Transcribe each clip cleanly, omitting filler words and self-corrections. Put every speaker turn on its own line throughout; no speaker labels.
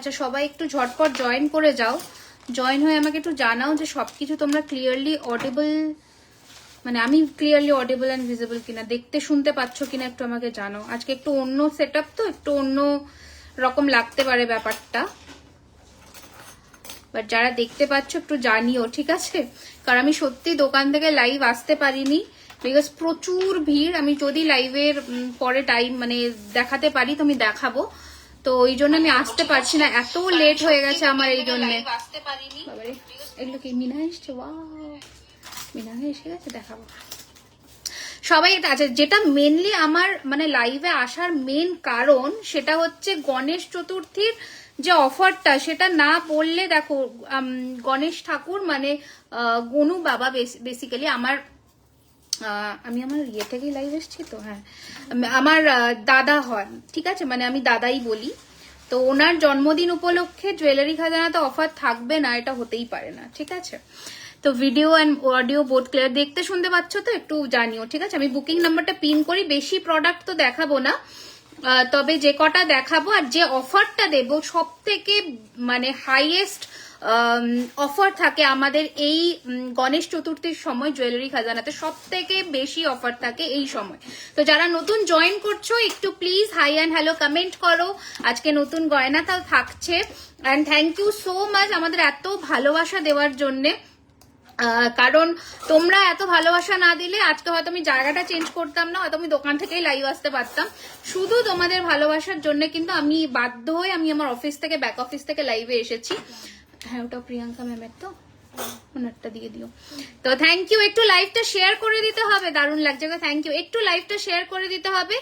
আচ্ছা সবাই একটু ঝটপট জয়েন করে যাও, জয়েন হয়ে আমাকে একটু জানাও যে সবকিছু তোমরা ক্লিয়ারলি অডিবল, মানে আমি ক্লিয়ারলি অডিবল অ্যান্ড ভিজিবল কিনা, দেখতে শুনতে পাচ্ছ কিনা একটু আমাকে জানাও। আজকে একটু অন্য সেটআপ, তো একটু অন্য রকম লাগতে পারে ব্যাপারটা, বাট যারা দেখতে পাচ্ছ একটু জানিও, ঠিক আছে? কারণ আমি সত্যি দোকান থেকে লাইভ আসতে পারিনি, বিকজ প্রচুর ভিড়। আমি যদি লাইভের পরে টাইম মানে দেখাতে পারি তো আমি দেখাবো, তো ওই জন্য আমি আসতে পারছি না, এত লেট হয়ে গেছে আমার এই জন্য। এগুলো কি মিনা এসছে? ওয়াও, মিনা এসে গেছে, দেখাবো সবাই। আচ্ছা, যেটা মেনলি আমার মানে লাইভে আসার মেন কারণ সেটা হচ্ছে গণেশ চতুর্থীর যে অফারটা, সেটা না বললে দেখো, গণেশ ঠাকুর মানে গনু বাবা বেসিক্যালি আমার, আমি আমার ইয়ে থেকেই লাইভ এসেছি তো, হ্যাঁ আমার দাদা হন, ঠিক আছে, মানে আমি দাদাই বলি। তো ওনার জন্মদিন উপলক্ষে জুয়েলারি খাজানাতে অফার থাকবে না এটা হতেই পারে না, ঠিক আছে? তো video and audio both clear, দেখতে শুনতে পাচ্ছ তো একটু জানিও, ঠিক আছে? আমি বুকিং নাম্বারটা পিন করি, বেশি প্রোডাক্ট তো দেখাবো না, তবে যে কটা দেখাবো আর যে অফারটা দেবো সব থেকে মানে হাইয়েস্ট অফার থাকে আমাদের এই গণেশ চতুর্থীর সময় জুয়েলারি খাজানাতে, সব থেকে বেশি অফার থাকে এই সময়। তো যারা নতুন জয়েন করছো একটু please hi and hello comment করো, আজকে নতুন গয়না তাও থাকছে। And thank you so much আমাদের এত ভালোবাসা দেওয়ার জন্যে, কারণ তোমরা এত ভালোবাসা না দিলে আজকে হয়তো আমি জায়গাটা চেঞ্জ করতাম না, হয়তো আমি দোকান থেকেই লাইভ আসতে পারতাম। শুধু তোমাদের ভালোবাসার জন্য কিন্তু আমি বাধ্য হয়ে আমি আমার অফিস থেকে, ব্যাক অফিস থেকে লাইভে এসেছি। হ্যাঁ ওটা প্রিয়াঙ্কা ম্যামের, তো ওনারটা দিয়ে দিও। তো থ্যাংক ইউ, একটু লাইভটা শেয়ার করে দিতে হবে, দারুণ লাগছে, থ্যাংক ইউ। একটু লাইভটা শেয়ার করে দিতে হবে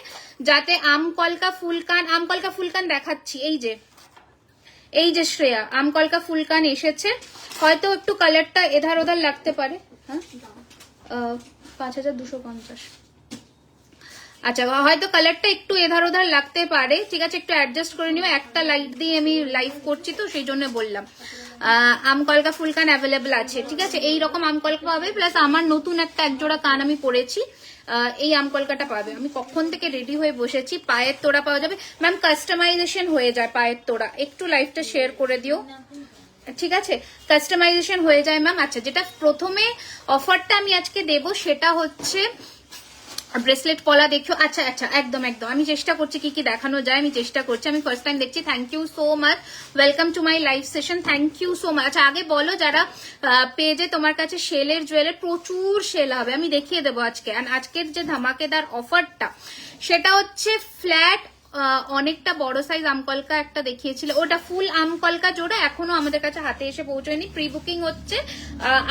যাতে আমকলকা ফুলকান দেখাচ্ছি, এই যে শ্রেয়া আমকলকা ফুলকান এসেছে, হয়তো একটু কালারটা এধার ওধার লাগতে পারে। হ্যাঁ 5250, আচ্ছা হয়তো কালারটা একটু এধার ওধার লাগতে পারে, ঠিক আছে, একটু অ্যাডজাস্ট করে নিও। একটা লাইট দিয়ে আমি লাইভ করছি তো সেই জন্য বললাম। আমকলকা ফুলকান অ্যাভেলেবল আছে, ঠিক আছে, এইরকম আমকলকা পাবে, প্লাস আমার নতুন একটা একজোড়া কান আমি পরেছি, এই আমকলকাটা পাবে। আমি কখন থেকে রেডি হয়ে বসেছি। পায়ের তোড়া পাওয়া যাবে ম্যাম, কাস্টমাইজেশন হয়ে যায় পায়ের তোড়া, একটু লাইভটা শেয়ার করে দিও, ঠিক আছে, কাস্টমাইজেশন হয়ে যায় ম্যাম। আচ্ছা, যেটা প্রথমে অফারটা আমি আজকে দেব সেটা হচ্ছে ব্রেসলেট পলা, দেখো। আচ্ছা আচ্ছা, একদম একদম আমি চেষ্টা করছি কি কি দেখানো যায়, আমি চেষ্টা করছি, আমি ফার্স্ট টাইম দেখছি। Thank you so much, welcome to my live session, thank you so much. আচ্ছা আগে বলো যারা পেজে তোমার কাছে সেলের জুয়েলারি, প্রচুর সেল হবে, আমি দেখিয়ে দেবো আজকে। আর আজকের যে ধামাকেদার অফারটা সেটা হচ্ছে ফ্ল্যাট অনেকটা বড় সাইজ আমকলকা একটা দেখিয়েছিল, ওটা ফুল আমকলকা জোড়া এখনো আমাদের কাছে হাতে এসে পৌঁছয়নি, প্রি বুকিং হচ্ছে,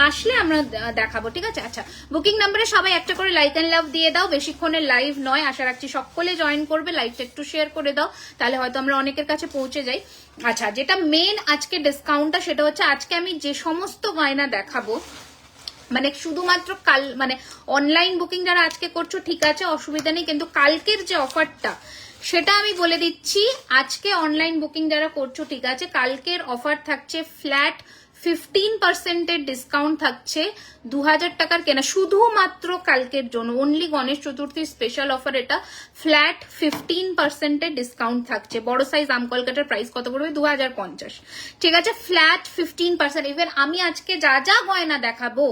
আসলে আমরা দেখাবো, ঠিক আছে? আচ্ছা, বুকিং নাম্বারে সবাই একটা করে লাইক এন্ড লাভ দিয়ে দাও, বেশিক্ষণের লাইভ নয়, আশা রাখছি সকলে জয়েন করবে, লাইভটা একটু শেয়ার করে দাও, তাহলে হয়তো আমরা অনেকের কাছে পৌঁছে যাই। আচ্ছা, যেটা মেন আজকে ডিসকাউন্টটা সেটা হচ্ছে আজকে আমি যে সমস্ত গয়না দেখাবো, মানে শুধুমাত্র কাল মানে অনলাইন বুকিং যারা আজকে করছো ঠিক আছে, অসুবিধা নেই, কিন্তু কালকের যে অফারটা সেটা আমি বলে দিচ্ছি। আজকে অনলাইন বুকিং যারা করছো ঠিক আছে, কালকের অফার থাকছে ফ্ল্যাট 15% ডিসকাউন্ট থাকছে, 2000 টাকার কেনা, শুধুমাত্র কালকের জন্য, only Ganesh Chaturthi special offer এটা, ফ্ল্যাট 15% ডিসকাউন্ট থাকছে। বড় সাইজ আমকলকাটার প্রাইস কত পড়বে? 2050, ঠিক আছে, ফ্ল্যাট 15%। ইভেন আমি আজকে যা যা গয়না দেখাবো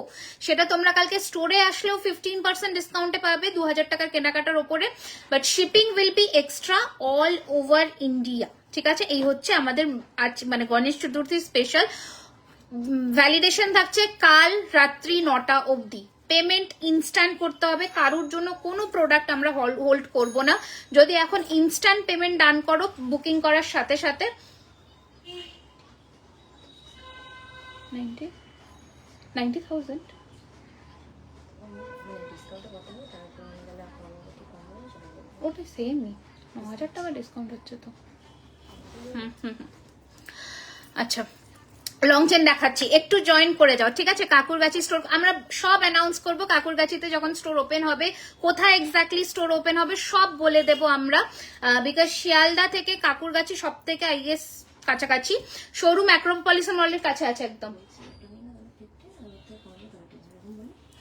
সেটা তোমরা কালকে স্টোরে আসলেও 15% ডিসকাউন্টে পাবে 2000 টাকার কেনাকাটার ওপরে, but shipping will be extra all over India, ঠিক আছে? এই হচ্ছে আমাদের আজ মানে গণেশ চতুর্থী স্পেশাল। ভ্যালিডেশন থাকছে কাল রাত্রি 9টা অবধি, পেমেন্ট ইনস্ট্যান্ট করতে হবে, কারোর জন্য কোনো প্রোডাক্ট আমরা হোল্ড করব না। যদি এখন ইনস্ট্যান্ট পেমেন্ট ডান করো বুকিং করার সাথে সাথে 90,000, ওটা সেমই, 9000 টাকা ডিসকাউন্ট হচ্ছে তো। আচ্ছা, লং চেন দেখাচ্ছি, একটু জয়েন করে যাও, ঠিক আছে? কাকুরগাছি স্টোর আমরা সব অ্যানাউন্স করবো, কাকুরগাছিতে যখন স্টোর ওপেন হবে, কোথায় এক্স্যাক্টলি স্টোর ওপেন হবে সব বলে দেবো আমরা, বিকজ শিয়ালদা থেকে কাকুরগাছি সব থেকে আই গেস কাছাকাছি, শোরুম অ্যাক্রোপলিস মলের কাছে আছে একদম।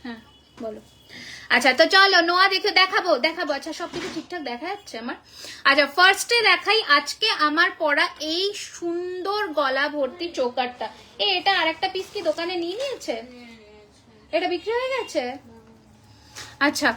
হ্যাঁ বলো। আচ্ছা তো চলো নোয়া দেখাবো। আচ্ছা সবকিছু ঠিকঠাক দেখা যাচ্ছে আমার। আচ্ছা ফার্স্টে দেখাই আজকে আমার পরা এই সুন্দর সুন্দর গলা ভর্তি চোকারটা। এটা আর একটা পিস কি দোকানে নিয়ে নিয়েছে? এটা বিক্রি হয়ে গেছে? আচ্ছা,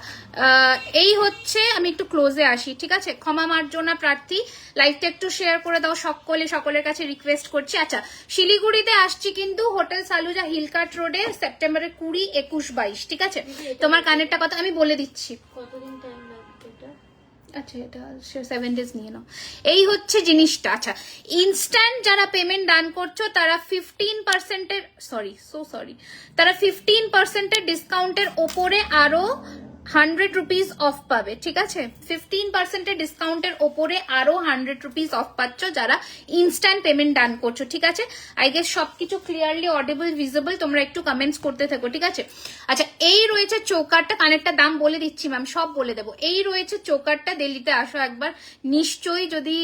এই হচ্ছে, আমি একটু ক্লোজে আসি, ঠিক আছে? ক্ষমা মার্জনা প্রার্থী, লাইভটা একটু শেয়ার করে দাও সকলের কাছে রিকোয়েস্ট করছি। আচ্ছা, শিলিগুড়িতে আসছি কিন্তু হোটেল সালুজা হিলকাট রোডে সেপ্টেম্বরের 20, 21, 22, ঠিক আছে? তোমার কানেরটা কথা আমি বলে দিচ্ছি। কতদিন টাইম লাগবে এটা? আচ্ছা, এটা 7 days নিয়ে নাও। এই হচ্ছে জিনিসটা। আচ্ছা, ইনস্ট্যান্ট যারা পেমেন্ট ডান করছো তারা 15%-এর তারা 15%-এর ডিসকাউন্টের ওপরে আরো 100 রুপিস অফ পাবে, ঠিক আছে? 15%-এর ডিসকাউন্টের ওপরে আরো 100 রুপিস অফ পাচ্ছ যারা ইনস্ট্যান্ট পেমেন্ট ডান করছো, ঠিক আছে? আই গেস সবকিছু ক্লিয়ারলি অডিবল ভিজিবল, তোমরা একটু কমেন্টস করতে থাকো, ঠিক আছে? আচ্ছা, এই রয়েছে চোকারটা, কানেরটা দাম বলে দিচ্ছি ম্যাম, সব বলে দেবো। এই রয়েছে চোকারটা, দিল্লিতে আসো একবার নিশ্চয়ই, যদি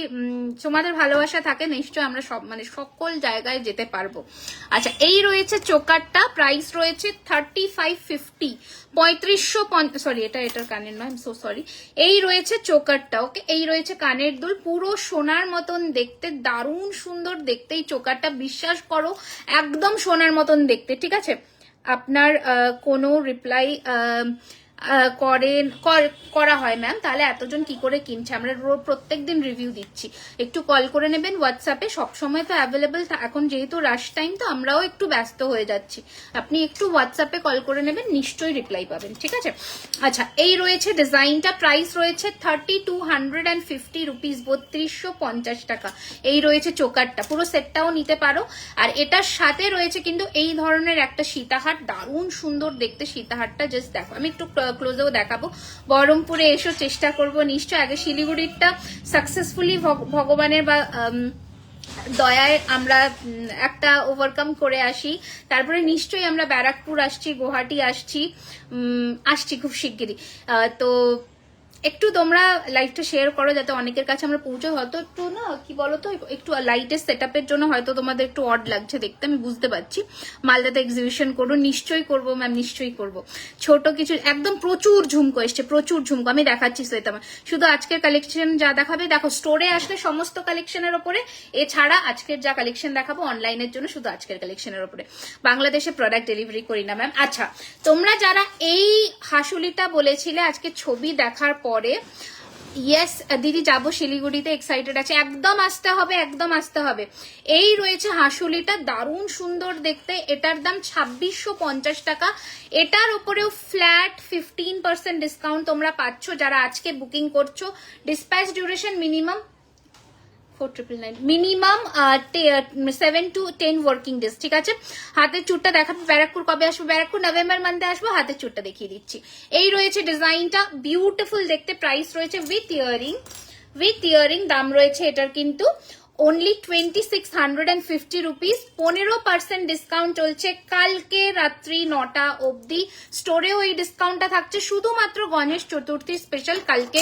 তোমাদের ভালোবাসা থাকে নিশ্চয়ই আমরা সব মানে সকল জায়গায় যেতে পারবো। আচ্ছা, এই রয়েছে চোকারটা, প্রাইস রয়েছে 3550, 3550, সরি এটার কানের নয়, সো সরি। এই রয়েছে চোকারটা, ওকে? এই রয়েছে কানের দুল, পুরো সোনার মতন দেখতে, দারুণ সুন্দর দেখতে এই চোকারটা, বিশ্বাস করো একদম সোনার মতন দেখতে, ঠিক আছে? আপনার কোনো রিপ্লাই করা হয় ম্যাম, তাহলে এতজন কি করে কিনছে? আমরা প্রত্যেকদিন রিভিউ দিচ্ছি, একটু কল করে নেবেন হোয়াটসঅ্যাপে, সবসময় তো অ্যাভেলেবেল, এখন যেহেতু রাশ টাইম তো আমরাও একটু ব্যস্ত হয়ে যাচ্ছি, আপনি একটু হোয়াটসঅ্যাপে কল করে নেবেন, নিশ্চয়ই রিপ্লাই পাবেন, ঠিক আছে? আচ্ছা, এই রয়েছে ডিজাইনটা, প্রাইস রয়েছে 3250 রুপিস, 3250 টাকা। এই রয়েছে চোকারটা, পুরো সেটটাও নিতে পারো। আর এটার সাথে রয়েছে কিন্তু এই ধরনের একটা সীতাহার, দারুণ সুন্দর দেখতে সীতাহারটা, জাস্ট দেখো, আমি একটু ক্লোজেও দেখাবো। বহরমপুরে এসো, চেষ্টা করবো নিশ্চয়, আগে শিলিগুড়িরটা সাকসেসফুলি ভগবানের বা দয়ায় আমরা একটা ওভারকাম করে আসি, তারপরে নিশ্চয়ই আমরা ব্যারাকপুর আসছি, গুয়াহাটি আসছি খুব শিগগিরই। তো একটু তোমরা লাইভটা শেয়ার করো যাতে অনেকের কাছে আমরা পৌঁছে, হয়তো একটু না কি বলতো, একটু লাইটের সেটআপের জন্য হয়তো তোমাদের একটু অড লাগছে দেখতে, আমি বুঝতে পারছি। মালদাতে এক্সিবিশন করবো, নিশ্চয়ই করবো ম্যাম, নিশ্চয়ই করবো। ছোট কিছু একদম প্রচুর ঝুমকো এসছে, প্রচুর ঝুমকো আমি দেখাচ্ছি শ্বেতা, শুধু আজকের কালেকশন যা দেখাবে, দেখো স্টোরে আসলে সমস্ত কালেকশনের ওপরে, এছাড়া আজকের যা কালেকশন দেখাবো অনলাইনের জন্য শুধু আজকের কালেকশনের ওপরে, বাংলাদেশে প্রোডাক্ট ডেলিভারি করি না ম্যাম। আচ্ছা, তোমরা যারা এই হাসুলিটা বলেছিলে আজকে ছবি দেখার পরে, ইয়েস দিদি যাবো শিলিগুড়িতে, এক্সাইটেড আছে, একদম আসতে হবে, একদম আসতে হবে। এই রয়েছে হাসুলিটা, দারুণ সুন্দর দেখতে, এটার দাম 2650 টাকা। এটার উপরেও ফ্ল্যাট 15% ডিসকাউন্ট তোমরা পাচ্ছ যারা আজকে বুকিং করছো। Dispatch duration minimum 4999, minimum 7 to 10 working days, ঠিক আছে? হাতের চুটটা দেখাবো, ব্যারাকপুর কবে আসবো? ব্যারাকপুর নভেম্বর মান্থে আসবো, হাতের চুটটা দেখিয়ে দিচ্ছি। এই রয়েছে ডিজাইনটা, বিউটিফুল দেখতে, প্রাইস রয়েছে উইথ ইয়ারিং, দাম রয়েছে এটার কিন্তু only 2650 রুপিস, 15% ডিসকাউন্ট চলছে কালকে রাত্রি 9টা অবধি। স্টোরেও এই ডিসকাউন্টটা থাকছে, শুধুমাত্র গণেশ চতুর্থী স্পেশাল। কালকে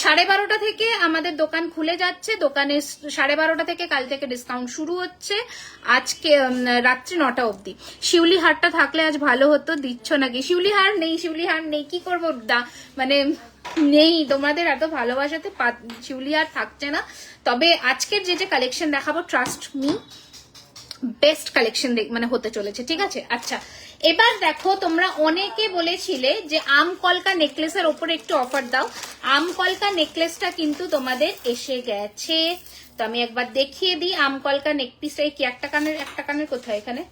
12:30 থেকে আমাদের দোকান খুলে যাচ্ছে, দোকানে 12:30 থেকে কাল থেকে ডিসকাউন্ট শুরু হচ্ছে, আজকে রাত্রি 9টা অবধি। শিউলি হারটা থাকলে আজ ভালো হতো, দিচ্ছ নাকি? শিউলি হার নেই, কি করবো, মানে নেই, তোমাদের এত ভালোবাসাতে শিউলি আর থাকছে না। তবে আজকের যে কালেকশন দেখাবো, ট্রাস্ট মি, বেস্ট কালেকশন মানে হতে চলেছে, ঠিক আছে? আচ্ছা, এবার দেখো, তোমরা অনেকে বলেছিলে যে আম কলকা নেকলেসের ওপরে একটু অফার দাও। আম কলকা নেকলেসটা কিন্তু তোমাদের এসে গেছে, তো আমি একবার দেখিয়ে দিই। আম কলকা নেকপিসটা কি একটা কানের কোথায়, এখানে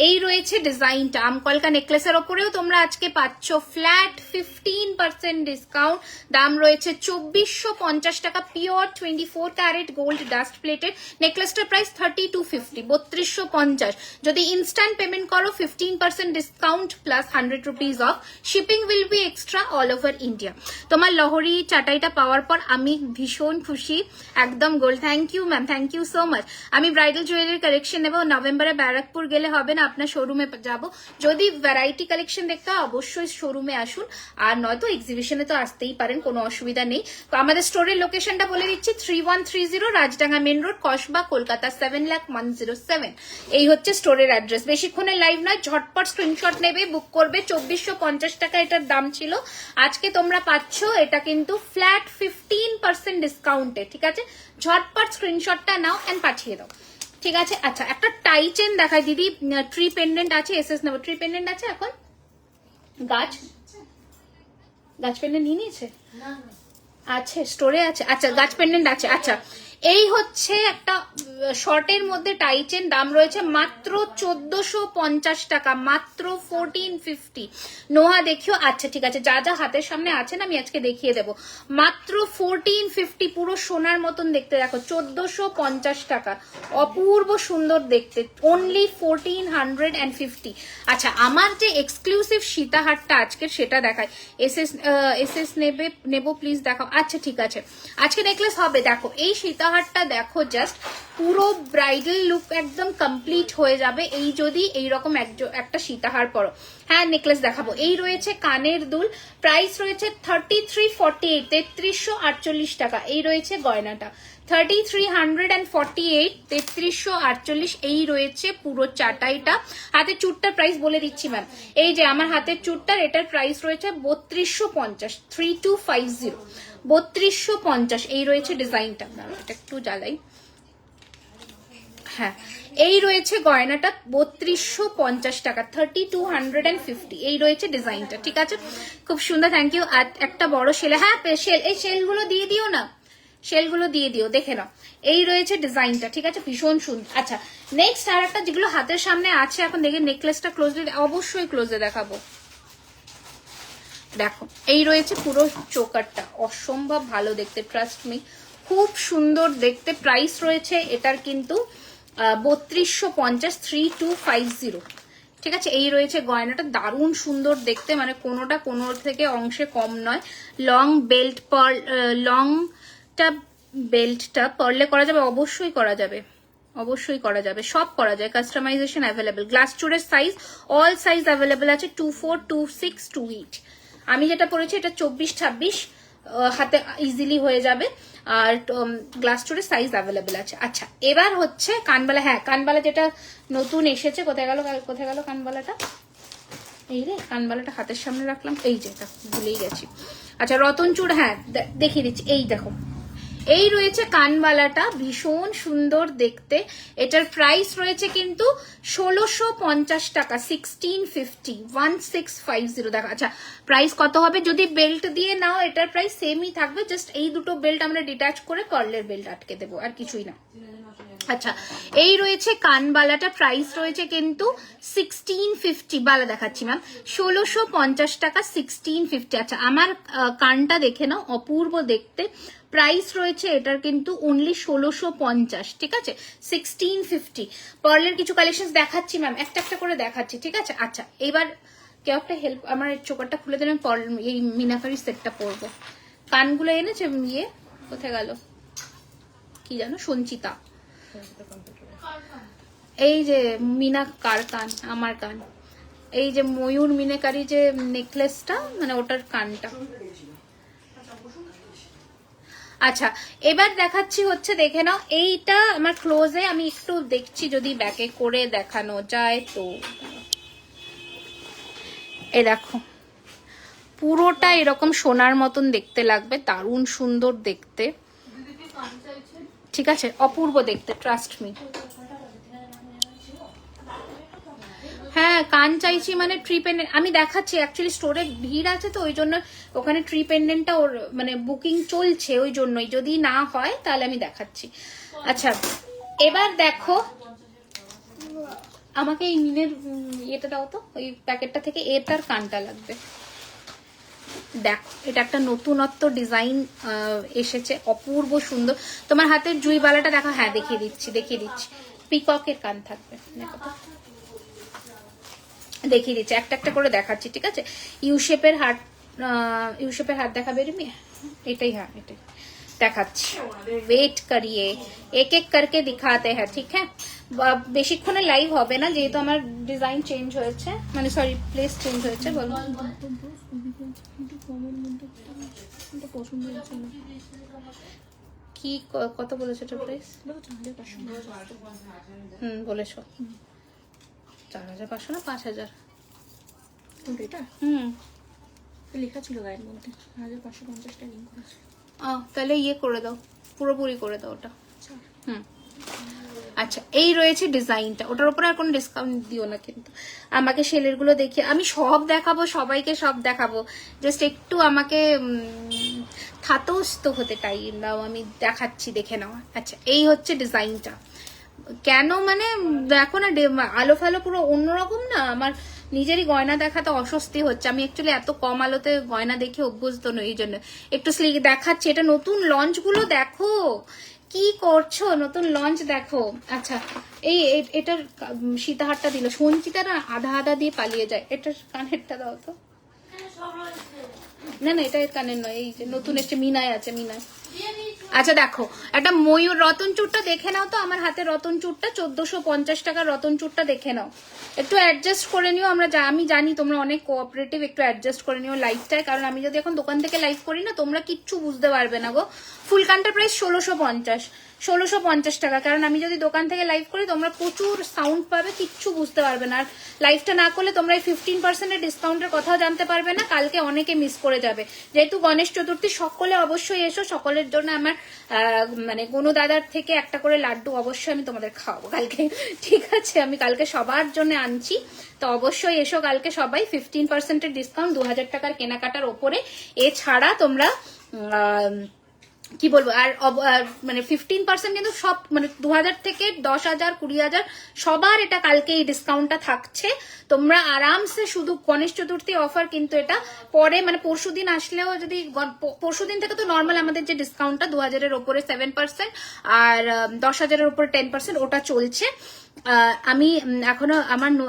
এই রয়েছে ডিজাইনটা। আম কলকা নেকলেসের ওপরেও তোমরা আজকে পাচ্ছ ফ্ল্যাট 15% ডিসকাউন্ট, দাম রয়েছে 2450 টাকা, pure 24 carat gold dust plated. নেকলেসটার প্রাইস 3250, 3250। যদি ইনস্ট্যান্ট পেমেন্ট করো 15% discount plus 100 rupees off, shipping will be extra all over India. তোমার লহরি চাটাইটা পাওয়ার পর আমি ভীষণ খুশি, একদম gold. Thank you ma'am, thank you so much. আমি ব্রাইডাল জুয়েলারি কালেকশন নেবো, নভেম্বরে ব্যারাকপুর গেলে হবে না, আপনার শোরুমে যাব। যদি ভ্যারাইটি কালেকশন দেখতে হয় অবশ্যই শোরুমে আসুন, আর নয়তো এক্সিবিশনে তো আসতেই পারেন, কোনো অসুবিধা নেই। তো আমাদের স্টোরের লোকেশনটা বলে দিচ্ছি, 3130 রাজডাঙ্গা মেন রোড, কসবা, কলকাতা 7,01,07। এই হচ্ছে স্টোরের অ্যাড্রেস। বেশিক্ষণের লাইভ নয়, ঝটপট স্ক্রিনশট নেবে, বুক করবে। 2450 টাকা এটার দাম ছিল, আজকে তোমরা পাচ্ছ এটা কিন্তু ফ্ল্যাট 15% ডিসকাউন্টে, ঠিক আছে? ঝটপট স্ক্রিনশটটা নাও এন্ড পাঠিয়ে দাও। ঠিক আছে। আচ্ছা একটা টাই চেন দেখাই দিদি, ট্রি পেন্ডেন্ট আছে, এসএস নেবো। ট্রি পেন্ডেন্ট আছে এখন, গাছ পেন্ডেন্ট নিয়ে নিয়েছে, আছে স্টোরে আছে। আচ্ছা গাছ পেন্ডেন্ট আছে। আচ্ছা এই হচ্ছে একটা শর্টের মধ্যে টাই চেন, দাম রয়েছে মাত্র 1450 টাকা, মাত্র 1450। নোহা দেখিও। আচ্ছা ঠিক আছে, যা যা হাতের সামনে আছে না আমি আজকে দেখিয়ে দেবো। মাত্র 1450, পুরো সোনার মতন দেখতে, দেখো 1450 টাকা, অপূর্ব সুন্দর দেখতে, অনলি 1450। আচ্ছা আমার যে এক্সক্লুসিভ সীতাহারটা আজকে সেটা দেখাই। এসএস নেবো প্লিজ দেখাও। আচ্ছা ঠিক আছে, আজকে নেকলেস হবে। দেখো এই সীতাহারটা দেখো, জাস্ট পুরো ব্রাইডাল লুক একদম কমপ্লিট হয়ে যাবে এই যদি এইরকম একটা সীতাহার পরো। হ্যাঁ নেকলেস দেখাবো। এই রয়েছে কানের দুল, প্রাইস রয়েছে 3348, 3348 টাকা। এই রয়েছে গয়নাটা 3348, 3348। এই রয়েছে পুরো চাটাইটা। হাতের চুটটার প্রাইস বলে দিচ্ছি ম্যাম, এই যে আমার হাতের চুটটার, এটার প্রাইস রয়েছে 3250, 3250, 3250। এই রয়েছে ডিজাইনটা, এটা একটু জ্বালাই। হ্যাঁ এই রয়েছে গয়নাটা 3250 টাকা, 3250। এই রয়েছে ডিজাইনটা, ঠিক আছে, খুব সুন্দর, থ্যাংক ইউ। আর একটা বড় শেল, হ্যাঁ শেল, এই শেলগুলো দিয়ে দিও না, শেলগুলো দিয়ে দিও, দেখে নাও। এই রয়েছে ডিজাইনটা, ঠিক আছে, ভীষণ সুন্দর। আচ্ছা নেক্সট আর একটা যেগুলো হাতের সামনে আছে এখন দেখে, নেকলেসটা ক্লোজলি, অবশ্যই ক্লোজে দেখাবো। দেখো এই রয়েছে পুরো চোকারটা, অসম্ভব ভালো দেখতে, ট্রাস্ট মি, খুব সুন্দর দেখতে। প্রাইস রয়েছে এটার কিন্তু 3250, 3250, ঠিক আছে। এই রয়েছে গয়নাটা, দারুণ সুন্দর দেখতে, মানে কোনোটা কোনোর থেকে অংশে কম নয়। লং বেল্ট, লংটা বেল্টটা পারলে করা যাবে, অবশ্যই করা যাবে, অবশ্যই করা যাবে, সব করা যায়, কাস্টমাইজেশন অ্যাভেলেবেল। গ্লাস চুড়ের সাইজ, অল সাইজ অ্যাভেলেবেল আছে, 24, 26, 28। আমি যেটা পরেছি এটা 24, 26 হাতে ইজিলি হয়ে যাবে। আর গ্লাস স্টোরের সাইজ অ্যাভেলেবেল আছে। আচ্ছা এবার হচ্ছে কানবালা। হ্যাঁ কানবালা যেটা নতুন এসেছে, কোথায় গেল কানবালাটা, এই রে কানবালাটা হাতের সামনে রাখলাম, এই যে এটা ভুলেই গেছি। আচ্ছা রতনচূড়, হ্যাঁ দেখিয়ে দিচ্ছি, এই দেখো এই রয়েছে কানবালাটা, ভীষণ সুন্দর দেখতে। এটার প্রাইস রয়েছে কিন্তু 1650 টাকা, 1650, 1650 দেখা। আচ্ছা প্রাইস কত হবে যদি বেল্ট দিয়ে নাও, এটার প্রাইস সেমই থাকবে, জাস্ট এই দুটো বেল্ট আমরা ডিটাচ করে পার্লের বেল্ট আটকে দেবো, আর কিছুই না। আচ্ছা এই রয়েছে কানবালাটা, প্রাইস রয়েছে কিন্তু 1650, বালা দেখাচ্ছি ম্যাম, 1650 টাকা, 1650। আচ্ছা আমার কানটা দেখে নাও, অপূর্ব দেখতে, প্রাইস রয়েছে এটার কিন্তু অনলি 1650, ঠিক আছে, 1650। পার্লের কিছু কালেকশন দেখাচ্ছি ম্যাম, একটা একটা করে দেখাচ্ছি, ঠিক আছে। আচ্ছা এবার কেউ একটা হেল্প, আমার চোকারটা খুলে দিলেন, এই মিনাকারি সেটটা পরবো। কানগুলো এনেছে, ইয়ে কোথায় গেল কি জানো, সঞ্চিতা, এই যে মিনা কার কান, আমার কান, এই যে ময়ূর মিনাকারি যে নেকলেসটা, মানে ওটার কানটা। আচ্ছা এবার দেখাচ্ছি হচ্ছে, দেখে নাও, এইটা আমার ক্লোজে আমি একটু দেখছি যদি ব্যাকে করে দেখানো যায় তো। এই দেখো পুরোটা এরকম সোনার মতন দেখতে লাগবে, দারুণ সুন্দর দেখতে, ঠিক আছে, অপূর্ব দেখতে, ট্রাস্ট মি। হ্যাঁ কান চাইছি, মানে ট্রি পেন্ডেন্ট আমি দেখাচ্ছি, অ্যাকচুয়ালি স্টোরে ভিড় আছে তো ওই জন্য, ওখানে ট্রি পেন্ডেন্টটা ওর মানে বুকিং চলছে, ওই জন্যই, যদি না হয় তাহলে আমি দেখাচ্ছি। আচ্ছা এবার দেখো, আমাকে এই মিনের ইয়েটা দাও তো, ওই প্যাকেটটা থেকে, এটার কানটা লাগবে। দেখো এটা একটা নতুনত্ব ডিজাইন এসেছে, অপূর্ব সুন্দর। তোমার হাতের জুইবালাটা দেখো, হ্যাঁ দেখিয়ে দিচ্ছি, পিককের কান থাকবে, দেখিয়ে দিচ্ছি, একটা একটা করে দেখাচ্ছি, ঠিক আছে। ইউ শেপের হাত দেখাবে রিমি, এটাই, হ্যাঁ এটাই দেখাচ্ছি, ওয়েট করিয়ে এক এক করকে দিখাতে হ্যাঁ, ঠিক হ্যাঁ। বেশিক্ষণে লাইভ হবে না যেহেতু আমার ডিজাইন চেঞ্জ হয়েছে, মানে সরি প্লেস চেঞ্জ হয়েছে। বলো কি কত বলেছো প্রাইস? বলেছো 4500 না 5000?
লেখা ছিল গায়ের মধ্যে 1550 লিংক করেছে।
তাহলে ইয়ে করে দাও, পুরোপুরি করে দাও ওটা। আচ্ছা এই রয়েছে ডিজাইনটা, ওটার উপর আর কোনো ডিসকাউন্ট দিও না কিন্তু, আমাকে সেলের গুলো দেখিয়ে, আমি সব দেখাবো, সবাইকে সব দেখাবো, জাস্ট একটু আমাকে থাতস্থ হতে টাইম দাও, আমি দেখাচ্ছি, দেখে নাও। আচ্ছা এই হচ্ছে ডিজাইনটা, কেন মানে দেখো না আলো ফালো পুরো অন্যরকম না, আমার নিজেরই গয়না দেখাতে অস্বস্তি হচ্ছে, আমি অ্যাকচুয়ালি এত কম আলোতে গয়না দেখে অভ্যস্ত নই, এই জন্য একটু স্লিক দেখাচ্ছি। এটা নতুন লঞ্চ গুলো দেখো, কি করছো, নতুন লঞ্চ দেখো। আচ্ছা এই এটার সীতাহারটা দিল, সঞ্চিতা না আধা আধা দিয়ে পালিয়ে যায়, এটার কানেরটা দাও তো। না না এটা এর কানের নয়, এই যে নতুন এসছে মিনায় আছে, মিনায়। আচ্ছা দেখো একটা ময়ূর রতন চূড়টা দেখে নাও তো, আমার হাতে রতন চূড়টা 1450 টাকার রতন চূড়টা দেখে নাও, একটু অ্যাডজাস্ট করে নিও। আমি জানি তোমরা অনেক কোঅপারেটিভ, একটু অ্যাডজাস্ট করে নিও লাইফটাই, কারণ আমি যদি এখন দোকান থেকে লাইভ করি না তোমরা কিচ্ছু বুঝতে পারবে না গো। ফুল কানটার প্রাইস 1650 টাকা, কারণ আমি যদি দোকান থেকে লাইভ করি তোমরা প্রচুর সাউন্ড পাবে, কিচ্ছু বুঝতে পারবে না, আর লাইভটা না করলে তোমরা এই 15% ডিসকাউন্টের কথাও জানতে পারবে না, কালকে অনেকে মিস করে যাবে। যেহেতু গণেশ চতুর্থী, সকলে অবশ্যই এসো, সকলের জন্য আমার মানে কোনো দাদার থেকে একটা করে লাড্ডু অবশ্যই আমি তোমাদের খাওয়াবো কালকে, ঠিক আছে? আমি কালকে সবার জন্য আনছি, তো অবশ্যই এসো কালকে সবাই। 15% ডিসকাউন্ট 2000 টাকার কেনাকাটার ওপরে, এছাড়া তোমরা কি বলবো আর মানে 15% কিন্তু সব, মানে 2000 থেকে 10,000 20,000 সবার এটা কালকে এই ডিসকাউন্টটা থাকছে। তোমরা আরামসে, শুধু গণেশ চতুর্থী অফার, কিন্তু এটা পরে মানে পরশুদিন আসলেও, যদি পরশুদিন থেকে তো নর্মাল আমাদের যে ডিসকাউন্টটা 2000-এর ওপরে 7% আর 10,000-এর ওপরে 10% ওটা চলছে। আমি এখনো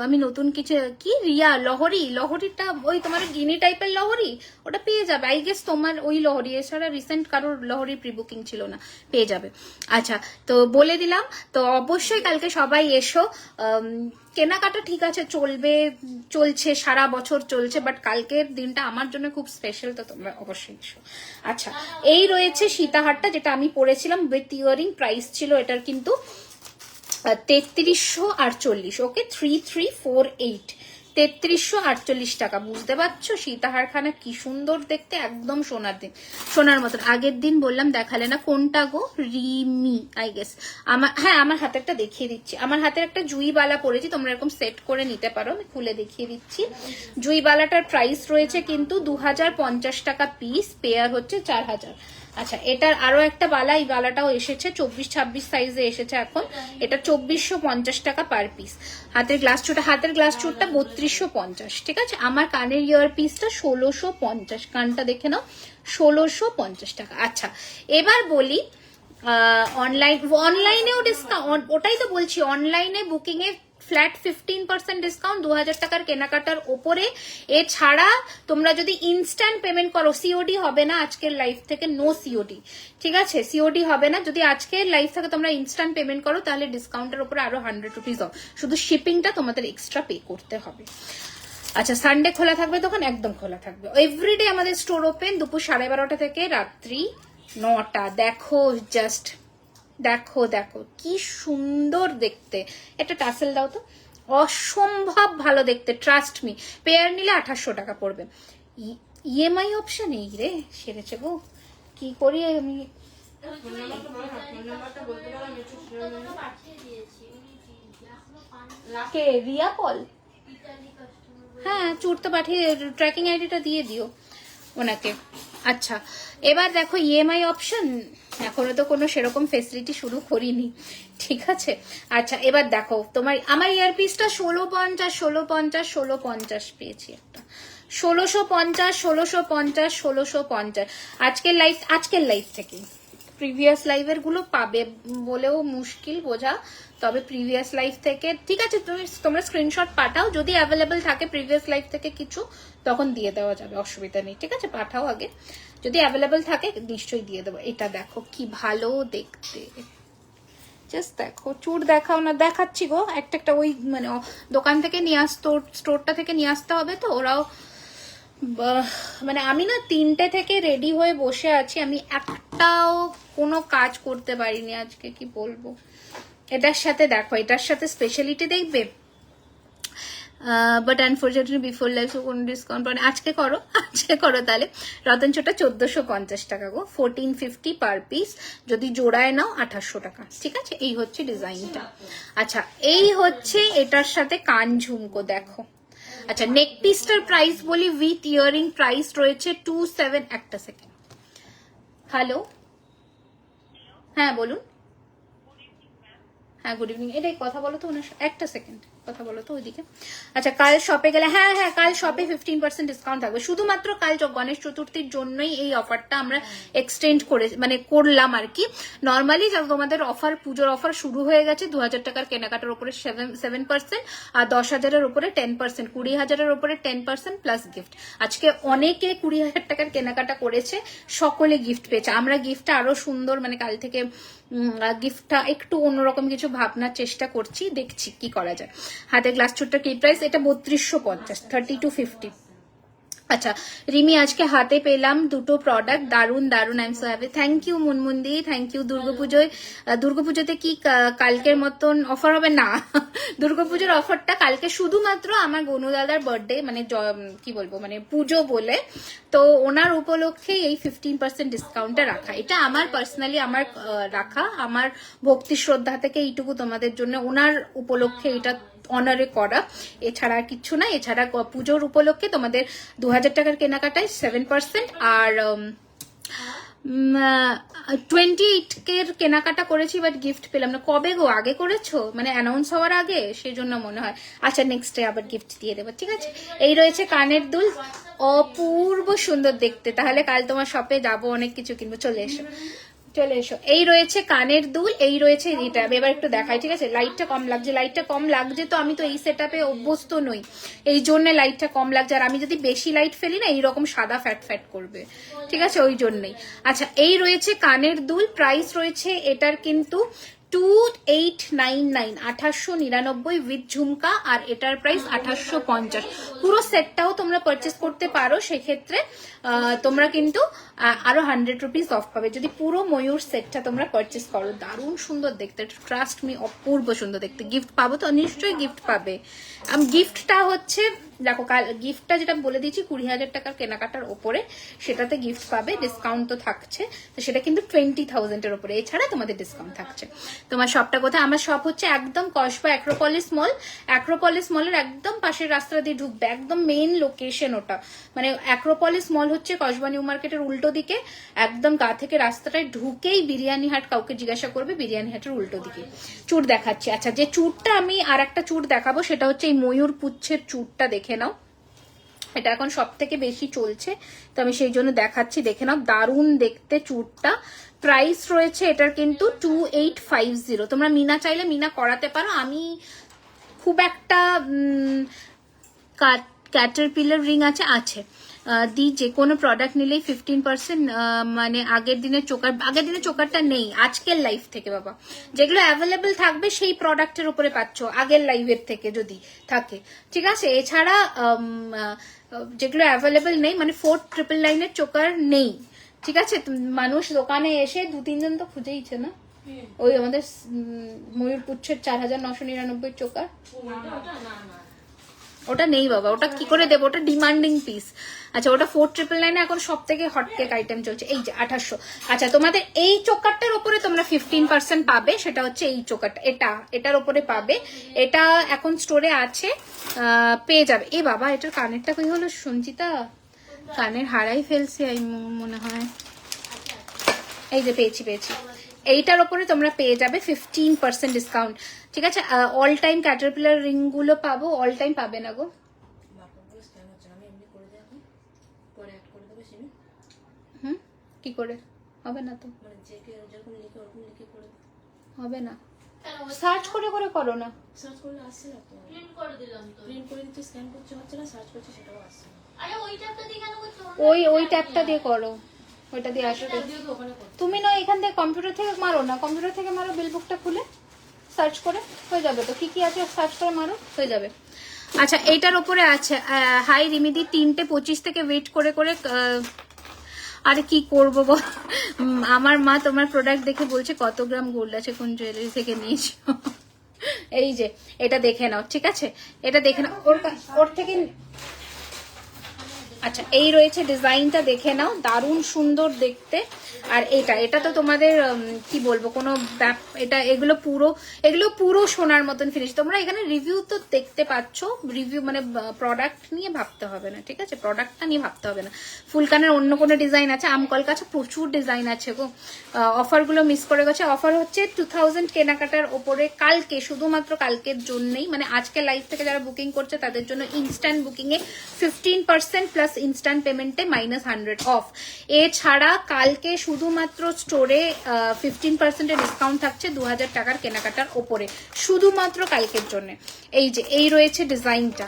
আমি নতুন কিছু কি রিয়া লহরিটা ওই তোমার গিনি টাইপের লহরি, ওটা পেয়ে যাবে আই গেস, তোমার ওই লহরি, এছাড়া রিসেন্ট কারোর লহরি প্রি বুকিং ছিল না, পেয়ে যাবে। আচ্ছা তো বলে দিলাম, তো অবশ্যই কালকে সবাই এসো। কেনাকাটা ঠিক আছে চলছে, সারা বছর চলছে, বাট কালকের দিনটা আমার জন্য খুব স্পেশাল, তো তোমরা অবশ্যই এসো। আচ্ছা এই রয়েছে সীতাহারটা, যেটা আমি পরেছিলাম উইথ ইয়ারিং, প্রাইস ছিল এটার কিন্তু 3348, ওকে 3348, 3348 টাকা। বুঝতে পারছো সীতাহারখানা কি সুন্দর দেখতে, একদম সোনার মতন। আগের দিন বললাম দেখালে না, কোনটা গো, রিমি আই গেস। আমার হাতে একটা দেখিয়ে দিচ্ছি, আমার হাতের একটা জুইবালা পরেছি, তোমরা এরকম সেট করে নিতে পারো, আমি খুলে দেখিয়ে দিচ্ছি। জুইবালাটার প্রাইস রয়েছে কিন্তু 2050 টাকা পিস, পেয়ার হচ্ছে 4000। আচ্ছা এটার আরো একটা বালা, এই বালাটাও এসেছে 24-26 সাইজে এসেছে এখন, এটা 2450 টাকা পার পিস। হাতের গ্লাস চুটটা 3250, ঠিক আছে? আমার কানের ইয়ার পিসটা 1650, কানটা দেখে নাও 1650 টাকা। আচ্ছা এবার বলি অনলাইনেও ডিসকাউন্ট, ওটাই তো বলছি, অনলাইনে বুকিং এ ফ্ল্যাট 15% ডিসকাউন্ট 2000 টাকার কেনাকাটার ওপরে। এছাড়া তোমরা যদি ইনস্ট্যান্ট পেমেন্ট করো, সিওডি হবে না আজকের লাইভ থেকে, নো সিওডি, ঠিক আছে? সিওডি হবে না, যদি আজকের লাইভ থেকে তোমরা ইনস্ট্যান্ট পেমেন্ট করো তাহলে ডিসকাউন্টের উপরে আরো 100 রুপিস অফ, শুধু শিপিংটা তোমাদের এক্সট্রা পে করতে হবে। আচ্ছা সানডে খোলা থাকবে তখন, একদম খোলা থাকবে। এভরিডে আমাদের স্টোর ওপেন দুপুর 12:30 থেকে রাত্রি 9টা। দেখো জাস্ট দেখো কি সুন্দর দেখতে, একটা টাসেল দাও তো, অসম্ভব ভালো দেখতে, ট্রাস্ট মি। পেয়ার নিলে 2800 টাকা পড়বে, ইএমআই অপশন এই রে, সেরেছে গো, কি করি আমি। কে, রিয়া পল? হ্যাঁ চুড়তে পাঠিয়ে, ট্র্যাকিং আইডিটা দিয়ে দিও ওনাকে। আচ্ছা এবার দেখো ইএমআই অপশন, এখনো তো কোনো সেরকম ফেসিলিটি শুরু করিনি, ঠিক আছে? আচ্ছা এবার দেখো তোমার, আমার ইয়ারপিসটা 1650 পেয়েছি একটা, 1650 আজকের লাইভ থেকে। প্রিভিয়াস লাইভের গুলো পাবে বলেও মুশকিল বোঝা, তবে প্রিভিয়াস লাইভ থেকে ঠিক আছে, তোমরা স্ক্রিনশট পাঠাও, যদি অ্যাভেলেবল থাকে প্রিভিয়াস লাইভ থেকে কিছু, তখন দিয়ে দেওয়া যাবে, অসুবিধা নেই, ঠিক আছে? পাঠাও আগে, যদি অ্যাভেলেবল থাকে নিশ্চয়ই দিয়ে দেবো। এটা দেখো কি ভালো দেখতে, জাস্ট দেখো, চুর দেখাও না, দেখাচ্ছি গো একটা ওই মানে দোকান থেকে নিয়ে স্টোরটা থেকে নিয়ে আসতে হবে, তো ওরাও মানে আমি না 3টে থেকে রেডি হয়ে বসে আছি, আমি একটাও কোনো কাজ করতে পারিনি আজকে, কি বলবো। এটার সাথে দেখো, এটার সাথে স্পেশালিটি দেখবে, বাট আনফর্চুনেটলি বিফোর লাইফ কোনো ডিসকাউন্ট পাবে আজকে করো তাহলে। রতন ছোটা 1450 টাকা গো, 1450 পার পিস, যদি জোড়ায় নাও 2800 টাকা। ঠিক আছে, এই হচ্ছে ডিজাইনটা। আচ্ছা, এই হচ্ছে এটার সাথে কান ঝুমকো, দেখো। আচ্ছা, নেক পিসটার প্রাইস বলি, উইথ ইয়ারিং প্রাইস রয়েছে 27। একটা সেকেন্ড, হ্যালো, হ্যাঁ বলুন। হ্যাঁ গুড ইভিনিং, এটাই কথা বলো তো ওনার, একটা সেকেন্ড কথা বলো তো ওইদিকে। আচ্ছা, কাল শপে গেলে, হ্যাঁ কাল শপে 15% ডিসকাউন্ট থাকবে, শুধুমাত্র কাল গণেশ চতুর্থীর জন্যই এই অফারটা আমরা এক্সটেন্ড করলাম আর কি। নর্মালি তোমাদের অফার, পুজোর অফার শুরু হয়ে গেছে, 2000 টাকার কেনাকাটার উপরে 7% আর 10,000-এর উপরে 10%, 20,000-এর উপরে 10% প্লাস গিফট। আজকে অনেকে 20,000 টাকার কেনাকাটা করেছে, সকলে গিফট পেয়েছে। আমরা গিফটটা আরো সুন্দর, মানে কাল থেকে গিফটটা একটু অন্যরকম কিছু ভাবনার চেষ্টা করছি, দেখছি কি করা যায়। হাতে গ্লাস চুটটা কি প্রাইস? এটা 3250, 3250। আচ্ছা, রিমি আজকে হাতে পেলাম দুটো প্রোডাক্ট, দারুন দারুন, I am so happy. Thank you মুনমুন্দি, থ্যাংক ইউ। দুর্গাপুজোতে কি কালকের মতন অফার হবে? না, দুর্গাপুজোর অফারটা কালকে শুধুমাত্র আমার গনু দাদার বার্থডে, মানে কি বলবো, মানে পুজো বলে, তো ওনার উপলক্ষে এই 15% ডিসকাউন্টটা রাখা। এটা আমার পার্সোনালি আমার রাখা, আমার ভক্তি শ্রদ্ধা থেকে এইটুকু তোমাদের জন্য, ওনার উপলক্ষে এটা অনারে করা, এছাড়া আর কিচ্ছু না। এছাড়া পুজোর উপলক্ষে তোমাদের 2000 টাকার কেনাকাটায় 7%, আর 28 কেনাকাটা করেছি, বাট গিফট পেলাম না। কবে গো? আগে করেছো, মানে অ্যানাউন্স হওয়ার আগে, সেই জন্য মনে হয়। আচ্ছা, নেক্সট ডে আবার গিফট দিয়ে দেবো, ঠিক আছে। এই রয়েছে কানের দুল, অপূর্ব সুন্দর দেখতে। তাহলে কাল তোমার শপে যাবো, অনেক কিছু কিনবো, চলে এসো। এই রয়েছে কানের দুল, এই রয়েছে এটা। এবার একটু দেখাই, ঠিক আছে। লাইটটা কম লাগছে, তো আমি তো এই সেটআপে অভ্যস্ত নই, এই জন্য লাইটটা কম লাগছে। আর আমি যদি বেশি লাইট ফেলি না, এইরকম সাদা ফ্যাট করবে, ঠিক আছে, ওই জন্যই। আচ্ছা, এই রয়েছে কানের দুল, প্রাইস রয়েছে এটার কিন্তু 2899, 2899 উইথ ঝুমকা, আর এটার প্রাইস 2850। পুরো সেটটাও তোমরা পারচেস করতে পারো, সেক্ষেত্রে তোমরা কিন্তু আরো 100 রুপিস অফ পাবে যদি পুরো ময়ূর সেটটা তোমরা পারচেস করো। দারুণ সুন্দর দেখতে, ট্রাস্ট মি, অপূর্ব সুন্দর দেখতে। গিফট পাবো তো, নিশ্চয়ই গিফট পাবে। গিফটটা হচ্ছে, দেখো কাল গিফটটা যেটা বলে দিয়েছি 20,000 টাকার কেনাকাটার ওপরে, সেটাতে গিফট পাবে, ডিসকাউন্ট তো থাকছে, তো সেটা কিন্তু 20,000-এর ওপরে, এছাড়া তোমাদের ডিসকাউন্ট থাকছে। তোমার শপটা কোথায়? আমার শপ হচ্ছে একদম কসবা অ্যাক্রোপলিস মল, অ্যাক্রোপলিস মলের একদম পাশের রাস্তা দিয়ে ঢুকবে, একদম মেইন লোকেশন ওটা। মানে অ্যাক্রোপলিস মল হচ্ছে কসবা নিউ মার্কেটের উল্টো দিকে, একদম গা থেকে রাস্তাটায় ঢুকেই বিরিয়ানি হাট, কাউকে জিজ্ঞাসা করবে, বিরিয়ানি হাটের উল্টো দিকে। চুড় দেখাচ্ছি। আচ্ছা, যে চুড়টা আমি আর একটা চুড় দেখাবো, সেটা হচ্ছে এই ময়ূর পুচ্ছের চুড়টা, দেখে নাও। এটা এখন সব থেকে বেশি চলছে, তো আমি সেই জন্য দেখাচ্ছি, দেখে নাও। দারুণ দেখতে চুড়টা। প্রাইস রয়েছে এটার কিন্তু 2850। তোমরা মিনা চাইলে মিনা করাতে পারো। আমি খুব একটা ক্যাটারপিলার রিং আছে যে কোনো প্রোডাক্ট নিলেই 15%, মানে আগের দিনের চোকারটা নেই আজকের লাইফ থেকে বাবা। যেগুলো অ্যাভেলেবেল থাকবে সেই প্রোডাক্টের উপরে পাচ্ছ আগের লাইভের থেকে যদি থাকে, ঠিক আছে। এছাড়া যেগুলো অ্যাভেলেবেল নেই, মানে 4999-এর চোকার নেই, ঠিক আছে। মানুষ দোকানে এসে 2-3 জন তো খুঁজেইছে না, ওই আমাদের ময়ূর পুচ্ছের 4999 চোকার, ওটা নেই বাবা, ওটা কি করে দেবো, ওটা ডিমান্ডিং পিস। আচ্ছা, ওটা 4999 এখন সব থেকে হটকেক আইটেম চলছে, এই যে 2800। আচ্ছা, তোমাদের এই চোকারটার উপরে তোমরা 15% পাবে, সেটা হচ্ছে এই চোকারটা, এটার উপরে পাবে। এটা এখন স্টোরে আছে, পেয়ে যাবে। এ বাবা, এটার কানেরটা কই হলো সঞ্চিতা? কানের হারাই ফেলছি মনে হয়। এই যে পেয়েছি। এইটার উপরে তোমরা পেয়ে যাবে 15% ডিসকাউন্ট, ঠিক আছে। অল টাইম ক্যাটারপিলার রিং গুলো পাবো, অল টাইম পাবে না গো। কি করে হবে না? তো হবে না, সার্চ করে করো না।
সার্চ করলে আসছে না তো, প্রিন্ট করে দিলাম তো, প্রিন্ট করে দিতে স্ক্যান করতে হচ্ছে না, সার্চ করতে সেটাও আসছে না। আরে ওই ট্যাবটা দিয়ে কেন করছো?
ওই ট্যাবটা দিয়ে করো, ওইটা দিয়ে আসবে। তুমি না এখান থেকে কম্পিউটার থেকে মারো না, কম্পিউটার থেকে মারো, বিল বুকটা খুলে সার্চ করে হয়ে যাবে। তো কি আছে সার্চ করে মারো, হয়ে যাবে। আচ্ছা, এইটার উপরে আছে, হাই রিমিদি, 3:25 থেকে ওয়েট করে আরে কি করবো বল, আমার মা তোমার প্রোডাক্ট দেখে বলছে কত গ্রাম গোল্ড আছে, কোন জুয়েলারি থেকে নিয়েছো। এই যে এটা দেখে নাও, ঠিক আছে, এটা দেখে নাও, ওর থেকে আচ্ছা এই রয়েছে ডিজাইনটা, দেখে নাও, দারুণ সুন্দর দেখতে। আর এটা তো তোমাদের কি বলবো, কোনো এটা এগুলো পুরো সোনার মতন ফিনিশ। তোমরা এখানে রিভিউ তো দেখতে পাচ্ছ, রিভিউ মানে প্রোডাক্ট নিয়ে ভাবতে হবে না, ঠিক আছে, প্রোডাক্টটা নিয়ে ভাবতে হবে না। ফুলকানের অন্য কোনো ডিজাইন আছে, আমকল কাছে প্রচুর ডিজাইন আছে গো। অফারগুলো মিস করে গেছে। অফার হচ্ছে 2000 কেনাকাটার ওপরে কালকে, শুধুমাত্র কালকের জন্যই, মানে আজকে লাইভ থেকে যারা বুকিং করছে তাদের জন্য ইনস্ট্যান্ট বুকিংয়ে 15% প্লাস ইনস্ট্যান্ট পেমেন্টে -100 অফ। এছাড়া কালকে শুধুমাত্র স্টোরে 15% ডিসকাউন্ট থাকছে 2000 টাকার কেনাকাটার ওপরে, শুধুমাত্র কালকের জন্য। এই যে এই রয়েছে ডিজাইনটা,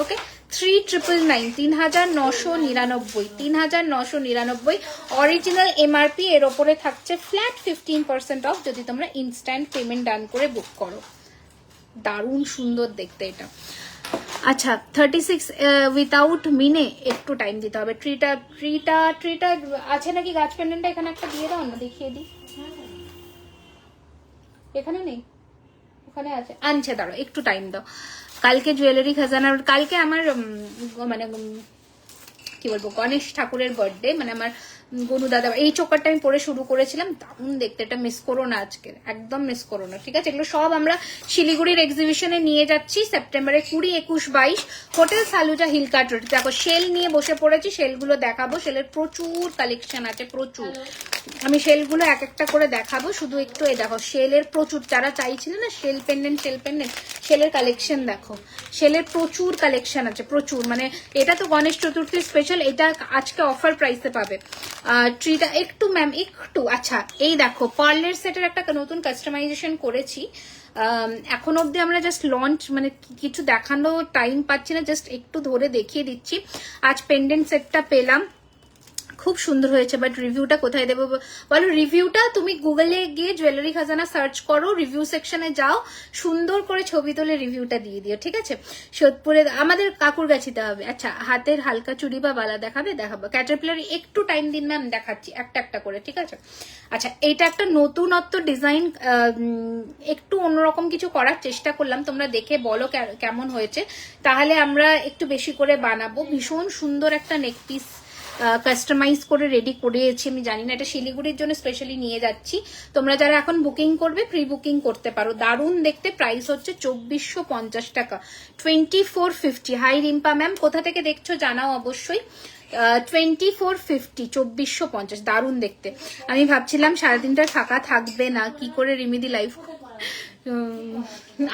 ওকে, 3999, 3999, 3999 অরিজিনাল এমআরপি। এর ওপরে থাকছে ফ্ল্যাট 15% অফ যদি তোমরা ইনস্ট্যান্ট পেমেন্ট ডান করে বুক করো। দারুণ সুন্দর দেখতে এটা। আচ্ছা 36 উইথাউট মিনে, একটু টাইম দিতে হবে। ট্রিটা আছে নাকি গাছ পেন্ডেন্টটা? এখানে একটা দিয়ে দাও না, দেখিয়ে দিই। এখানে নেই, ওখানে আছে, আনছে, দাঁড়ো একটু টাইম দাও। কালকে জুয়েলারি খাজানার, কালকে আমার মানে কি বলবো, গণেশ ঠাকুরের বার্থডে, মানে আমার গনু দাদা। এই চোকারটা আমি পরে শুরু করেছিলাম, দারুণ দেখতে, এটা মিস করো না আজকে, একদম মিস করো না, ঠিক আছে। এগুলো সব আমরা শিলিগুড়ির এক্সিবিশনে নিয়ে যাচ্ছি সেপ্টেম্বরে 20, 21, 22 হোটেল সালুজা হিলকাট রোড। দেখো শেল নিয়ে বসে পড়েছি, শেলগুলো দেখাবো। শেলের প্রচুর কালেকশন আছে, প্রচুর। আমি শেলগুলো এক একটা করে দেখাবো, শুধু একটু এই দেখো শেলের প্রচুর, যারা চাইছিল না শেল পেন্ডেন্ট, শেলের কালেকশন দেখো, শেলের প্রচুর কালেকশন আছে, প্রচুর। মানে এটা তো গণেশ চতুর্থী স্পেশাল, এটা আজকে অফার প্রাইসে পাবে। ট্রিটা একটু ম্যাম একটু, আচ্ছা এই দেখো পার্লের সেটের একটা নতুন কাস্টমাইজেশন করেছি। এখন অব্দি আমরা জাস্ট লঞ্চ, মানে কিছু দেখানো টাইম পাচ্ছি না, জাস্ট একটু ধরে দেখিয়ে দিচ্ছি। আজ পেন্ডেন্ট সেটটা পেলাম, খুব সুন্দর হয়েছে, বাট রিভিউটা কোথায় দেবো বলো? রিভিউটা তুমি গুগলে গিয়ে জুয়েলারি খাজানা সার্চ করো, রিভিউ সেকশনে যাও, সুন্দর করে ছবি তুলে রিভিউটা দিয়ে দিও, ঠিক আছে। সোদপুরে আমাদের কাকুর গাছিতে হবে। আচ্ছা হাতের হালকা চুড়ি বা বালা দেখাবো। ক্যাটারপিলার একটু টাইম দিন ম্যাম, দেখাচ্ছি একটা একটা করে, ঠিক আছে। আচ্ছা এইটা একটা নতুনত্ব ডিজাইন, একটু অন্যরকম কিছু করার চেষ্টা করলাম, তোমরা দেখে বলো কেমন হয়েছে, তাহলে আমরা একটু বেশি করে বানাবো। ভীষণ সুন্দর একটা নেক পিস কাস্টমাইজ করে রেডি করেছি, আমি জানি না, এটা শিলিগুড়ির জন্য স্পেশালি নিয়ে যাচ্ছি। তোমরা যারা এখন বুকিং করবে প্রি বুকিং করতে পারো। দারুণ দেখতে, প্রাইস হচ্ছে 2450 টাকা, 2450। হাই রিম্পা ম্যাম, কোথা থেকে দেখছো জানাও অবশ্যই। 2450, 2450, দারুণ দেখতে। আমি ভাবছিলাম সারাদিনটা ফাঁকা থাকবে না, কি করে রিমিদি লাইভ,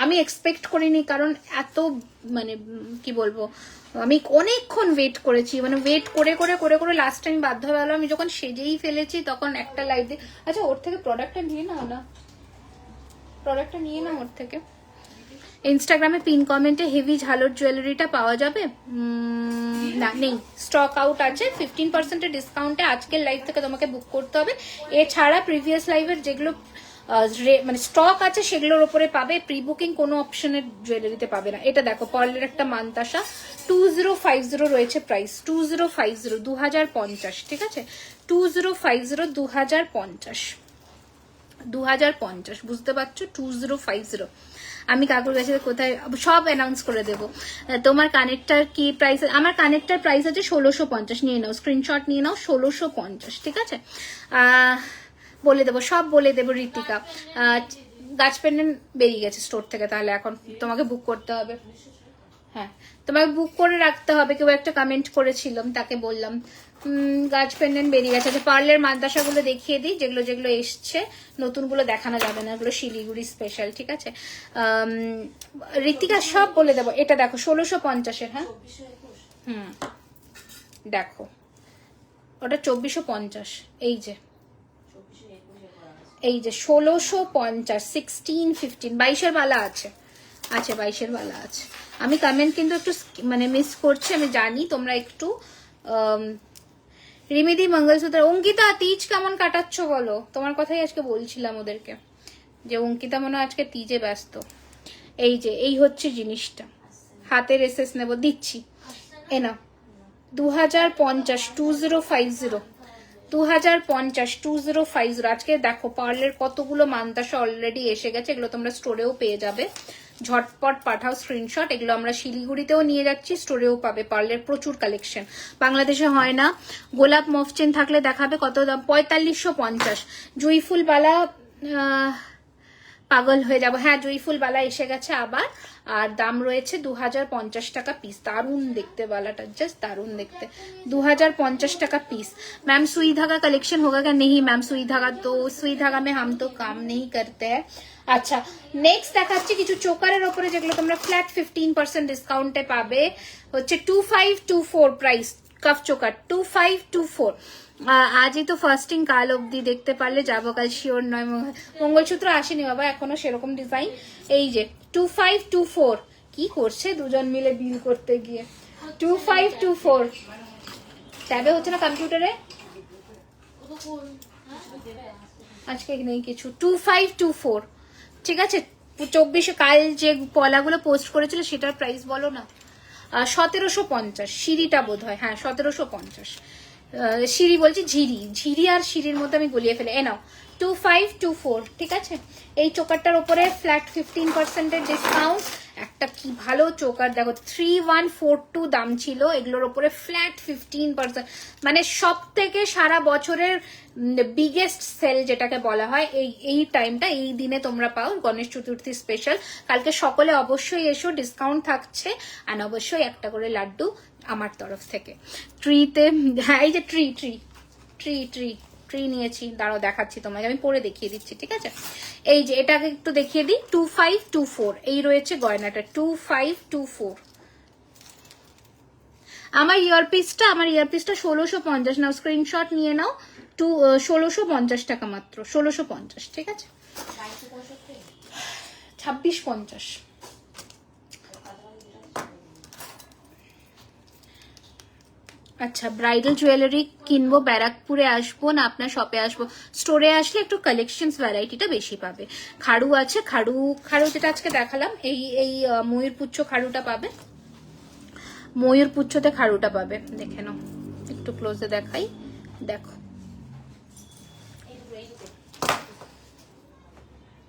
আমি এক্সপেক্ট করিনি, কারণ এত মানে কি বলবো, আমি অনেকক্ষণ ওয়েট করেছি, মানে ওয়েট করে করে করে করে লাস্ট টাইম বাধ্য হয়ে গেলাম। আমি যখন সেজেই ফেলেছি তখন একটা লাইভ দিয়ে, আচ্ছা ওর থেকে প্রোডাক্টটা নিয়ে নাও না, প্রোডাক্টটা নিয়ে নাও ওর থেকে। ইনস্টাগ্রামে পিন কমেন্টে হেভি ঝালর জুয়েলারিটা পাওয়া যাবে? না নেই, স্টক আউট আছে। 15% ডিসকাউন্টে আজকের লাইভ থেকে তোমাকে বুক করতে হবে। এছাড়া প্রিভিয়াস লাইভের যেগুলো মানে স্টক আছে সেগুলোর উপরে পাবে, প্রি বুকিং কোনো অপশনের জুয়েলারিতে পাবে না। এটা দেখো পার্লের একটা মান্তাসা, 2050 রয়েছে প্রাইস, 2050, 2050, ঠিক আছে, 2050, 2050, বুঝতে পারছো, 2050। আমি কাকুর কাছে কোথায় সব অ্যানাউন্স করে দেবো। তোমার কানেক্টার কি প্রাইস? আমার কানেক্টার প্রাইস আছে 1650, নিয়ে নাও, স্ক্রিনশট নিয়ে নাও, 1650, ঠিক আছে। বলে দেবো, সব বলে দেবো। ঋতিকা, গাছ পেন্ডেন্ট বেরিয়ে গেছে স্টোর থেকে, তাহলে এখন তোমাকে বুক করতে হবে। হ্যাঁ তোমাকে বুক করে রাখতে হবে, কেউ একটা কমেন্ট করেছিলাম তাকে বললাম গাছ পেন্ডেন্ট বেরিয়ে গেছে। আচ্ছা পার্লের মাদ্রাসাগুলো দেখিয়ে দিই, যেগুলো যেগুলো এসছে, নতুনগুলো দেখানো যাবে না, এগুলো শিলিগুড়ি স্পেশাল, ঠিক আছে। ঋতিকা সব বলে দেবো। এটা দেখো 1650-এর, হ্যাঁ দেখো ওটা 2450, এই যে 1650, 16, 15, 22-এর বালা আছে, 22-এর বালা আছে। আমি কমেন্ট কিন্তু একটু মানে মিস করছি, আমি জানি তোমরা একটু। রিমিদি মঙ্গলসূত্র, অঙ্কিতা তিজ কেমন কাটাচ্ছ বলো? তোমার কথাই আজকে বলছিলাম ওদেরকে, যে অঙ্কিতা মনে আজকে তিজে ব্যস্ত। এই যে এই হচ্ছে জিনিসটা, হাতের এসএস নেব, দিচ্ছি, এ না 2050, 2050, 2050 2050। আজকে দেখো পার্লের কতগুলো মান্তাসা অলরেডি এসে গেছে, এগুলো তোমরা স্টোরেও পেয়ে যাবে, ঝটপট পাঠাও স্ক্রিনশট। এগুলো আমরা শিলিগুড়িতেও নিয়ে যাচ্ছি, স্টোরেও পাবে। পার্লের প্রচুর কালেকশন, বাংলাদেশে হয় না। গোলাপ মফচেন থাকলে দেখাবে, কত দাম? 4550। জুঁইফুল বালা পাগল হয়ে যাব। হ্যাঁ জুঁইফুল বালা এসে গেছে আবার, আর দাম রয়েছে 2050 টাকা পিস। দারুণ দেখতে বালাটা, জাস্ট দারুণ দেখতে, 2050 টাকা পিস। मैम सुई धागा कलेक्शन होगा क्या? नहीं मैम, सुई धागा में हम तो काम नहीं करते हैं। আচ্ছা নেক্সট দেখাচ্ছি কিছু চোকারের ওপরে, যেগুলো তোমরা ফ্ল্যাট 15% ডিসকাউন্টে পাবে। হচ্ছে 2524 প্রাইস, কাফ চোকার 2524। আজই তো ফার্স্টিং, কাল অবধি দেখতে পারলে যাবো, কাল শিওর নয়। মঙ্গলসূত্র আসেনি বাবা এখনো সেরকম ডিজাইন। এই যে 2524, কি করছে দুজন মিলে বিল করতে গিয়ে। 2524 ট্যাবে হচ্ছে না কম্পিউটারে, আজকে নেই কিছু। 2524 ঠিক আছে। 24 কাল যে পলাগুলো পোস্ট করেছিল সেটার প্রাইস বলো না। 1750 সিঁড়িটা বোধ হয়, হ্যাঁ 1750। সিঁড়ি বলছি, ঝিরি আর সিঁড়ির মধ্যে আমি গলিয়ে ফেলে। এ নাও 2524 ঠিক আছে। এই চোকারটার উপরে ফ্ল্যাট 15% ডিসকাউন্ট। একটা কি ভালো চোকার দেখো, 3142 দাম ছিল, এগুলোর উপরে ফ্ল্যাট 15%, মানে সব থেকে সারা বছরের বিগেস্ট সেল যেটাকে বলা হয় এই টাইমটা, এই দিনে তোমরা পাও, গণেশ চতুর্থী স্পেশাল। কালকে সকলে অবশ্যই এসো, ডিসকাউন্ট থাকছে, আর অবশ্যই একটা করে লাড্ডু আমার তরফ থেকে। ট্রিতে, হ্যাঁ এই যে ট্রি নিয়েছি, দাঁড়াও দেখাচ্ছি তোমাকে, আমি পরে দেখিয়ে দিচ্ছি ঠিক আছে। এই যে এটাকে একটু দেখিয়ে দিই, 2524 এই রয়েছে গয়নাটা, 2524। আমার ইয়ারপিসটা 1650, নাও স্ক্রিনশট নিয়ে নাও। 1650 টাকা মাত্র, 1650 ঠিক আছে। 2650। আচ্ছা ব্রাইডাল জুয়েলারি কিনবো, ব্যারাকপুরে আসবো না আপনার শপে আসবো? স্টোরে আসলে একটু কালেকশনস ভ্যারাইটিটা বেশি পাবে। খাড়ু আছে, খাড়ু যেটা আজকে দেখালাম, এই ময়ূরপুচ্ছ খাড়ুটা পাবে, ময়ূরপুচ্ছতে খাড়ুটা পাবে, দেখে নাও একটু ক্লোজে দেখাই, দেখো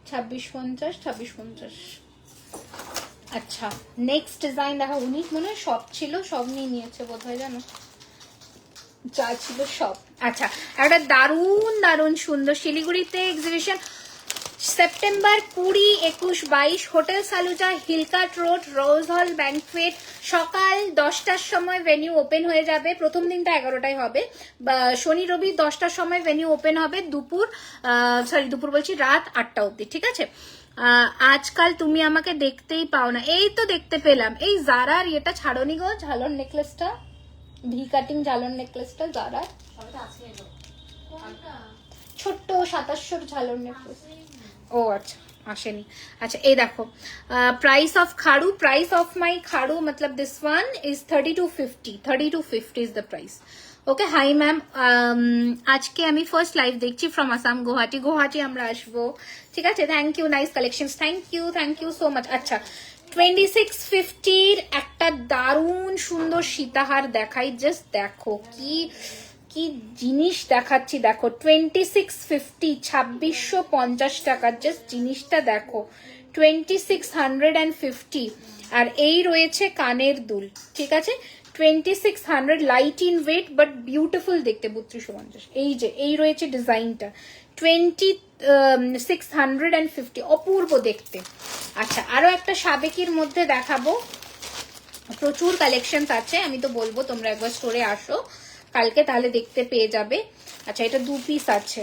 2650। আচ্ছা নেক্সট ডিজাইন দেখা, উনি মনে হয় সব ছিল, সব নিয়ে নিয়েছে বোধ হয়, জানো যা ছিল সব। আচ্ছা একটা দারুণ সুন্দর শিলিগুড়িতে exhibition, September 20, 21, 22, hotel Saluja, Hill Cart road, Rose Hall banquet. সকাল 10টার সময় ভেনিউ ওপেন হয়ে যাবে, প্রথম দিনটা 11টায় হবে, শনি রবি 10টার সময় ভেনিউ ওপেন হবে, দুপুর বলছি রাত 8টা অবধি ঠিক আছে। আজকাল তুমি আমাকে দেখতেই পাও না, এই তো দেখতে পেলাম। এই জারার এটা ছাড়নি গো, ঝালর নেকলেসটা, ভি কাটিং ঝালর নেকলেসটা জারার, ছোট্ট 2700 ঝালর নেকলেস। ও আচ্ছা আসেনি। আচ্ছা এই দেখো প্রাইস অফ খাড়ু, প্রাইস অফ মাই খাড়ু মতলব this one is 3250 is the price. Okay hi ma'am, আজকে আমি ফার্স্ট লাইভ দেখছি ফ্রম আসাম, গুয়াহাটি আমরা আসবো ঠিক আছে। Thank you, nice collection, thank you so much. আচ্ছা 2650 একটা দারুণ সুন্দর সীতাহার দেখাই, জাস্ট দেখো কি জিনিস দেখাচ্ছি, দেখো 2650, 2650 টাকা, জাস্ট জিনিসটা দেখো 2650। আর এই রয়েছে কানের দুল ঠিক আছে, 2600, light in weight but beautiful দেখতে, 3250। এই রয়েছে ডিজাইনটা 2650, অপূর্ব দেখতে। আচ্ছা আরো একটা সাবেকির মধ্যে দেখাবো, প্রচুর কালেকশন আছে, আমি তো বলবো তোমরা একবার স্টোরে আসো কালকে, তাহলে দেখতে পেয়ে যাবে। আচ্ছা এটা 2 পিস আছে,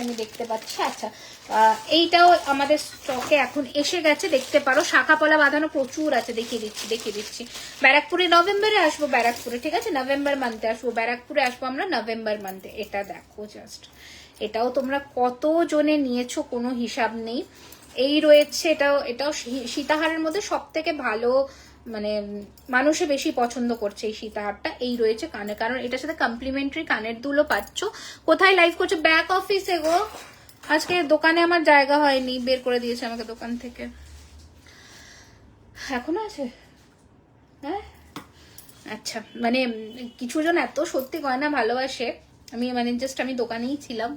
আমি দেখতে পাচ্ছি। আচ্ছা এইটাও আমাদের স্টকে এখন এসে গেছে, দেখতে পারো, শাখা পলা বাঁধানো প্রচুর আছে, দেখিয়ে দিচ্ছি। ব্যারাকপুরে নভেম্বরে আসবো, ব্যারাকপুরে ঠিক আছে, নভেম্বর মান্থে আসবো, ব্যারাকপুরে আসবো আমরা নভেম্বর মান্থে। এটা দেখো জাস্ট, এটাও তোমরা কত জনে নিয়েছো কোনো হিসাব নেই। এই রয়েছে এটাও সীতাহারের মধ্যে সব থেকে ভালো, মানে মানুষে বেশি পছন্দ করছে এই সীতাহারটা। এই রয়েছে কানে, কারণ এটার সাথে কমপ্লিমেন্টারি কানের দুলও পাচ্ছ। কোথায় লাইভ করছো? ব্যাক অফিসে গো, আজকে দোকানে আমার জায়গা হয়নি, বের করে দিয়েছে আমাকে দোকান থেকে। এখনো আছে? হ্যাঁ আচ্ছা, মানে কিছু জন এত সত্যি গয়না ভালোবাসে, আমি মানে জাস্ট আমি দোকানেই ছিলাম,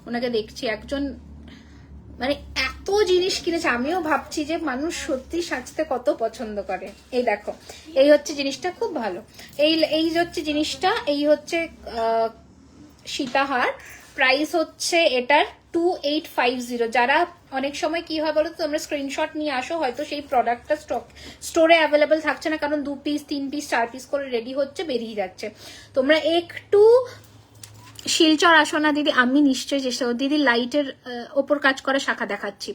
ওনাকে দেখছি, একজন মানে এত জিনিস কিনেছে। আমিও ভাবছি যে মানুষ সত্যি সাজতে কত পছন্দ করে। এই দেখো, এই হচ্ছে জিনিসটা, খুব ভালো। এই হচ্ছে জিনিসটা, এই হচ্ছে সীতাহার। প্রাইস হচ্ছে এটার 2850। যারা অনেক সময় কি হয় বলো তো, তোমরা স্ক্রিনশট নিয়ে আসো, হয়তো সেই প্রোডাক্টটা স্টোরে অ্যাভেলেবেল থাকছে না, কারণ 2 পিস 3 পিস 4 পিস করে রেডি হচ্ছে, বেরিয়ে যাচ্ছে। তোমরা একটু শিলচর আসো না দিদি, আমি নিশ্চয়ই চেষ্টা করব। দিদি লাইটের ওপর কাজ করা শাখা দেখাচ্ছি।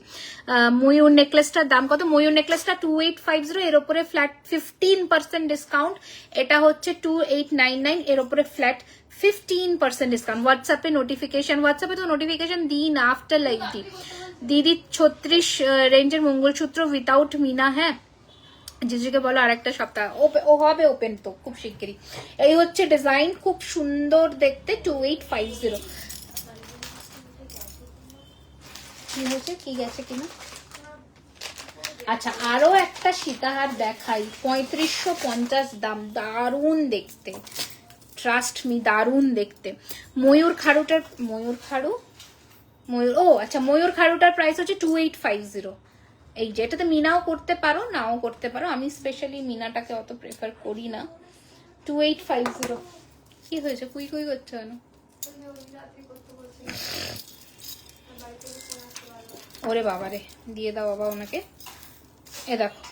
ময়ূর নেকলেসটার দাম কত? ময়ূর নেকলেসটা 2850, এর ওপরে ফ্ল্যাট 15% ডিসকাউন্ট। এটা হচ্ছে 2899, এর ওপরে ফ্ল্যাট 15% ডিসকাউন্ট। হোয়াটসঅ্যাপে নোটিফিকেশন, হোয়াটসঅ্যাপে তো নোটিফিকেশন দিই না, আফটার লাইক দিই। দিদি 36 রেঞ্জের মঙ্গলসূত্র উইথাউট মিনা, হ্যাঁ জিজুকে বলো আরেকটা সপ্তাহ ও হবে ওপেন তো খুব শিগগিরই। এই হচ্ছে ডিজাইন, খুব সুন্দর দেখতে, 2850। কি হয়েছে, কি গেছে কিনা? আচ্ছা, আরো একটা সীতাহার দেখাই, 3550 দাম, দারুণ দেখতে, ট্রাস্ট মি, দারুণ দেখতে। ময়ূর খাড়ুটার, ময়ূর খাড়ুটার প্রাইস হচ্ছে 2850। এই যে এটাতে মিনাও করতে পারো, নাও করতে পারো, আমি স্পেশালি মিনাটাকে অত প্রেফার করি না। 2850। কি হয়েছে, কুই কুই করছে কেন? ওরে বাবারে, দিয়ে দাও বাবা ওনাকে। এ দেখো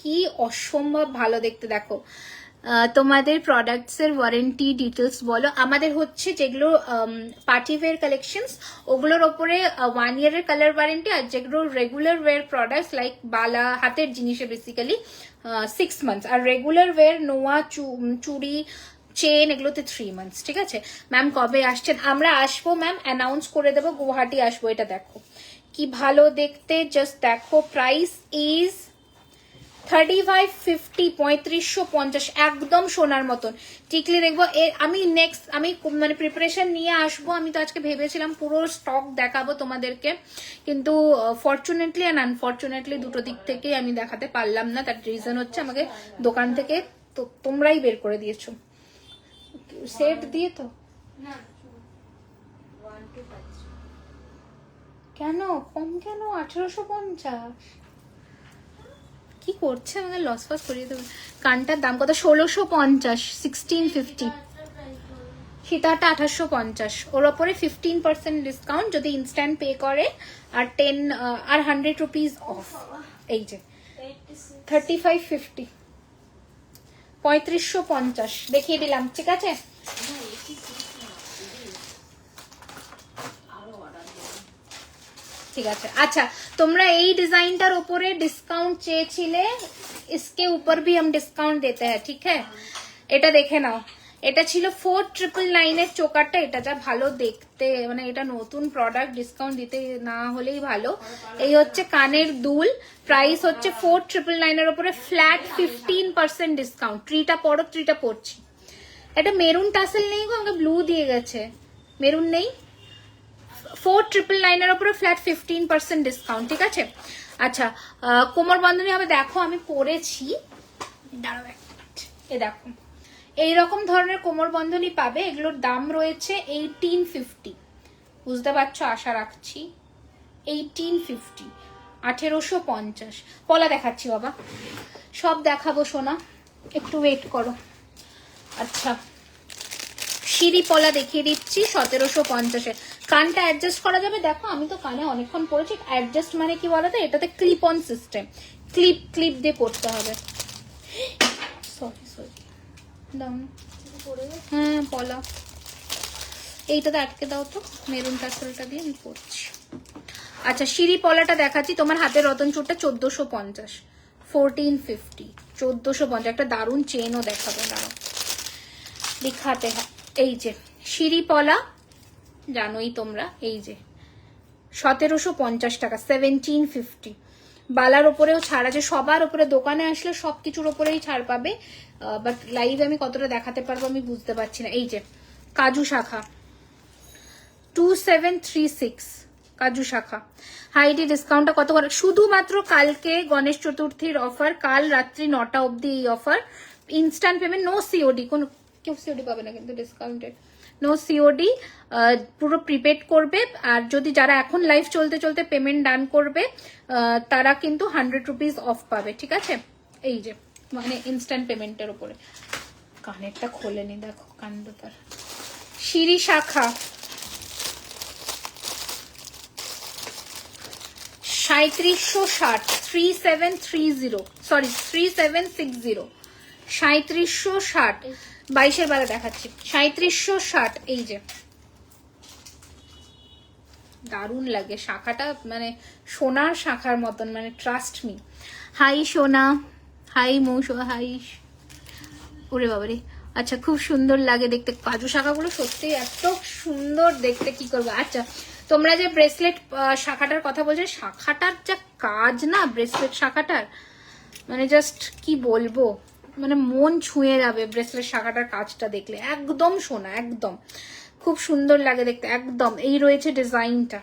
কি অসম্ভব ভালো দেখতে। দেখো তোমাদের প্রোডাক্টস এর ওয়ারেন্টি ডিটেলস বলো। আমাদের হচ্ছে যেগুলো পার্টি ওয়্যার কালেকশনস, ওগুলোর ওপরে 1 ইয়ারের কালার ওয়ারেন্টি, আর যেগুলো রেগুলার ওয়্যার প্রোডাক্টস লাইক বালা হাতের জিনিসে বেসিক্যালি 6 মান্থস, আর রেগুলার ওয়্যার নোয়া চুড়ি চেন এগুলোতে 3 মান্থস। ঠিক আছে ম্যাম, কবে আসছেন? আমরা আসবো ম্যাম, অ্যানাউন্স করে দেবো, গুয়াহাটি আসবো। এটা দেখো কি ভালো দেখতে, জাস্ট দেখো। প্রাইস ইজ 3550, 3550, একদম সোনার মতন। টিকলি দেখবো আমি নেক্সট, আমি মানে প্রিপারেশন নিয়ে আসবো। আমি তো আজকে ভেবেছিলাম পুরো স্টক দেখাবো তোমাদেরকে, কিন্তু ফরচুনেটলি অ্যান্ড আনফরচুনেটলি দুটো দিক থেকে আমি দেখাতে পারলাম না। তার রিজন হচ্ছে আমাকে দোকান থেকে তোমরাই বের করে দিয়েছো সেট দিয়ে। তো কেন কম, কেন 1850? কি করছে, আমাকে লস ফস করিয়ে দেবে। কানটার দাম কত? 1650, 1650। সীতাটা 2850, ওর ওপরে 15% ডিসকাউন্ট যদি ইনস্ট্যান্ট পে করে, আর 100 রুপিস অফ। এই যে 3550, 3550 দেখিয়ে দিলাম। ঠিক আছে, ঠিক আছে। আচ্ছা, তোমরা এই ডিজাইনটার উপরে ডিসকাউন্ট চেয়েছিলে, इसके ऊपर भी हम डिस्काउंट देते हैं, ठीक है? এটা দেখে নাও, এটা ছিল 4999 এর চোকারটা। এটা যা ভালো দেখতে, মানে এটা নতুন প্রোডাক্ট, ডিসকাউন্ট দিতে না হলেই ভালো। এই হচ্ছে কানের দুল, প্রাইস হচ্ছে 4999 এর উপরে ফ্ল্যাট 15% ডিসকাউন্ট। ট্রিটা পরো, ট্রিটা পরছি। এটা মেরুন টাসেল নেই গো, আমাকে ব্লু দিয়ে গেছে, মেরুন নেই। 4999 এর উপরে ফ্ল্যাট 15% ডিসকাউন্ট। ঠিক আছে, আচ্ছা কোমর বন্ধনী হবে। দেখো আমি পরেছি, দাঁড়াও এক মিনিট। এ দেখো এইরকম ধরনের কোমর বন্ধনী পাবে, এগুলোর দাম রয়েছে 1850। বুঝতে পারছো, আশা রাখছি 1850, 1850। পলা দেখাচ্ছি বাবা, সব দেখাবো সোনা, একটু ওয়েট করো। আচ্ছা, সিঁড়ি পলা দেখিয়ে দিচ্ছি 1750-এ। কানটা অ্যাডজাস্ট করা যাবে। দেখো আমি তো কানে অনেকক্ষণ পড়েছি। অ্যাডজাস্ট মানে কি বলতো, এটাতে ক্লিপ অন সিস্টেম, ক্লিপ দিয়ে পড়তে হবে। সরি দাও, হ্যাঁ পলা এইটাতে আটকে দাও তো, মেরুন টাসেলটা দিয়ে আমি পড়ছি। আচ্ছা, সিঁড়ি পলাটা দেখাচ্ছি। তোমার হাতের রতন চুরটা 1450, 1450, 1450। একটা দারুণ চেনও দেখাবো, দাঁড়াও দেখাতে হয়। এই যে সিঁড়ি পলা, জানোই তোমরা, এই যে 1750 টাকা, 1750। বালার ওপরেও ছাড় আছে, সবার ওপরে। দোকানে আসলে সবকিছুর ওপরেই ছাড় পাবে, বাট লাইভে আমি কতটা দেখাতে পারবো আমি বুঝতে পারছি না। এই যে কাজু শাখা 2736, কাজু শাখা। হাইডি ডিসকাউন্টটা কত করে? শুধুমাত্র কালকে গণেশ চতুর্থীর অফার, কাল রাত্রি 9টা অবধি এই অফার। ইনস্ট্যান্ট পেমেন্ট, নো সিওডি, কোনো কেউ সিওডি পাবে না কিন্তু ডিসকাউন্টেড। নো সিওডি, পুরো প্রিপেড করবে। আর যদি যারা এখন লাইভ চলতে চলতে পেমেন্ট ডান করবে তারা কিন্তু 100 রুপিস অফ পাবে, ঠিক আছে? এই যে মানে ইনস্ট্যান্ট পেমেন্টের উপরে। কানেরটা খোলেনি, দেখো কাণ্ড তার। শিরি শাখা 3760, 3730, সরি 3760, 3760, 22-এর বেলা দেখাচ্ছি, 3760। এই যে দারুণ লাগে শাখাটা, মানে সোনার শাখার মতন, মানে ট্রাস্ট মি। হাই সোনা, হাই মৌসো, হাই। ওরে বাবারে, আচ্ছা খুব সুন্দর লাগে দেখতে। কাজু শাখাগুলো সত্যি এত সুন্দর দেখতে, কি করবো। আচ্ছা তোমরা যে ব্রেসলেট শাখাটার কথা বলছো, শাখাটার যা কাজ না ব্রেসলেট শাখাটার, মানে জাস্ট কি বলবো, মানে মন ছুঁয়ে যাবে ব্রেসলেট শাখাটার কাজটা দেখলে। একদম সোনা, একদম খুব সুন্দর লাগে দেখতে একদম। এই রয়েছে ডিজাইনটা,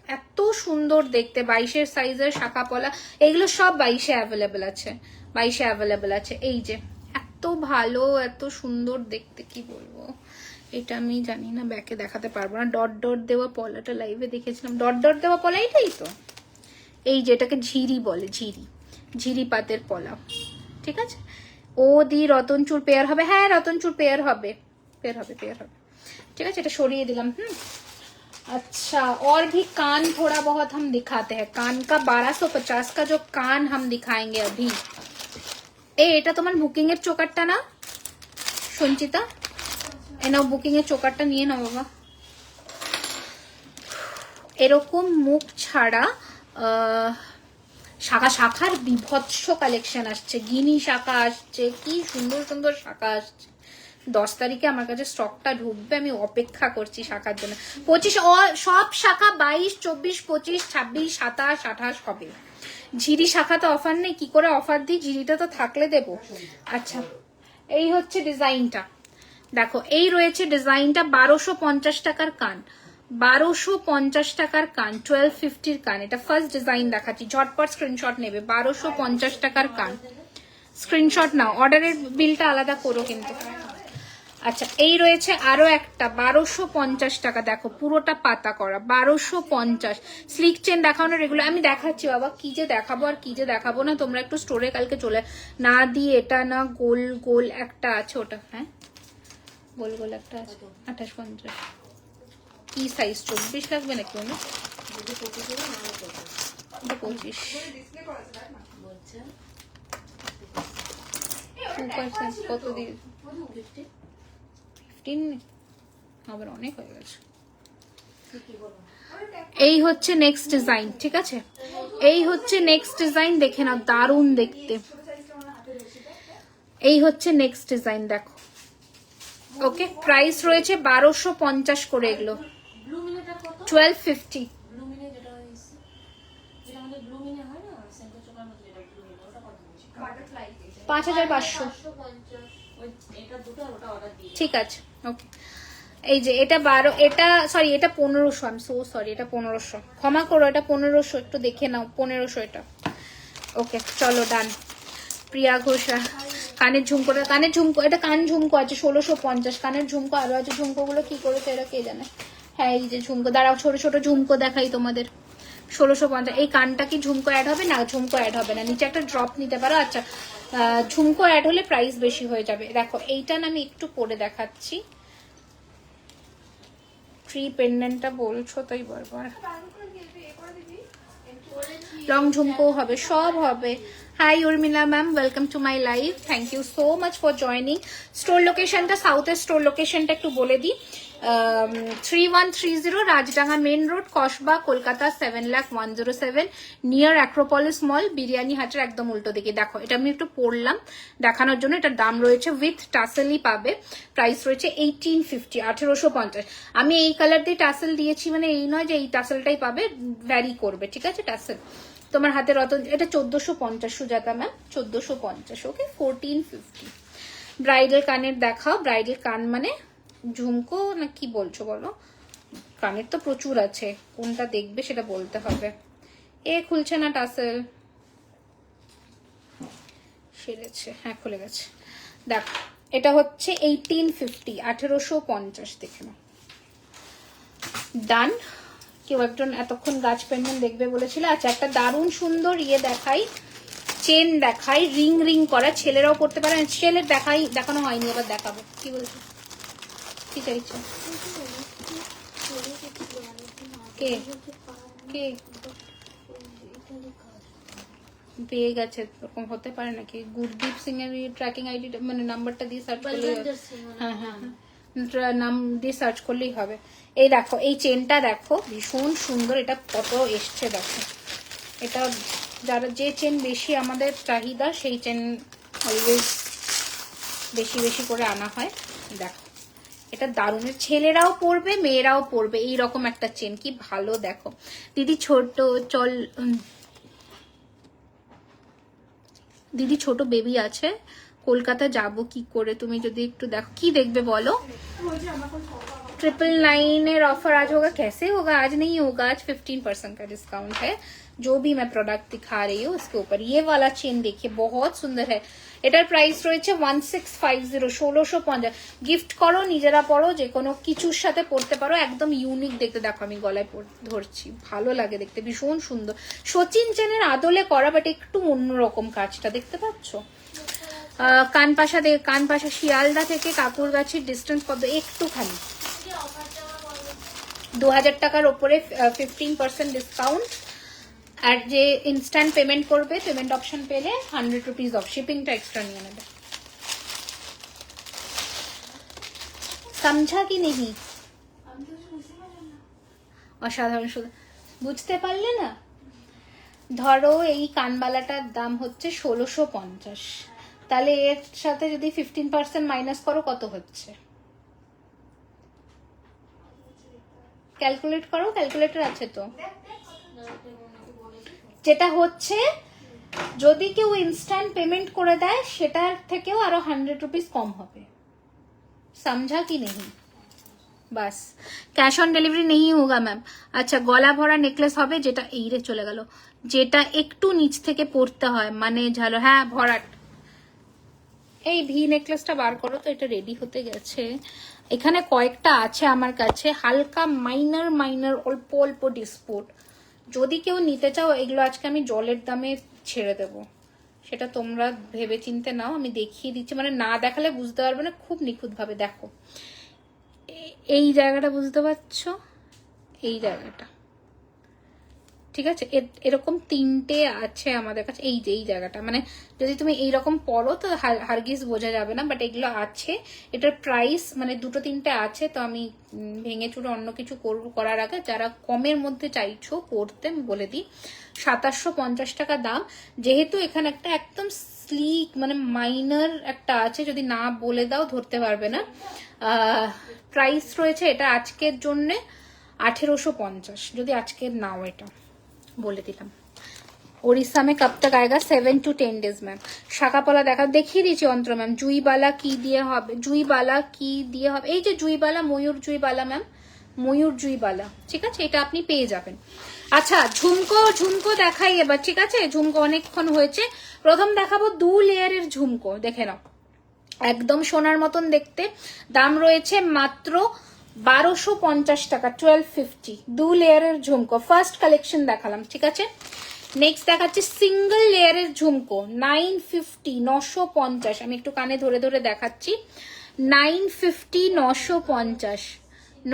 এত সুন্দর দেখতে। 22-এর সাইজের শাখা পলা, এগুলো সব 22-এ অ্যাভেলেবেল আছে, 22-এ অ্যাভেলেবেল আছে। এই যে এত ভালো, এত সুন্দর দেখতে, কি বলবো। এটা আমি জানি না, ব্যাকে দেখাতে পারবো না। ডট ডট দেওয়া পলাটা লাইভে দেখেছিলাম, ডট ডট দেওয়া পলা এটাই তো। এই যেটাকে ঝিরি বলে, ঝিরি, ঝিরি পাতের পলা, ঠিক আছে। ও দি রতনচুর পেয়ার হবে, হ্যাঁ রতনচুর পেয়ার হবে, পেয়ার হবে, পেয়ার হবে, ঠিক আছে। এটা সরিয়ে দিলাম। अच्छा, और भी कान थोड़ा बहुत हम दिखाते हैं। कान का 1250 का जो कान हम दिखाएंगे अभी। এটা তোমার বুকিং এর চোকারটা না সঞ্চিতা? নাও বুকিং এর চোকারটা নিয়ে নাও বাবা। এরকম মুখ ছাড়া শাখা, শাখার বিভৎস কালেকশন আসছে, গিনি শাখা আসছে, কি সুন্দর সুন্দর শাখা আসছে। 10 তারিখে আমার কাছে স্টকটা ঢুকবে, আমি অপেক্ষা করছি শাখার জন্য। 25 সব শাখা 22, 24, 25, 26, 27, 28 হবে। ঝিরি শাখা তো অফার নেই, কি করে অফার দিই? ঝিরিটা তো থাকলে দেবো। আচ্ছা এই হচ্ছে ডিজাইনটা, দেখো এই রয়েছে ডিজাইনটা। 1250 টাকার কান, 1250 টাকার কান, 1250-র কান। এটা ফার্স্ট ডিজাইন দেখাচ্ছি, ঝটপট স্ক্রিনশট নেবে। 1250 টাকার কান, স্ক্রিনশট নাও, অর্ডারের বিলটা আলাদা করো কিন্তু। আচ্ছা এই রয়েছে আরো একটা 1250 টাকা, দেখো পুরোটা পাতা করা, 1250। স্লিক চেন দেখানো রেগুলার আমি দেখাচ্ছি বাবা, কি যে দেখাবো আর কি যে দেখাবো না। তোমরা একটু স্টোরে কালকে চলে না দিয়ে, এটা না গোল গোল একটা আছে ওটা, হ্যাঁ গোল গোল একটা আছে 2850। কি সাইজ 24 লাগবে নাকি? ওটা 25 কত দিয়ে 15 আবার অনেক হয়ে গেছে। এই হচ্ছে নেক্সট ডিজাইন, ঠিক আছে। এই হচ্ছে নেক্সট ডিজাইন, দেখে নাও দারুণ দেখতে। এই হচ্ছে নেক্সট ডিজাইন, দেখো। ওকে প্রাইস রয়েছে 1250 করে, এগুলো 1250। 5500, ঠিক আছে ওকে। এই যে এটা 12, এটা সরি এটা 1500, আমি সো সরি, এটা 1500, ক্ষমা করো, এটা 1500, একটু দেখে নাও 1500 এটা। ওকে চলো ডান। প্রিয়া ঘোষ, কানের ঝুমকোটা, কানের ঝুমকো, এটা কান ঝুমকো আছে 1650, কানের ঝুমকো আরো আছে। ঝুমকোগুলো কি করেছে এরা কে জানে। হ্যাঁ এই যে ঝুমকো, দাঁড়াও ছোট ছোট ঝুমকো দেখাই তোমাদের, 1650। এই কানটা কি ঝুমকো অ্যাড হবে? না ঝুমকো অ্যাড হবে না, নিচে একটা ড্রপ নিতে পারো। আচ্ছা ঝুমকো অ্যাড হলে প্রাইস বেশি হয়ে যাবে। দেখো এইটা না আমি একটু পরে দেখাচ্ছি। ট্রি পেন্ডেন্টটা বলছো তাই বারবার। লং ঝুমকো হবে, সব হবে। Hi Urmila ma'am, welcome to my live, thank you so much for joining. Store লোকেশনটা, সাউথের স্টোর লোকেশনটা একটু বলে দিই। 3130 Rajdanga main road, Kasba, Kolkata 7,01,07, near Acropolis mall, biryani হাটের একদম উল্টো দিকে। দেখো এটা আমি একটু পড়লাম দেখানোর জন্য। এটার দাম রয়েছে উইথ টাসেলই পাবে, প্রাইস রয়েছে 1850, 1850। আমি এই কালার দিয়ে টাসেল দিয়েছি, মানে এই নয় যে এই টাসেলটাই পাবে, ভ্যারি করবে, ঠিক আছে। টাসেল তোমার হাতে রতন, এটা 1450 সুজাতা ম্যাম, 1450। ওকে 1450। ব্রাইডাল কানের দেখাও। ব্রাইডাল কান মানে ঝুমকো না কি বলছো বলো? কানের তো প্রচুর আছে, কোনটা দেখবে সেটা বলতে হবে। এ খুলছে না টাসেল, সেরেছে, হ্যাঁ খুলে গেছে। দেখো এটা হচ্ছে 1850, 1850 দেখে নাও। ডান। কেউ একজন এতক্ষণ গাছ পেন্ডেন্ট দেখবে বলেছিল। আচ্ছা, একটা দারুণ সুন্দর ইয়ে দেখাই, চেন দেখাই, রিং রিং করা, ছেলেরাও পড়তে পারে। ছেলের দেখানো হয়নি, এবার দেখাবো। কি বলছো, কি চাইছো? কে কে পেয়ে গেছে? এরকম হতে পারে নাকি? গুরদীপ সিং এর ট্র্যাকিং আইডি মানে নাম্বারটা দিয়ে সার্চ করলে, হ্যাঁ হ্যাঁ নাম দিয়ে সার্চ করলেই হবে। এই দেখো, এই চেনটা দেখো, ভীষণ সুন্দর। এটা কত এসছে দেখো। এটা যারা যে চেন বেশি আমাদের চাহিদা, সেই চেন অলওয়েজ বেশি বেশি করে আনা হয়। দেখো, এটা দারুণের, ছেলেরাও পরবে মেয়েরাও পরবে এইরকম একটা চেন। কি ভালো দেখো দিদি। দিদি ছোট বেবি আছে, কলকাতা যাব কি করে? তুমি যদি একটু দেখো। কি দেখবে বলো? 999 ऑफर आज होगा? कैसे होगा? आज नहीं होगा, आज 15% का डिस्काउंट है। जो भी मैं प्रोडक्ट दिखा रही हूँ उसके ऊपर। ये वाला चेन देखिए, बहुत सुंदर है। এটার প্রাইস রয়েছে 1650, 1650। গিফট করো, নিজেরা পরো, যে কোনো কিছুর সাথে পরতে পারো, একদম ইউনিক দেখতে। দেখো আমি গলায় ধরছি, ভালো লাগে দেখতে, ভীষণ সুন্দর। সচিন চেনের আদলে করা, বাট একটু অন্যরকম কাজটা, দেখতে পাচ্ছ? কানপাশা শিয়ালদা থেকে কাকুরগাছির ডিস্টেন্স কত? একটুখানি 2000 টাকার ওপরে 15% ডিসকাউন্ট। আর যে ইনস্ট্যান্ট পেমেন্ট করবে, পেমেন্ট অপশন পেলে 100 রুপিস অফ, শিপিংটা এক্সট্রা নিয়ে নেবে। সমঝা কি নেই? অসাধারণ, বুঝতে পারলে না? ধরো এই কানবালাটার দাম হচ্ছে 1650, তাহলে এর সাথে যদি 15% মাইনাস করো, কত হচ্ছে? ক্যালকুলেট করো, ক্যালকুলেটর আছে তো। যেটা হচ্ছে, যদি কেউ ইনস্ট্যান্ট পেমেন্ট করে দেয়, সেটার থেকেও আরো 100 রুপিস কম হবে। সমঝা কি নেই? বাস, ক্যাশ অন ডেলিভারি নেই হোগা ম্যাম। আচ্ছা, গলা ভরা নেকলেস হবে, যেটা এই রে চলে গেল, যেটা একটু নিচ থেকে পড়তে হয়, মানে ঝালো, হ্যাঁ ভরাট। এই ভি নেকলেসটা বার করো তো, এটা রেডি হতে গেছে। এখানে কয়েকটা আছে আমার কাছে, হালকা মাইনার অল্প অল্প ডিসপুট। যদি কেউ নিতে চাও, এগুলো আজকে আমি জলের দামে ছেড়ে দেব, সেটা তোমরা ভেবে চিনতে নাও। আমি দেখিয়ে দিচ্ছি, মানে না দেখালে বুঝতে পারবে না, খুব নিখুঁত ভাবে দেখো। এই জায়গাটা বুঝতে পারছো? এই জায়গাটা, ঠিক আছে? এরকম 3টে আছে আমাদের কাছে। এই যে এই জায়গাটা, মানে যদি তুমি এইরকম পরো তো হারগিস বোঝা যাবে না, বাট এগুলো আছে। এটার প্রাইস মানে 2-3টে আছে, তো আমি ভেঙে চুরে অন্য কিছু করার আগে, যারা কমের মধ্যে চাইছো পড়তে, আমি বলে দিই 2750 টাকা দাম। যেহেতু এখানে একটা একদম স্লিক মানে মাইনার একটা আছে, যদি না বলে দাও ধরতে পারবে না। প্রাইস রয়েছে এটা আজকের জন্যে 1850, যদি আজকের নাও, এটা বলে দিলাম। ওড়িশা মে কব তক আয়েগা? 7 to 10 days ম্যাম। শাখাপলা দেখিয়ে দিয়েছি অন্ত্র ম্যাম। জুইবালা কি দিয়ে হবে? জুইবালা কি দিয়ে হবে? এই যে জুইবালা, ময়ূর জুইবালা ম্যাম, ময়ূর জুইবালা, ঠিক আছে? এটা আপনি পেয়ে যাবেন। আচ্ছা, ঝুমকো দেখাই এবার, ঠিক আছে? ঝুমকো অনেকক্ষণ হয়েছে। প্রথম দেখাবো 2 লেয়ারের ঝুমকো, দেখে নাও, একদম সোনার মতন দেখতে। দাম রয়েছে মাত্র 1250 টাকা, 1250। 2 লেয়ারের ঝুমকো, ফার্স্ট কালেকশন দেখালাম, ঠিক আছে? নেক্সট দেখাচ্ছি সিঙ্গেল লেয়ারের ঝুমকো, 950, 950। আমি একটু কানে ধরে ধরে দেখাচ্ছি। 950, 950,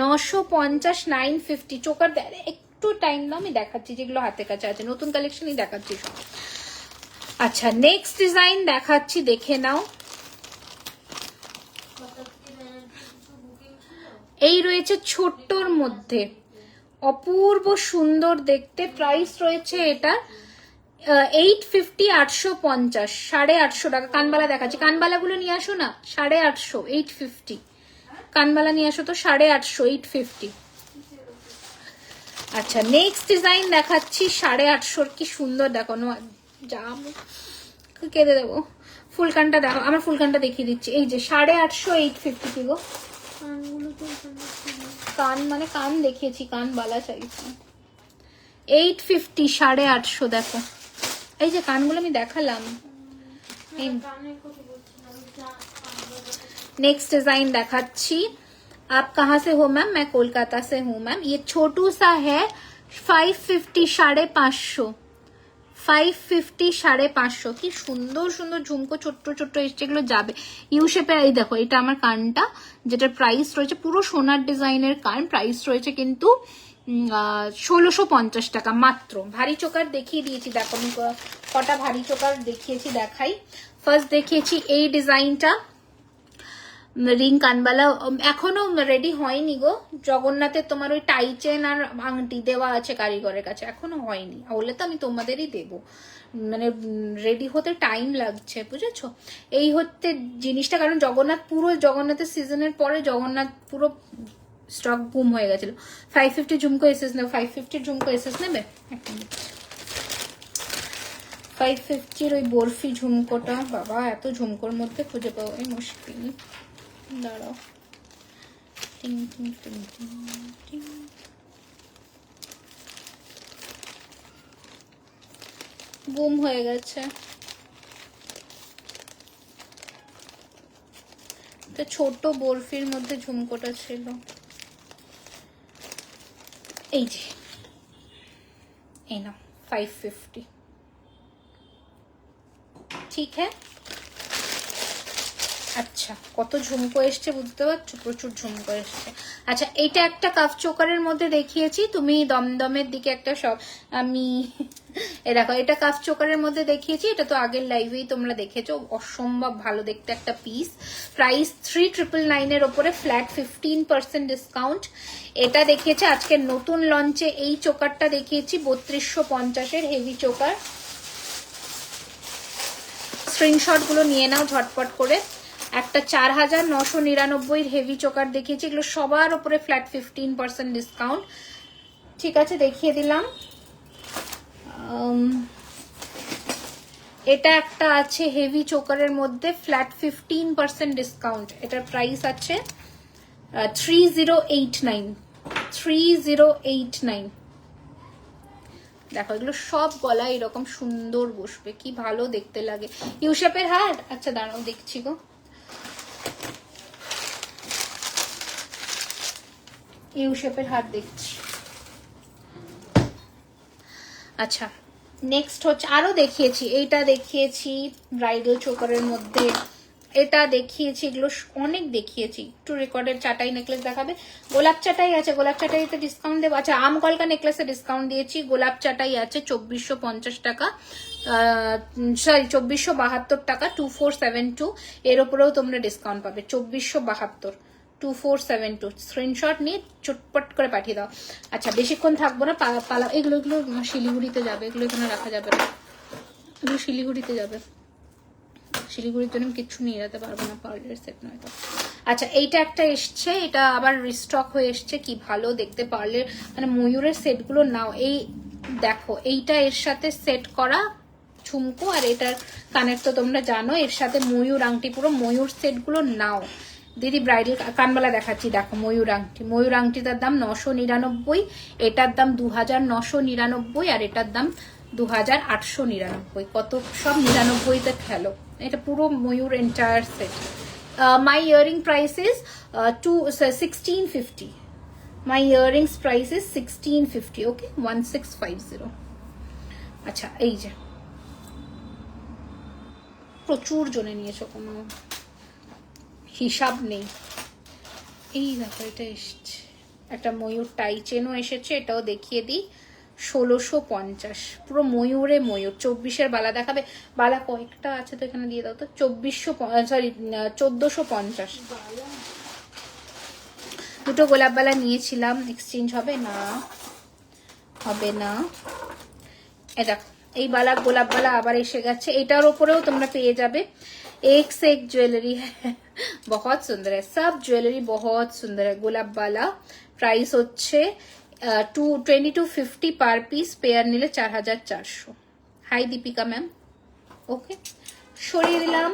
950, 950। চোকার একটু টাইম দাও, আমি দেখাচ্ছি যেগুলো হাতে কাছে আছে, নতুন কালেকশনই দেখাচ্ছি সব। আচ্ছা, নেক্সট ডিজাইন দেখাচ্ছি, দেখে নাও। এই রয়েছে ছোট্টর মধ্যে, অপূর্ব সুন্দর দেখতে। প্রাইস রয়েছে এটা 850, 850, 850 টাকা। কানবালা দেখাচ্ছি, কানবালাগুলো নিয়ে আসো না, 850, 850। কানবালা নিয়ে আসো তো, 850, 850। আচ্ছা, নেক্সট ডিজাইন দেখাচ্ছি 850। কি সুন্দর দেখো, যা কেঁদে দেবো। ফুলকানটা দেখো, আমার ফুলকানটা দেখিয়ে দিচ্ছি। এই যে 850, 850 কি গো? কান মানে কান দেখিয়েছি, কান বালা চাইছি। 850, 850 দেখো। এই যে কানগুলো আমি দেখালাম, नेक्स्ट डिजाइन দেখাচ্ছি। आप कहाँ से हो मैम? मैं कोलकाता से हूँ मैम। ये छोटू सा है 550 550 550 550 কি সুন্দর সুন্দর ঝুমকো ছোট্ট ছোট্ট এসছে, এগুলো যাবে ইউ শেপে। এই দেখো এটা আমার কানটা, যেটার প্রাইস রয়েছে পুরো সোনার ডিজাইনের কান, প্রাইস রয়েছে কিন্তু 1650 টাকা মাত্র। ভারী চোকার দেখিয়ে দিয়েছি, দেখো আমি কটা ভারী চোকার দেখিয়েছি, দেখাই। ফার্স্ট দেখিয়েছি এই ডিজাইনটা রিং কানবালা, এখনো রেডি হয়নি গো। জগন্নাথের তোমার ওই টাই চেন আর আংটি দেওয়া আছে কারিগরের কাছে, এখনো হয়নি, হলে তো আমি তোমাদেরই দেবো, মানে রেডি হতে টাইম লাগছে, বুঝেছো? এই হচ্ছে জিনিসটা, কারণ জগন্নাথের সিজনের পরে জগন্নাথ পুরো স্টক বুম হয়ে গেছিল। 550 ঝুমকো এসেস নেবে, 550 ঝুমকো এসেস নেবে, 550 ওই বরফি ঝুমকোটা, বাবা এত ঝুমকোর মধ্যে খুঁজে পাবো এই মুশকিল, দাঁড়াও। টিং টিং টিং টিং টিং। বুম হয়ে গেছে। তো ছোট বরফির মধ্যে ঝুমকোটা ছিল, এই যে এই না 550, ঠিক হ্যাঁ। আচ্ছা কত ঝুমকো এসছে বুঝতে পারছো, প্রচুর ঝুমকো এসছে। আচ্ছা এইটা একটা কাফ চোকারের মধ্যে দেখিয়েছি, তুমি দমদমের দিকে একটা সব আমি এ দেখো এটা কাফ চোকারের মধ্যে দেখিয়েছি, এটা তো আগের লাইভেই তোমরা দেখেছো, অসম্ভব ভালো দেখতে একটা পিস। প্রাইস 3999 এর ওপরে ফ্ল্যাট 15% ডিসকাউন্ট। এটা দেখিয়েছে আজকে নতুন লঞ্চে, এই চোকারটা দেখিয়েছি 3250 এর হেভি চোকার। স্ক্রিনশট গুলো নিয়ে নাও ঝটপট করে। একটা 4999 হেভি চোকার দেখিয়েছি, এগুলো সবার উপরে ফ্ল্যাট 15% ডিসকাউন্ট। ঠিক আছে দেখিয়ে দিলাম। এটা একটা আছে হেভি চোকারের মধ্যে ফ্ল্যাট 15% ডিসকাউন্ট, এটার প্রাইস আছে 3089। দেখো এগুলো সব গলায় এরকম সুন্দর বসবে, কি ভালো দেখতে লাগে। ইউ শেপের হার, আচ্ছা দাঁড়াও দেখছি গো, ইউ শেপের হার দেখছি। আচ্ছা নেক্সট হচ্ছে, আরো দেখিয়েছি, এইটা দেখিয়েছি ব্রাইডাল চোকারের মধ্যে, এটা দেখিয়েছি, এগুলো অনেক দেখিয়েছি। একটু রেকর্ডের চাটাই নেকলেস দেখাবে, গোলাপ চাটাই আছে, গোলাপ চাটাইতে ডিসকাউন্ট দেবো। আচ্ছা আম কলকা নেকলেসে ডিসকাউন্ট দিয়েছি, গোলাপ চাটাই আছে 2450 টাকা, সরি 2472 টাকা, 2472, এর উপরেও তোমরা ডিসকাউন্ট পাবে 2472, 2472। স্ক্রিনশট নিয়ে চটপট করে পাঠিয়ে দাও। আচ্ছা বেশিক্ষণ থাকবো না, পালা এগুলো শিলিগুড়িতে যাবে, এগুলো এখানে রাখা যাবে না, এগুলো শিলিগুড়িতে যাবে, শিলিগুড়ির জন্য কিচ্ছু নিয়ে যেতে পারবো না, পার্লার সেট নয় তো। আচ্ছা এইটা একটা এসছে, এটা আবার রিস্টক হয়ে এসছে, কি ভালো দেখতে পার্লার, মানে ময়ূরের সেটগুলো নাও। এই দেখো এইটা এর সাথে সেট করা ঝুমকো, আর এটার কানের তো তোমরা জানো, এর সাথে ময়ূর আংটি, পুরো ময়ূর সেটগুলো নাও। দিদি ব্রাইডাল কানবালা দেখাচ্ছি, দেখো ময়ূর আংটিটার দাম 999, এটার দাম 2999, আর এটার দাম 2899। কত সব 99তে খেলো, এটা পুরো ময়ূর entire set. My earring price is 1650, my earrings price is 1650, okay 1650। আচ্ছা এই যে প্রচুর জনে নিয়েছো, কোনো হিসাব নেই। এই দেখো এটা এসছে, একটা ময়ূর টাই চেনও এসেছে, এটাও দেখিয়ে দিই 1650, পুরো ময়ূরে ময়ূর। 24-এর বালা দেখাবে, বালা কয়েকটা আছে তো এখানে দিয়ে দাও তো, 1450। দুটো গোলাপ বালা নিয়েছিলাম, এক্সচেঞ্জ হবে না, হবে না। এ দেখো এই বালা গোলাপ বালা আবার এসে গেছে, এটার ওপরেও তোমরা পেয়ে যাবে एक से एक ज्वेलरी है, बहुत सुंदर है, सब ज्वेलरी बहुत सुंदर है। गोलाप वाला प्राइस होच्छे 2250 पर पिस, पेयर निले 4400। हाई दीपिका मैम, ओके সরিয়ে দিলাম।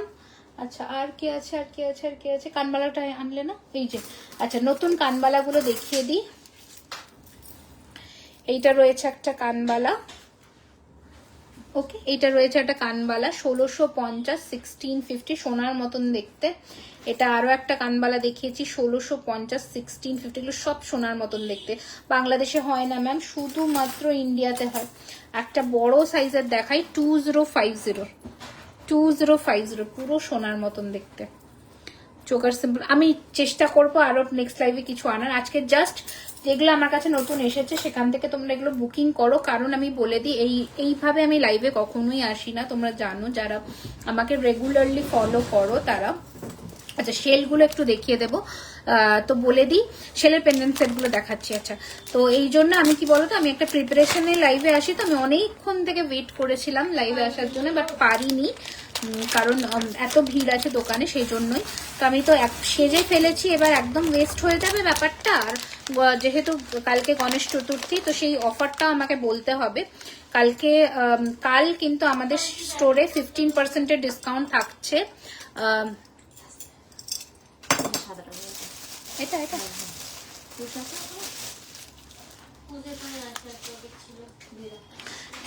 আচ্ছা আর কি আছে, আর কি আছে, আর কি আছে, কানবালাটা আনলে না, এই যে। আচ্ছা নতুন কানবালাগুলো দেখিয়ে দিই। এইটা রয়েছে একটা কানবালা, ওকে, এটা রয়েছে একটা কানবালা 1650, 1650, সোনার মতন দেখতে। এটা আরো একটা কানবালা দেখিয়েছি 1650, 1650, এগুলো সব সোনার মতন দেখতে। বাংলাদেশে হয় না ম্যাম, শুধুমাত্র ইন্ডিয়াতে হয়। একটা বড় সাইজের দেখাই 2050, 2050, পুরো সোনার মতন দেখতে। Choker simple. আমি চেষ্টা করবো আরো নেক্সট লাইভে কিছু আনার। আজকে জাস্ট যেগুলো আমার কাছে নতুন এসেছে সেখান থেকে তোমরা এগুলো বুকিং করো, কারণ আমি বলে দিই এইভাবে আমি লাইভে কখনোই আসি না, তোমরা জানো যারা আমাকে রেগুলারলি ফলো করো তারা। আচ্ছা, শেলগুলো একটু দেখিয়ে দেবো, তো বলে দিই শেলের পেন্ডেন্ট সেটগুলো দেখাচ্ছি। আচ্ছা, তো এই জন্য আমি কি বলতো, আমি একটা প্রিপারেশনে লাইভে আসি, তো আমি অনেকক্ষণ থেকে ওয়েট করেছিলাম লাইভে আসার জন্য, বাট পারিনি, কারণ এত ভিড় আছে দোকানে, সেই জন্যই। তো আমি তো সেজে ফেলেছি, এবার একদম ওয়েস্ট হয়ে যাবে ব্যাপারটা। আর যেহেতু কালকে গণেশ চতুর্থী, তো সেই অফারটা আমাকে বলতে হবে। কাল কিন্তু আমাদের স্টোরে 15% ডিসকাউন্ট থাকছে। এটা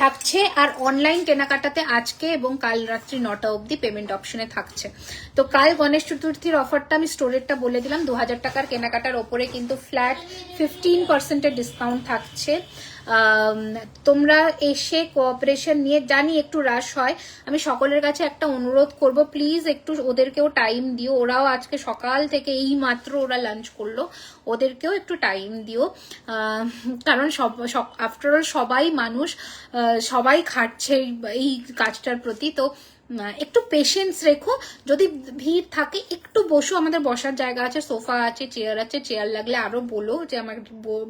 থাকছে, আর অনলাইন কেনাকাটাতে আজকে এবং কাল রাত্রি 9টা অবধি পেমেন্ট অপশনে থাকছে। তো কাল গণেশ চতুর্থীর অফারটা আমি স্টোরেরটা বলে দিলাম, 2000 টাকার কেনাকাটার ওপরে কিন্তু ফ্ল্যাট 15% ডিসকাউন্ট থাকছে। তোমরা এসে কোঅপারেশন নিয়ে, জানি একটু রাশ হয়, আমি সকলের কাছে একটা অনুরোধ করব, প্লিজ একটু ওদেরকেও টাইম দিও। ওরাও আজকে সকাল থেকে এই মাত্র ওরা লাঞ্চ করলো, ওদেরকেও একটু টাইম দিও, কারণ আফটারঅল সবাই মানুষ, সবাই খাটছে এই কাজটার প্রতি। তো একটু পেশেন্স রেখো, যদি ভিড় থাকে একটু বসো, আমাদের বসার জায়গা আছে, সোফা আছে, চেয়ার লাগলে আরো বলো যে আমার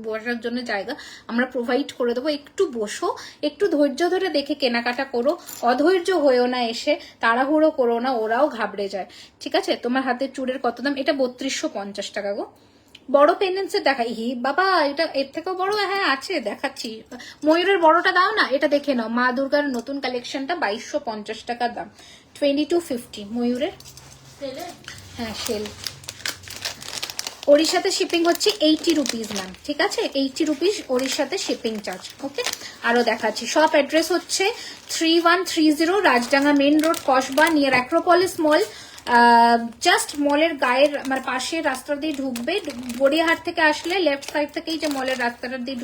বসার জন্য জায়গা আমরা প্রোভাইড করে দেবো। একটু বসো, একটু ধৈর্য ধরে দেখে কেনাকাটা করো, অধৈর্য হয়েও না, এসে তাড়াহুড়ো করো না, ওরাও ঘাবড়ে যায়। ঠিক আছে, তোমার হাতের চুড়ের কত দাম? এটা 3250 টাকা গো। বড় পেন্ডেন্টসের দেখাই? হি বাবা, এটা এর থেকেও বড়? হ্যাঁ আছে, দেখাচ্ছি। ময়ূরের বড়টা দাও না, এটা দেখে নাও, মা দুর্গার নতুন কালেকশনটা 2250 টাকা দাম, 2250 ময়ূরের। হ্যাঁ, সেল। ওড়িশাতে শিপিং হচ্ছে 80 রুপিস ম্যাম, ঠিক আছে, 80 রুপিস ওড়িশাতে শিপিং চার্জ। ওকে, আরো দেখাচ্ছি। শপ অ্যাড্রেস হচ্ছে 3130 Rajdanga main road, Kasba, near Acropolis mall. Just মলের গায়ের মানে পাশে রাস্তা দিয়ে ঢুকবে, গড়িয়াহাট থেকে আসলে লেফট সাইড থেকেই যে মলের রাস্তাটা দিয়ে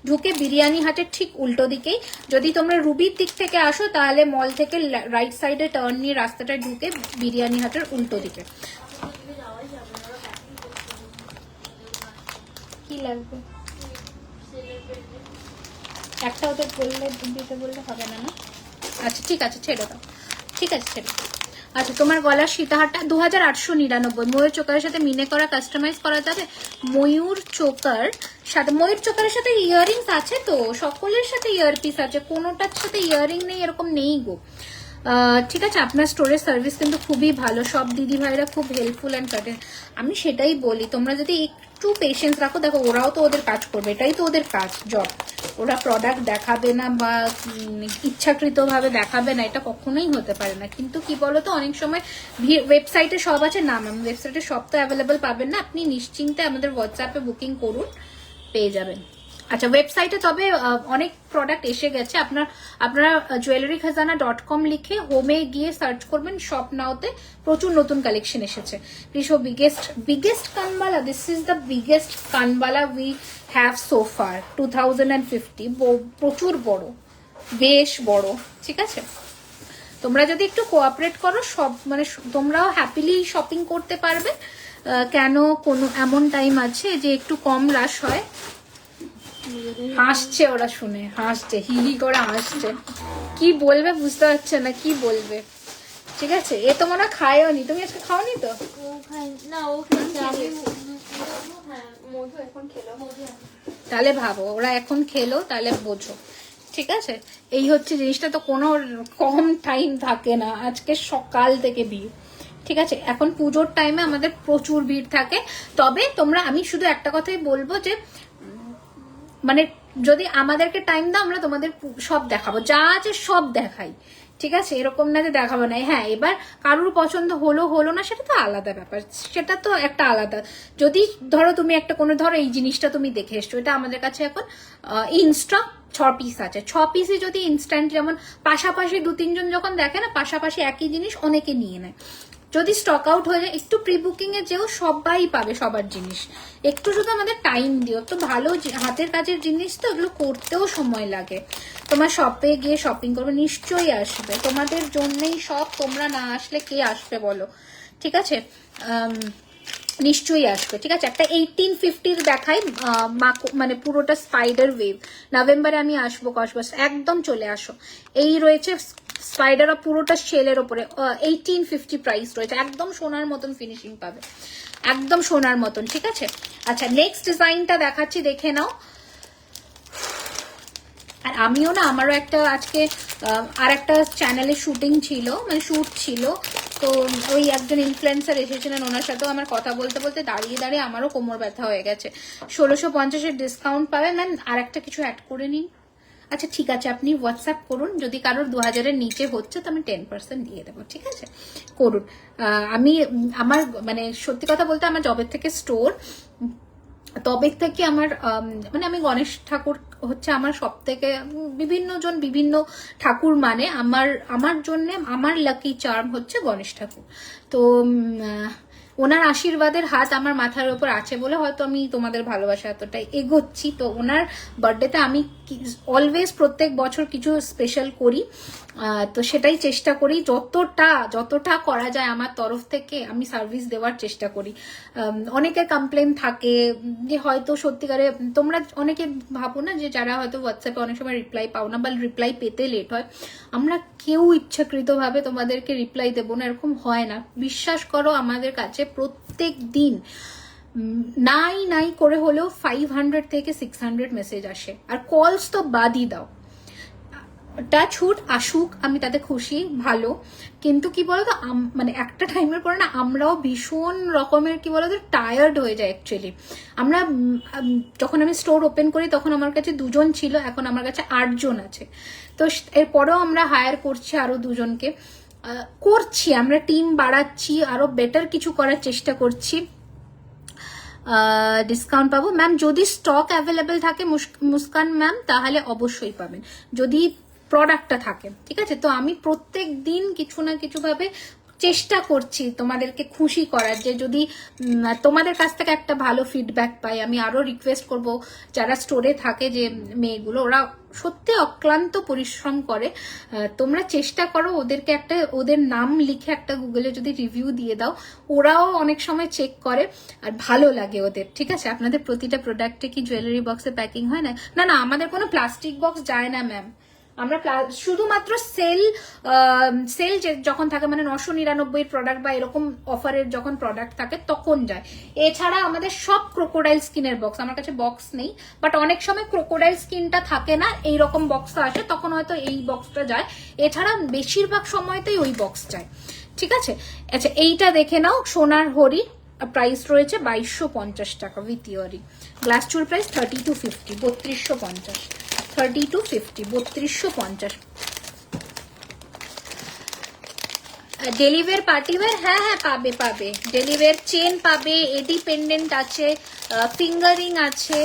ঢুকে বিরিয়ানি হাটের ঠিক উল্টো দিকেই। যদি তোমরা রুবির দিক থেকে আসো তাহলে মল থেকে রাইট সাইডে টার্ন নিয়ে রাস্তাটা ঢুকে বিরিয়ানি হাটের উল্টো দিকে। কি লাগবে? একটা ওদের দিতে বললে হবে না, না? আচ্ছা ঠিক আছে, ছেড়ে দাও, ঠিক আছে ছেড়ে দাও। আচ্ছা, তোমার গলার সীতাহারটা 2899। ময়ূর চোকারের সাথে মিনে করা, কাস্টমাইজ করা যাবে। ময়ূর চোকারের সাথে ইয়াররিংস আছে তো, সকলের সাথে ইয়ারপিস আছে, কোনোটার সাথে ইয়াররিং নেই এরকম নেই গো। ঠিক আছে, আপনার স্টোরের সার্ভিস কিন্তু খুবই ভালো, সব দিদি ভাইরা খুব হেল্পফুল অ্যান্ড কার্টেন। আমি সেটাই বলি, তোমরা যদি একটু পেশেন্স রাখো, দেখো ওরাও তো ওদের কাজ করবে, এটাই তো ওদের কাজ, জব। ওরা প্রোডাক্ট দেখাবে না বা ইচ্ছাকৃতভাবে দেখাবে না, এটা কখনোই হতে পারে না। কিন্তু কি বলতো, অনেক সময় ওয়েবসাইটে সব আছে না ম্যাম, ওয়েবসাইটে সব তো অ্যাভেলেবেল পাবেন না, আপনি নিশ্চিন্তে আমাদের হোয়াটসঅ্যাপে বুকিং করুন, পেয়ে যাবেন। আচ্ছা, ওয়েবসাইটে তবে অনেক প্রোডাক্ট এসে গেছে। আপনারা jewellerykhazana.com লিখে হোমে গিয়ে সার্চ করবেন, শপ নাওতে প্রচুর নতুন কালেকশন এসেছে। প্লিজ, বিগেস্ট কানবালা, দিস ইজ দ্য বিগেস্ট কানবালা উই হ্যাভ সো ফার, 2050, প্রচুর বড়, বেশ বড়। ঠিক আছে, তোমরা যদি একটু কোঅপারেট করো, সব মানে তোমরাও হ্যাপিলি শপিং করতে পারবে। কেন কোনো এমন টাইম আছে যে একটু কম রাশ হয়। হাসছে ওরা, শুনে হাসছে, হি হি করে হাসছে, কি বলবে বুঝতে পারছে না, কি বলবে। ঠিক আছে, এ তো মনে খায়ও নি, তুমি আজকে খাওনি তো? তাহলে ভাবো, ওরা এখন খেলো, তাহলে বোঝো। ঠিক আছে, এই হচ্ছে জিনিসটা, তো কোনো কম টাইম থাকে না, আজকে সকাল থেকে ভিড়। ঠিক আছে, এখন পুজোর টাইমে আমাদের প্রচুর ভিড় থাকে। তবে তোমরা, আমি শুধু একটা কথাই বলবো যে মানে যদি আমাদেরকে টাইম দাও, আমরা তোমাদের সব দেখাবো, যা আছে সব দেখাই। ঠিক আছে, এরকম না যে দেখাবো না। হ্যাঁ, এবার কারোর পছন্দ হলো না সেটা তো আলাদা ব্যাপার, সেটা তো একটা আলাদা। যদি ধরো তুমি একটা কোনো ধরো এই জিনিসটা তুমি দেখে এসছো, এটা আমাদের কাছে এখন ইনস্টক 6 পিস আছে, 6 পিসে যদি ইনস্ট্যান্ট, যেমন পাশাপাশি 2-3 জন যখন দেখে না পাশাপাশি একই জিনিস অনেকে নিয়ে নেয়, যদি স্টক আউট হয়ে যায় একটু প্রি বুকিং এ যেও সবাই পাবে সবার জিনিস। একটু শুধু আমাদের টাইম দিও, তো ভালো হাতের কাজের জিনিস তো এগুলো করতেও সময় লাগে। তোমার শপে গিয়ে শপিং করবে, নিশ্চয়ই আসবে, তোমাদের জন্যই সব, তোমরা না আসলে কে আসবে বলো, ঠিক আছে, নিশ্চয়ই আসবে, ঠিক আছে। একটা 1850 দেখাই, মানে পুরোটা স্পাইডার ওয়েভ, নভেম্বরে আমি আসবো কসবাস, একদম চলে আসো। এই রয়েছে স্পাইডার, পুরোটা সেলের ওপরে 1850 প্রাইস রয়েছে, একদম সোনার মতন ফিনিশিং পাবে, একদম সোনার মতন, ঠিক আছে। আচ্ছা, নেক্সট ডিজাইনটা দেখাচ্ছি, দেখে নাও। আর আমিও না, আমারও একটা আজকে আর একটা চ্যানেলে শুটিং ছিল, মানে শুট ছিল, তো ওই একজন ইনফ্লুয়েন্সার এসেছিলেন, ওনার সাথেও আমার কথা বলতে বলতে দাঁড়িয়ে দাঁড়িয়ে আমারও কোমর ব্যথা হয়ে গেছে। 1650-এর ডিসকাউন্ট পাবে ম্যাম, আর একটা কিছু অ্যাড করে নিন। আচ্ছা ঠিক আছে, আপনি হোয়াটসঅ্যাপ করুন, যদি কারোর 2000-এর নিচে হচ্ছে তো আমি 10% দিয়ে দেবো, ঠিক আছে, করুন। আমি আমার মানে সত্যি কথা বলতে আমার জবের থেকে স্টোর, তবে থেকে আমার মানে আমি গণেশ ঠাকুর হচ্ছে আমার সব থেকে, বিভিন্ন জন বিভিন্ন ঠাকুর মানে, আমার জন্য আমার লাকি চার্ম হচ্ছে গণেশ ঠাকুর। তো ওনার আশীর্বাদের হাত আমার মাথার উপর আছে বলে হয়তো আমি তোমাদের ভালোবাসা এতটাই এগোচ্ছি। তো ওনার বার্থডেতে আমি অলওয়েজ প্রত্যেক বছর কিছু স্পেশাল করি, তো সেটাই চেষ্টা করি, যতটা করা যায় আমার তরফ থেকে আমি সার্ভিস দেওয়ার চেষ্টা করি। অনেকের কমপ্লেন থাকে যে হয়তো সত্যিকারে, তোমরা অনেকে ভাবো না যে যারা হয়তো হোয়াটসঅ্যাপে অনেক সময় রিপ্লাই পাও না বা রিপ্লাই পেতে লেট হয়, আমরা কেউ ইচ্ছাকৃতভাবে তোমাদেরকে রিপ্লাই দেবো না, এরকম হয় না, বিশ্বাস করো। আমাদের কাছে প্রত্যেক দিন নাই করে হলেও 500 থেকে 600 মেসেজ আসে, আর কলস তো বাদই দাও। টাচ হুড আসুক, আমি তাতে খুশি, ভালো, কিন্তু কি বলতো, মানে একটা টাইমের পরে না আমরাও ভীষণ রকমের কি বলতো টায়ার্ড হয়ে যায় অ্যাকচুয়ালি। আমরা যখন আমি স্টোর ওপেন করি তখন আমার কাছে 2 জন ছিল, এখন আমার কাছে 8 জন আছে। তো এরপরেও আমরা হায়ার করছি আরো 2 জনকে, করছি, আমরা টিম বাড়াচ্ছি, আরো বেটার কিছু করার চেষ্টা করছি। ডিসকাউন্ট পাবো ম্যাম যদি স্টক অ্যাভেলেবেল থাকে মুস্কান ম্যাম, তাহলে অবশ্যই পাবেন যদি প্রোডাক্টটা থাকে, ঠিক আছে। তো আমি প্রত্যেক দিন কিছু না কিছু ভাবে চেষ্টা করছি তোমাদেরকে খুশি করার, যে যদি তোমাদের কাছ থেকে একটা ভালো ফিডব্যাক পাই। আমি আরো রিকোয়েস্ট করব, যারা স্টোরে থাকে যে মেয়েগুলো, ওরা সত্যি অক্লান্ত পরিশ্রম করে, তোমরা চেষ্টা করো ওদেরকে একটা, ওদের নাম লিখে একটা গুগলে যদি রিভিউ দিয়ে দাও, ওরাও অনেক সময় চেক করে আর ভালো লাগে ওদের, ঠিক আছে। আপনাদের প্রতিটা প্রোডাক্টে কি জুয়েলারি বক্সে প্যাকিং হয় না? না না, আমাদের কোনো প্লাস্টিক বক্স যায় না ম্যাম, আমরা শুধুমাত্র সেল যখন থাকে, মানে 999 প্রোডাক্ট বা এরকম অফারের যখন প্রোডাক্ট থাকে তখন যায়। এছাড়া আমাদের সব ক্রোকোডাইল স্কিনের বক্স, আমার কাছে বক্স নেই, বাট অনেক সময় ক্রোকোডাইল স্কিনটা থাকে না, এইরকম বক্স আসে, তখন হয়তো এই বক্সটা যায়। এছাড়া বেশিরভাগ সময়তেই ওই বক্স যায়, ঠিক আছে। আচ্ছা, এইটা দেখে নাও, সোনার হরি, প্রাইস রয়েছে 2250 টাকা উইথ ইয়ারিং, গ্লাস চুল প্রাইস 3250, 3250, 3250, 3250। ডেলিভার পার্টিওয়ার, হ্যাঁ পাবে, ডেলিভার চেন পাবে, এডি পেন্ডেন্ট আছে, ফিঙ্গারিং আছে,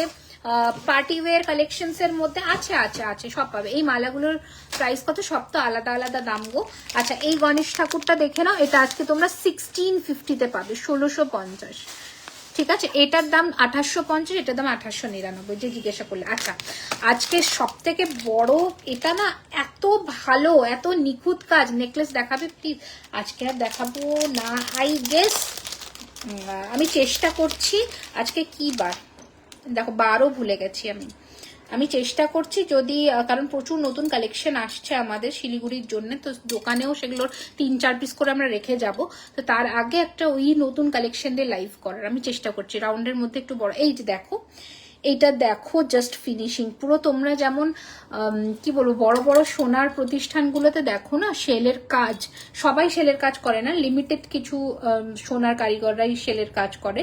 পার্টিওয়ার কালেকশনস এর মধ্যে আছে সব পাবে। এই মালাগুলোর প্রাইস কত, সব তো আলাদা আলাদা দাম গো। আচ্ছা, এই গণেশ ঠাকুরটা দেখে নাও, এটা আজকে তোমরা 1650-তে পাবে, 1650, ঠিক আছে। এটার দাম 2850, এটার দাম 2899, যে জিজ্ঞাসা করলে। আচ্ছা, আজকে সব থেকে বড়, এটা না এত ভালো, এত নিখুঁত কাজ, নেকলেস দেখাবে প্লিজ? আজকে আর দেখাবো না, আই গেস আমি চেষ্টা করছি। আজকে কি বার দেখো, 12 ভুলে গেছি আমি চেষ্টা করছি, যদি কারণ প্রচুর নতুন কালেকশন আসছে আমাদের শিলিগুড়ির জন্য, তো দোকানেও সেগুলোর 3-4 পিস করে আমরা রেখে যাব। তো তার আগে একটা ওই নতুন কালেকশন দিয়ে লাইভ করার আমি চেষ্টা করছি, রাউন্ডের মধ্যে একটু বড়। এই যে দেখো, এইটা দেখো, জাস্ট ফিনিশিং পুরো, তোমরা যেমন কি বলবো বড় বড় সোনার প্রতিষ্ঠানগুলোতে দেখো না সেলের কাজ, সবাই সেলের কাজ করে না, লিমিটেড কিছু সোনার কারিগররাই সেলের কাজ করে,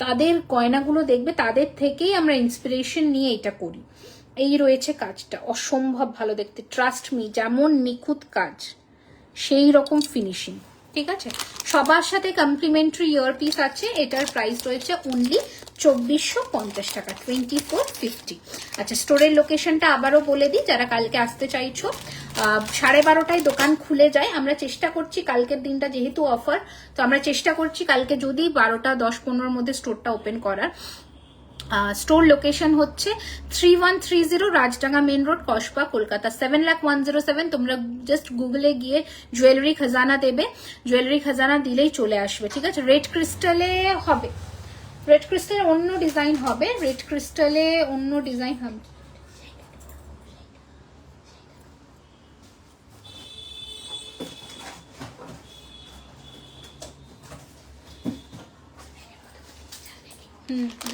তাদের গয়নাগুলো দেখবে, তাদের থেকেই আমরা ইন্সপিরেশন নিয়ে এটা করি। এই রয়েছে কাজটা, অসম্ভব ভালো দেখতে, ট্রাস্ট মি, যেমন নিখুঁত কাজ, সেই রকম ফিনিশিং, ঠিক আছে। সবার সাথে কমপ্লিমেন্টারি ইয়ারপিস আছে। এটার প্রাইস রয়েছে অনলি 2450 টাকা, 2450। আচ্ছা, স্টোরের লোকেশনটা আবারও বলে দিই যারা কালকে আসতে চাইছো। 12:30টায় দোকান খুলে যায়। আমরা চেষ্টা করছি কালকের দিনটা যেহেতু অফার, তো আমরা চেষ্টা করছি কালকে যদি 12টা 10-15 মধ্যে স্টোরটা ওপেন করার। স্টোর লোকেশন হচ্ছে 3130 রাজডাঙ্গা মেন রোড, কসবা, কলকাতা, 7,01,07। তোমরা জাস্ট গুগলে গিয়ে জুয়েলারি খাজানা দেবে, জুয়েলারি খাজানা দিলেই চলে আসবে, ঠিক আছে। রেড ক্রিস্টালে হবে, রেড ক্রিস্টালে অন্য ডিজাইন হবে, রেড ক্রিস্টালে অন্য ডিজাইন হবে।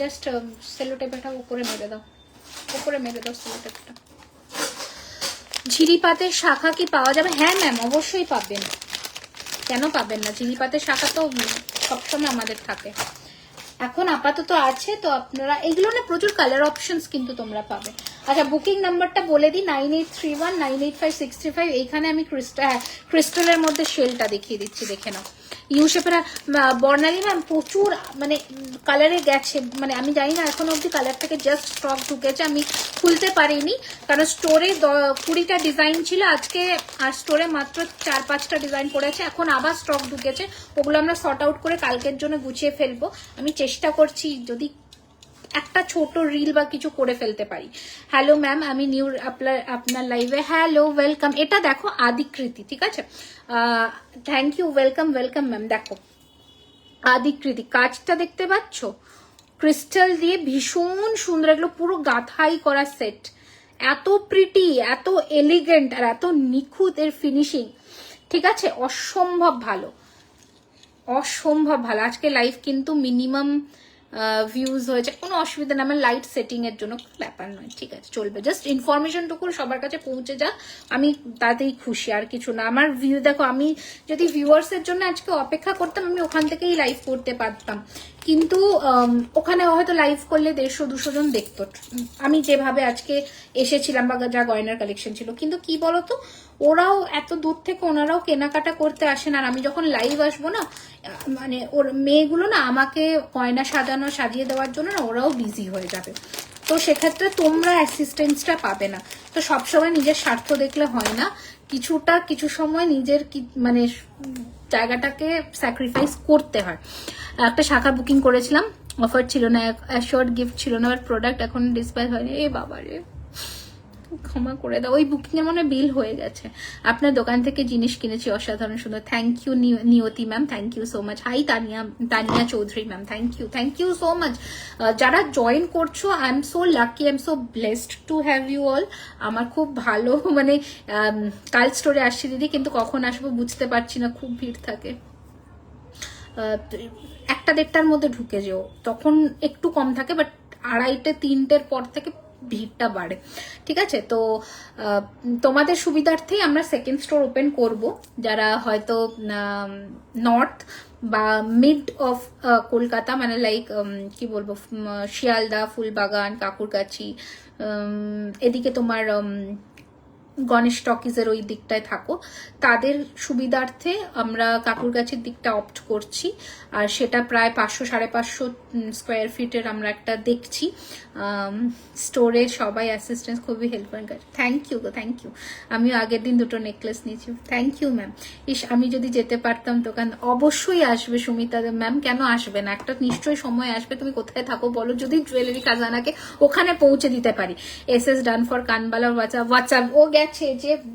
জাস্ট সেলোটেপটা উপরে মেরে দাও, উপরে মেরে দাও সেলোটেপটা। ঝিরিপাতের শাখা কি পাওয়া যাবে? হ্যাঁ ম্যাম, অবশ্যই পাবেন, কেন পাবেন না। ঝিরিপাতের শাখা তো সবসময় আমাদের থাকে। এখন আপাতত আছে, তো আপনারা এগুলো না প্রচুর কালার অপশনস কিন্তু তোমরা পাবে। আচ্ছা, বুকিং নাম্বারটা বলে দিই, 9831985635। এইখানে আমি ক্রিস্টালের মধ্যে শেলটা দেখিয়ে দিচ্ছি, দেখে নাও। ইউ শেপের বর্ণালী ম্যাম প্রচুর মানে কালারে গেছে, মানে আমি জানি না এখন অব্দি কালার থেকে জাস্ট স্টক ঢুকেছে, আমি খুলতে পারিনি কারণ স্টোরে 20টা ডিজাইন ছিল আজকে, আর স্টোরে মাত্র 4-5টা ডিজাইন পড়েছে। এখন আবার স্টক ঢুকেছে, ওগুলো আমরা সর্ট আউট করে কালকের জন্য গুছিয়ে ফেলবো। আমি চেষ্টা করছি যদি একটা ছোট রিল বা কিছু করে ফেলতে পারি। হ্যালো ম্যাম, আমি নিউ আপনার লাইভে। Hello, welcome. এটা দেখো আদিকৃতি, ঠিক আছে, thank you, welcome welcome ma'am. দেখো আদিকৃতি, কাজটা দেখতে পাচ্ছ, ক্রিস্টাল দিয়ে ভীষণ সুন্দর, এগুলো পুরো গাঁথাই করা সেট, এত প্রিটি, এত এলিগেন্ট আর এত নিখুঁত এর ফিনিশিং, ঠিক আছে, অসম্ভব ভালো, অসম্ভব ভালো। আজকে লাইভ কিন্তু মিনিমাম ভিউজ হয়েছে, কোনো অসুবিধা নেই, আমার লাইট সেটিং এর জন্য ব্যাপার নয়, ঠিক আছে, চলবে। জাস্ট ইনফরমেশনটুকু সবার কাছে পৌঁছে যাক, আমি তাতেই খুশি, আর কিছু না। আমার ভিউ দেখো, আমি যদি ভিউয়ার্সের জন্য আজকে অপেক্ষা করতাম, আমি ওখান থেকেই লাইভ করতে পারতাম, কিন্তু ওখানে হয়তো লাইভ করলে 150-200 জন দেখতো, আমি যেভাবে আজকে এসেছিলাম বা যা গয়নার কালেকশন ছিল। কিন্তু কি বলতো, ওরাও এত দূর থেকে ওনারাও কেনাকাটা করতে আসেন, আর আমি যখন লাইভ আসবো না, মানে ওর মেয়েগুলো না আমাকে গয়না সাজিয়ে দেওয়ার জন্য না ওরাও বিজি হয়ে যাবে, তো সেক্ষেত্রে তোমরা অ্যাসিস্ট্যান্সটা পাবে না। তো সবসময় নিজের স্বার্থ দেখলে হয় না, কিছু সময় নিজের মানে জায়গাটাকে স্যাক্রিফাইস করতে হয়। একটা শাখা বুকিং করেছিলাম, অফার ছিল না, অ্যাশোর্ড গিফট ছিল না, প্রোডাক্ট এখন ডিসপ্যাচ হয়নি। এ বাবারে, ক্ষমা করে দাও, ওই বুকিং এর মনে বিল হয়ে গেছে। আপনার দোকান থেকে জিনিস কিনেছি, অসাধারণ সুন্দর। Thank you Niyati ma'am, thank you so much. Hi Tania Chowdhury ma'am, thank you so much. যারা জয়েন করছো, I am so lucky, I am so blessed to have you all. আমার খুব ভালো, মানে কাল স্টোরে আসছি দিদি, কিন্তু কখন আসবো বুঝতে পারছি না, খুব ভিড় থাকে। 1টা-1.5টার মধ্যে ঢুকে যেও, তখন একটু কম থাকে, বাট 2:30-3টের পর থেকে ভিড়টা বাড়ে, ঠিক আছে। তো তোমাদের সুবিধার্থেই আমরা সেকেন্ড স্টোর ওপেন করব। যারা হয়তো নর্থ বা মিড অফ কলকাতা, মানে লাইক কি বলবো, শিয়ালদা, ফুলবাগান, কাকুরকাছি, এদিকে তোমার গণেশ টকিজের ওই দিকটায় থাকো, তাদের সুবিধার্থে আমরা কাকুরগাছির দিকটা অপ্ট করছি, আর সেটা প্রায় 500-550 স্কোয়ার ফিটের আমরা একটা দেখছি। স্টোরে সবাই অ্যাসিস্ট্যান্স খুবই হেল্প করেন। থ্যাংক ইউ গো, থ্যাংক ইউ। আমিও আগের দিন 2টো নেকলেস নিয়েছি, থ্যাংক ইউ ম্যাম। আমি যদি যেতে পারতাম দোকান। অবশ্যই আসবে সুমিতা ম্যাম, কেন আসবে না, একটা নিশ্চয়ই সময় আসবে। তুমি কোথায় থাকো বলো, যদি জুয়েলারি খাজানাকে ওখানে পৌঁছে দিতে পারি। এস ডান ফর কানবালা হোয়াটসঅ্যাপ ও গেছে,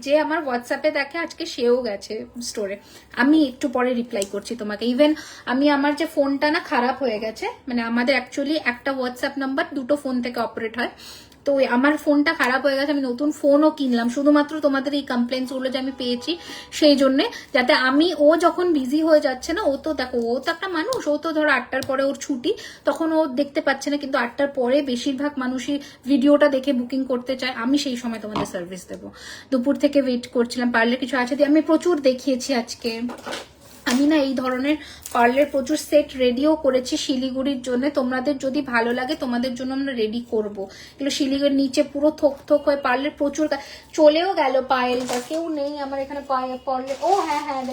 যে আমার হোয়াটসঅ্যাপে দেখে আজকে সেও গেছে স্টোরে। আমি একটু পরে রিপ্লাই করছি তোমাকে। ইভেন আমি আমার যে ফোনটা না খারাপ হয়ে গেছে, মানে আমাদের অ্যাকচুয়ালি একটা হোয়াটসঅ্যাপ নাম্বার 2টো ফোন থেকে অপারেট হয়, তো আমার ফোনটা খারাপ হয়ে গেছে, আমি নতুন ফোনও কিনলাম শুধুমাত্র তোমাদের এই কমপ্লেন্টস গুলো যে আমি পেয়েছি সেই জন্য, যাতে ও যখন বিজি হয়ে যাচ্ছে না, ও তো দেখো, ও তো একটা মানুষ, ও তো ধরো 8টার পরে ওর ছুটি, তখন ও দেখতে পাচ্ছে না, কিন্তু 8টার পরে বেশিরভাগ মানুষই ভিডিওটা দেখে বুকিং করতে চায়, আমি সেই সময় তোমাদের সার্ভিস দেবো। দুপুর থেকে ওয়েট করছিলাম, পারলে কিছু আছে দিয়ে, আমি প্রচুর দেখিয়েছি আজকে। আমি না এই ধরনের পার্লের প্রচুর সেট রেডিও করেছি শিলিগুড়ির জন্য, তোমাদের যদি ভালো লাগে তোমাদের জন্য আমরা রেডি করবো। এগুলো শিলিগুড়ির নিচে পুরো থোক থোক হয়ে পার্লের প্রচুর চলেও গেল পায়েলটা, কেউ নেই আমার এখানে পার্লে। ও হ্যাঁ হ্যাঁ,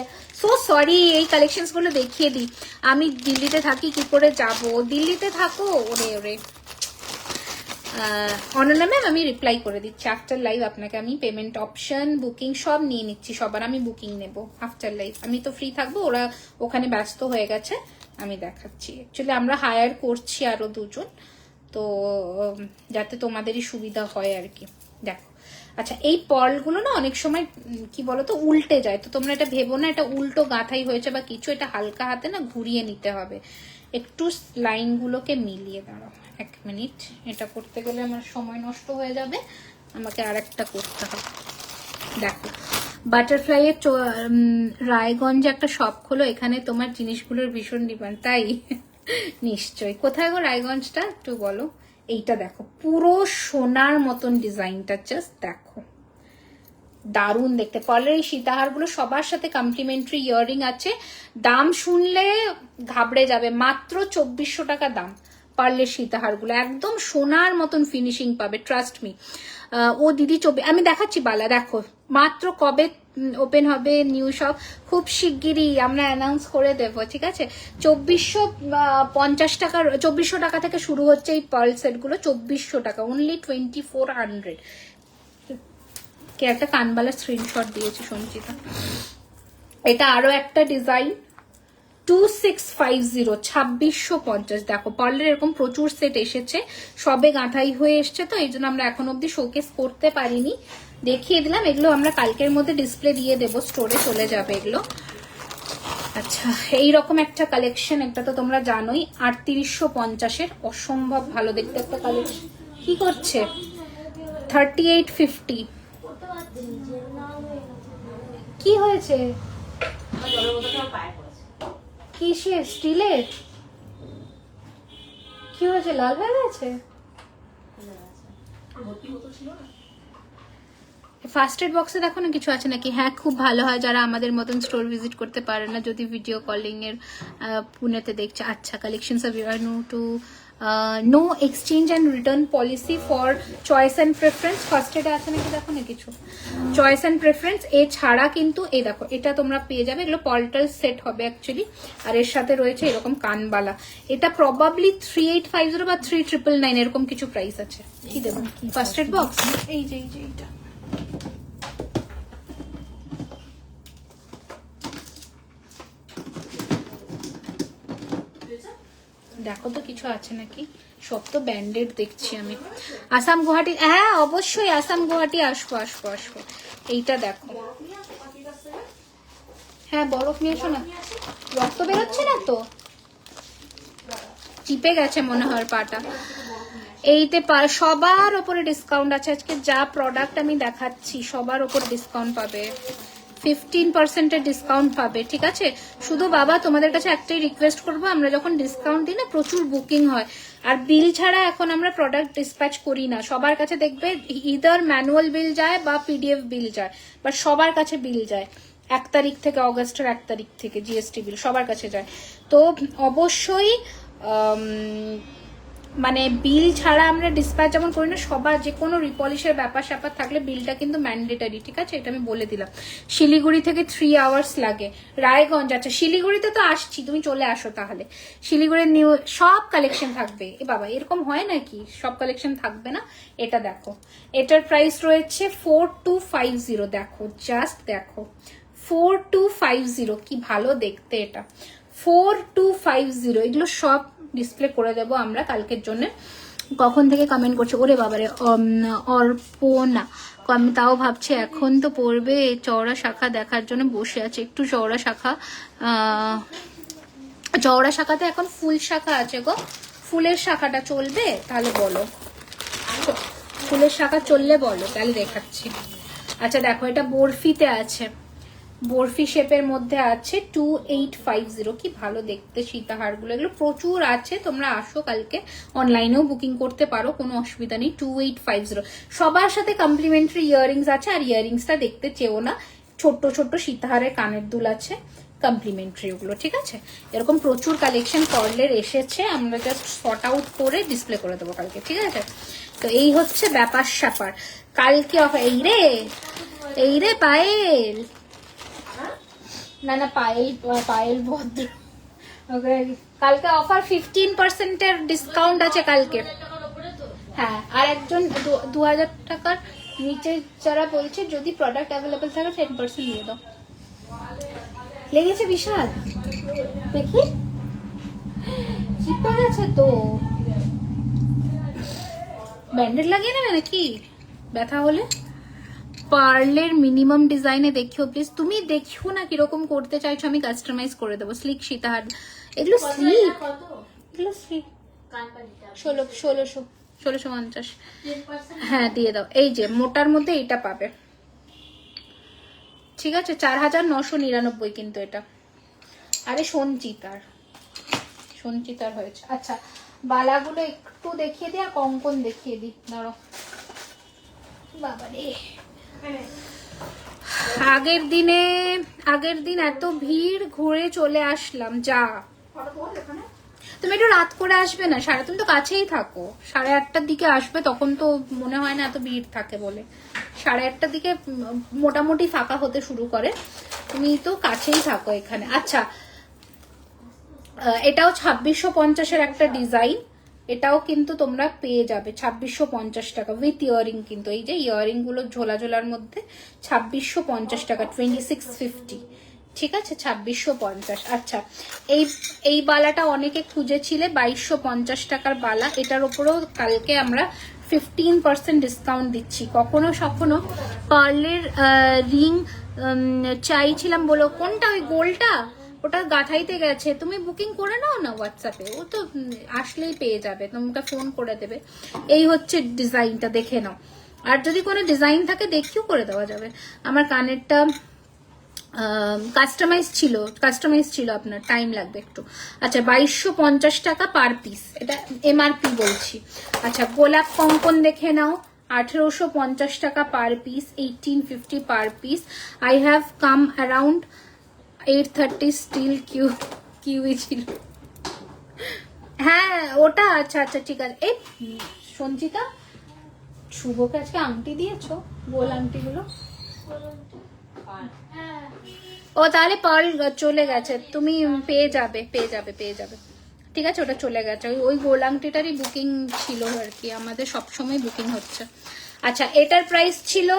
সো সরি, এই কালেকশনস গুলো দেখিয়ে দিই। আমি দিল্লিতে থাকি, কি করে যাব? দিল্লিতে থাকো? ওরে ওরে অনন্যা ম্যাম, আমি রিপ্লাই করে দিচ্ছি আফটার লাইভ আপনাকে। আমি পেমেন্ট অপশন, বুকিং সব নিয়ে নিচ্ছি সবার। আমি বুকিং নেব আফটার লাইভ, আমি তো ফ্রি থাকবো, ওরা ওখানে ব্যস্ত হয়ে গেছে। আমি দেখাচ্ছি, অ্যাকচুয়ালি আমরা হায়ার করছি আরো 2 জন, তো যাতে তোমাদেরই সুবিধা হয় আর কি। দেখো, আচ্ছা এই পার্লগুলো না অনেক সময় কি বলতো উল্টে যায়, তো তোমরা এটা ভেবো না এটা উল্টো গাঁথাই হয়েছে বা কিছু, এটা হালকা হাতে না ঘুরিয়ে নিতে হবে একটু, লাইনগুলোকে মিলিয়ে। দাঁড়াও 1 মিনিট, এটা করতে গেলে আমার সময় নষ্ট হয়ে যাবে, আমাকে আর একটা করতে হবে। দেখো, বাটারফ্লাই এর রায়গঞ্জে একটা শপ খোলো, এখানে তোমার জিনিসগুলোর ভীষণ ডিমান্ড। তাই? নিশ্চয়ই। কোথায় গো রায়গঞ্জটা একটু বলো। এইটা দেখো, পুরো সোনার মতন ডিজাইনটা, জাস্ট দেখো, দারুণ দেখতে। পার্লের এই সীতাহারগুলো সবার সাথে কমপ্লিমেন্টারি ইয়াররিং আছে। দাম শুনলে ঘাবড়ে যাবে, মাত্র 2400 টাকা দাম পার্লের সীতাহারগুলো, একদম সোনার মতন ফিনিশিং পাবে, ট্রাস্ট মি। ও দিদি আমি দেখাচ্ছি বালা, দেখো মাত্র কবে ওপেন হবে নিউ শপ, খুব শিগগিরই আমরা অ্যানাউন্স করে দেবো, ঠিক আছে? 2450 টাকার, 2400 টাকা থেকে শুরু হচ্ছে এই পার্ল সেট গুলো, 2400 টাকা, অনলি 2400। কে একটা কানবালার স্ক্রিনশট দিয়েছে সঞ্চিতা। এটা আরো একটা ডিজাইন, 2650, 2650। দেখো পার্লের এরকম প্রচুর সেট এসেছে, সবে গাঁথাই হয়ে এসছে, তো এই জন্য আমরা এখন অব্দি শোকেস করতে পারিনি, দেখিয়ে দিলাম। এগুলো আমরা কালকের মধ্যে ডিসপ্লে দিয়ে দেবো, স্টোরে চলে যাবে এগুলো। আচ্ছা, এইরকম একটা কালেকশন, একটা তো তোমরা জানোই 3850-এর, অসম্ভব ভালো দেখতে একটা কালেকশন। কি করছে? 3850। কি হয়েছে? কিসের? স্টিলের? কি হয়েছে, লাল হয়ে গেছে? ফার্স্ট এড বক্সে দেখো না কিছু আছে নাকি। হ্যাঁ, খুব ভালো হয় যারা আমাদের মতন স্টোর ভিজিট করতে পারে না, যদি ভিডিও কলিং এর পুনেতে দেখছে। আচ্ছা, collections of your no to no exchange and return policy for choice and preference. First এডে আছে নাকি দেখো না কিছু, চয়েস অ্যান্ড প্রেফারেন্স এছাড়া কিন্তু এই দেখো, এটা তোমরা পেয়ে যাবে। এগুলো পল্টাল সেট হবে অ্যাকচুয়ালি, আর এর সাথে রয়েছে এরকম কানবালা। এটা প্রবাবলি 3850 বা 3999 এরকম কিছু প্রাইস আছে। কি দেবো ফার্স্ট এড বক্স? এই যে এইটা দেখো তো কিছু আছে নাকি, সব তো ব্যান্ডেড দেখছি আমি। আসাম গুয়াহাটি, হ্যাঁ অবশ্যই আসাম গুয়াহাটি আসবো আসবো আসবো। এইটা দেখো, হ্যাঁ বরফ নিয়ে এসো না, রক্ত বেরোচ্ছে না তো, চিপে গেছে মনে হয় পাটা। এইতে সবার ওপরে ডিসকাউন্ট আছে আজকে, যা প্রোডাক্ট আমি দেখাচ্ছি সবার ওপর ডিসকাউন্ট পাবে, 15% ডিসকাউন্ট পাবে, ঠিক আছে? শুধু বাবা তোমাদের কাছে একটাই রিকোয়েস্ট করবো, আমরা যখন ডিসকাউন্ট দিই না প্রচুর বুকিং হয়, আর বিল ছাড়া এখন আমরা প্রোডাক্ট ডিসপ্যাচ করি না। সবার কাছে দেখবে ইদার ম্যানুয়াল বিল যায় বা পিডিএফ বিল যায়, বাট সবার কাছে বিল যায় 1 তারিখ থেকে, অগস্টের 1 তারিখ থেকে জিএসটি বিল সবার কাছে যায়। তো অবশ্যই মানে বিল ছাড়া আমরা ডিসপ্যাচ যেমন করি না, সবার যে কোনো রিপলিশের ব্যাপার স্যাপার থাকলে বিলটা কিন্তু ম্যান্ডেটারি, ঠিক আছে? এটা আমি বলে দিলাম। শিলিগুড়ি থেকে 3 আওয়ার্স লাগে, রায়গঞ্জ। আচ্ছা, শিলিগুড়িতে তো আসছি, তুমি চলে আসো তাহলে। শিলিগুড়ির নিউ সব কালেকশন থাকবে। এ বাবা, এরকম হয় নাকি সব কালেকশন থাকবে না? এটা দেখো, এটার প্রাইস রয়েছে 4250। দেখো, জাস্ট দেখো 4250, কি ভালো দেখতে এটা, 4250। এগুলো সব ডিসপ্লে করে দেবো আমরা কালকের জন্য। কখন থেকে কমেন্ট করছে? ওরে বাবারে, অর্পণা, আমি তাও ভাবছি এখন তো পড়বে, চওড়া শাখা দেখার জন্য বসে আছে। একটু চওড়া শাখা, চওড়া শাখাতে এখন ফুল শাখা আছে গো, ফুলের শাখাটা চলবে তাহলে বলো, ফুলের শাখা চললে বলো, তাহলে দেখাচ্ছি। আচ্ছা দেখো, এটা বরফিতে আছে, বরফি শেপের মধ্যে আছে, 2850। কি ভালো দেখতে সীতাহারগুলো, এগুলো প্রচুর আছে। তোমরা আসো কালকে, অনলাইনেও বুকিং করতে পারো, কোনো অসুবিধা নেই। 2850, সবার সাথে কমপ্লিমেন্টারি ইয়াররিংস আছে। আর ইয়াররিংসটা দেখতে চেও না, ছোট্ট ছোট্ট সীতাহারের কানের দুল আছে, কমপ্লিমেন্টারি ওগুলো, ঠিক আছে? এরকম প্রচুর কালেকশন পার্লের এসেছে, আমরা জাস্ট সর্ট আউট করে ডিসপ্লে করে দেবো কালকে, ঠিক আছে? তো এই হচ্ছে ব্যাপার স্যাপার। কালকে এই রে পায়েল, না পায়েল ভদ্র, কালকে অফার 15% ডিসকাউন্ট আছে কালকে। হ্যাঁ, আর একজন 2000 টাকার নিচে যারা বলছে যদি প্রোডাক্ট অ্যাভেলেবেল থাকে 10% দিয়ে দাও। লেগেছে বিশাল, দেখি চিপে গেছে তো, ব্যান্ডেড লাগিয়ে নেবে নাকি ব্যথা হলে? পার্লের মিনিমাম ডিজাইনে দেখিও প্লিজ, তুমি দেখিও না কিরকম করতে চাইছো, আমি কাস্টমাইজ করে দেবো। স্লিক সীতাহার, এগুলো স্লিক, এগুলো স্লিক। 1650। হ্যাঁ দিয়ে দাও। এই যে মোটার মধ্যে এইটা পাবে, ঠিক আছে? 4999 কিন্তু এটা। আরে সঞ্চিতার হয়েছে। আচ্ছা বালাগুলো একটু দেখিয়ে দিই আর কঙ্কন দেখিয়ে দিই, ধরো। বাবারে, আগের দিন এত ভিড়, ঘুরে চলে আসলাম। যা তুমি একটু রাত করে আসবে না? তুমি তো কাছেই থাকো, 8:30টার দিকে আসবে, তখন তো মনে হয় না এত ভিড় থাকে বলে। 8:30টার দিকে মোটামুটি ফাঁকা হতে শুরু করে, তুমি তো কাছেই থাকো এখানে। আচ্ছা এটাও 2650-এর একটা ডিজাইন, এটাও কিন্তু তোমরা পেয়ে যাবে 2650 টাকা উইথ ইয়ারিং। কিন্তু এই যে ইয়ারিং গুলো ঝোলা ঝোলার মধ্যে 2650 টাকা, 2650, ঠিক আছে? 2650। আচ্ছা এই বালাটা অনেকে খুঁজেছিলে, 2250 টাকার বালা, এটার উপরেও কালকে আমরা 15% ডিসকাউন্ট দিচ্ছি। কখনো পার্লের রিং চাইছিলাম, বলো কোনটা? ওই গোলটা, ওটা গাথাইতে গেছে, তুমি বুকিং করে নাও না হোয়াটসঅ্যাপে, ও তো আসলেই পেয়ে যাবে, তোমাকে ফোন করে দেবে। এই হচ্ছে ডিজাইনটা, দেখে নাও। আর যদি কোনো ডিজাইন থাকে দেখিও করে দেওয়া যাবে। আমার কানেরটা কাস্টমাইজ ছিল, আপনার টাইম লাগবে একটু। আচ্ছা 2250 টাকা পার পিস, এটা এমআরপি বলছি। আচ্ছা গোলাপ কঙ্কন দেখে নাও, 1850 টাকা per piece, 1850 per piece. I have come around 8:30, still কিউই ছিল। হ্যাঁ ওটা, আচ্ছা ঠিক আছে। এই সঞ্চিতা, শুভকে আজকে আংটি দিয়েছো, গোল আংটিগুলো? ও তাহলে পার্ল চলে গেছে, তুমি পেয়ে যাবে, ঠিক আছে? ওটা চলে গেছে, ওই গোল আংটিটারই বুকিং ছিল আর কি, আমাদের সবসময় বুকিং হচ্ছে। আচ্ছা এটার প্রাইস ছিল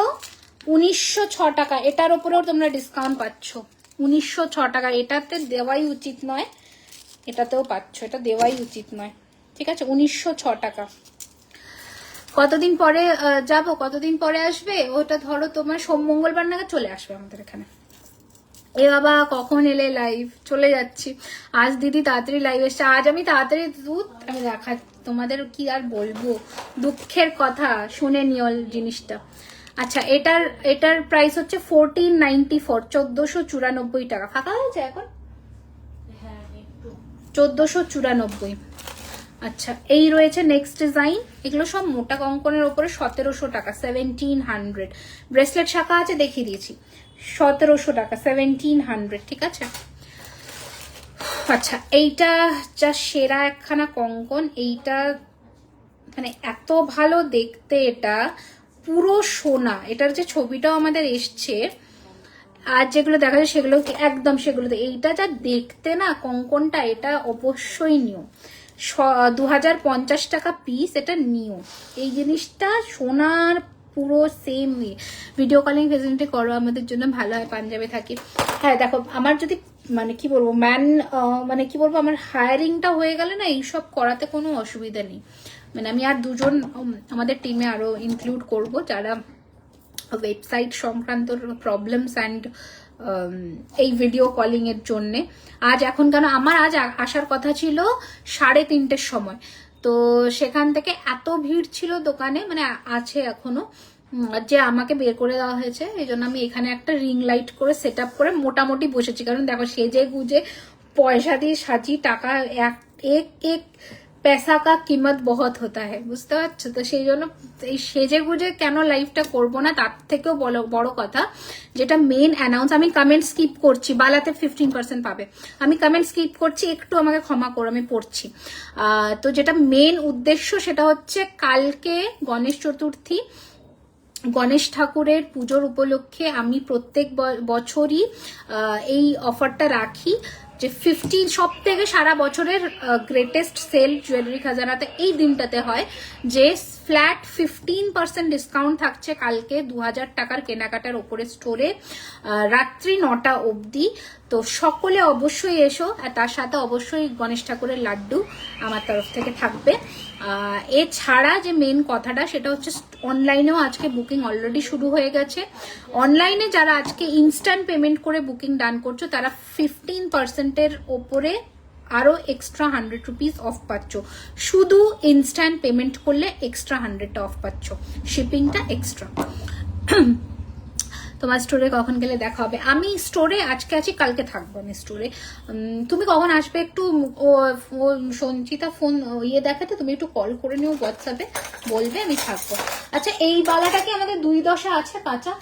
1906 টাকা, এটার উপরেও তোমরা ডিসকাউন্ট পাচ্ছ 1906 টাকা। এটাতে দেওয়াই উচিত নয়, এটাতেও পাচ্ছ, এটা দেওয়াই উচিত নয়, ঠিক আছে? 1906 টাকা। কতদিন পরে যাব, কতদিন পরে আসবে? ওটা ধরো তোমার মঙ্গলবার নাগাদ চলে আসবে আমাদের এখানে। এ বাবা কখন এলে লাইভ? চলে যাচ্ছি। আজ দিদি তাড়াতাড়ি লাইভ এসছে, আজ আমি তাড়াতাড়ি আমি দেখা, তোমাদের কি আর বলবো, দুঃখের কথা, শুনে নিও জিনিসটা। আচ্ছা এটার প্রাইস হচ্ছে 1494, 1494 টাকা। ফাঁকা হয়েছে এখন? 1494। আচ্ছা এই রয়েছে নেক্সট ডিজাইন, এগুলো সব মোটা কঙ্কনের উপরে 1700 টাকা, 1700। ব্রেসলেট শাখা আছে, দেখিয়ে দিয়েছি, 1700 টাকা, 1700, ঠিক আছে? আচ্ছা এইটা যা সেরা একখানা কঙ্কন, এইটা মানে এত ভালো দেখতে, এটা পুরো সোনা। এটার যে ছবিটাও আমাদের এসছে, আর যেগুলো দেখা যায় সেগুলো একদম সেগুলো, এইটা যা দেখতে না কঙ্কনটা, এটা অবশ্যই নিও। 2050 টাকা পিস, এটা নিও। এই জিনিসটা সোনার পুরো সেম ভিডিও কলিং ফেসিলিটি করো, আমাদের জন্য ভালো হয়, পাঞ্জাবে থাকি। হ্যাঁ দেখো আমার যদি মানে কি বলবো আমার হায়ারিংটা হয়ে গেলে না, এইসব করাতে কোনো অসুবিধা নেই। মানে আমি আর দুজন আমাদের টিমে আরো ইনক্লুড করব, যারা ওয়েবসাইট সংক্রান্ত প্রবলেমস অ্যান্ড এই ভিডিও কলিং এর জন্যে। এখন কেন আমার আজ আসার কথা ছিল 3:30-র সময়, তো সেখান থেকে এত ভিড় ছিল দোকানে, মানে আছে এখনো, যে আমাকে বের করে দেওয়া হয়েছে। এই জন্য আমি এখানে একটা রিং লাইট করে সেট আপ করে মোটামুটি বসেছি, কারণ দেখো সেজে গুজে পয়সা দিয়ে সাজি, টাকা এক पैसा का कीमत बहुत होता है, বুঝতে পারছো? তো সেই জন্য এই সেজে গুজে কেন লাইফটা করবো না, তার থেকেও বড় কথা যেটা মেন অ্যানাউন্স, আমি কমেন্ট স্কিপ করছি, বালাতে 15% পাবে, আমি কমেন্ট স্কিপ করছি, একটু আমাকে ক্ষমা করো, আমি পড়ছি। তো যেটা মেন উদ্দেশ্য সেটা হচ্ছে কালকে গণেশ চতুর্থী, গণেশ ঠাকুরের পুজোর উপলক্ষে আমি প্রত্যেক বছরই এই অফারটা রাখি যে 15 সব থেকে সারা বছরের গ্রেটেস্ট সেল জুয়েলারি খাজানাতে এই দিনটাতে হয়, যে ফ্ল্যাট 15% ডিসকাউন্ট থাকছে কালকে 2000 টাকার কেনাকাটার ওপরে স্টোরে রাত্রি 9টা অবধি। তো সকলে অবশ্যই এসো, আর তার সাথে অবশ্যই গণেশ ঠাকুরের লাড্ডু আমার তরফ থেকে থাকবে। এছাড়া যে মেন কথাটা সেটা হচ্ছে অনলাইনেও আজকে বুকিং অলরেডি শুরু হয়ে গেছে। অনলাইনে যারা আজকে ইনস্ট্যান্ট পেমেন্ট করে বুকিং ডান করছো তারা 15%-এর ওপরে আরো এক্সট্রা 100 রুপিস অফ পাচ্ছ, শুধু ইনস্ট্যান্ট পেমেন্ট করলে এক্সট্রা 100টা অফ পাচ্ছ, শিপিংটা এক্সট্রা। তোমার স্টোরে কখন গেলে দেখা হবে? আমি স্টোরে আজকে আছি, কালকে থাকবো আমি স্টোরে। তুমি কখন আসবে একটু সঞ্চিতা ফোন ইয়ে দেখাতে, তুমি একটু কল করে নিও হোয়াটসঅ্যাপে, বলবে, আমি থাকবো। আচ্ছা এই বালাটা কি আমাদের 2.10 আছে কাঁচা?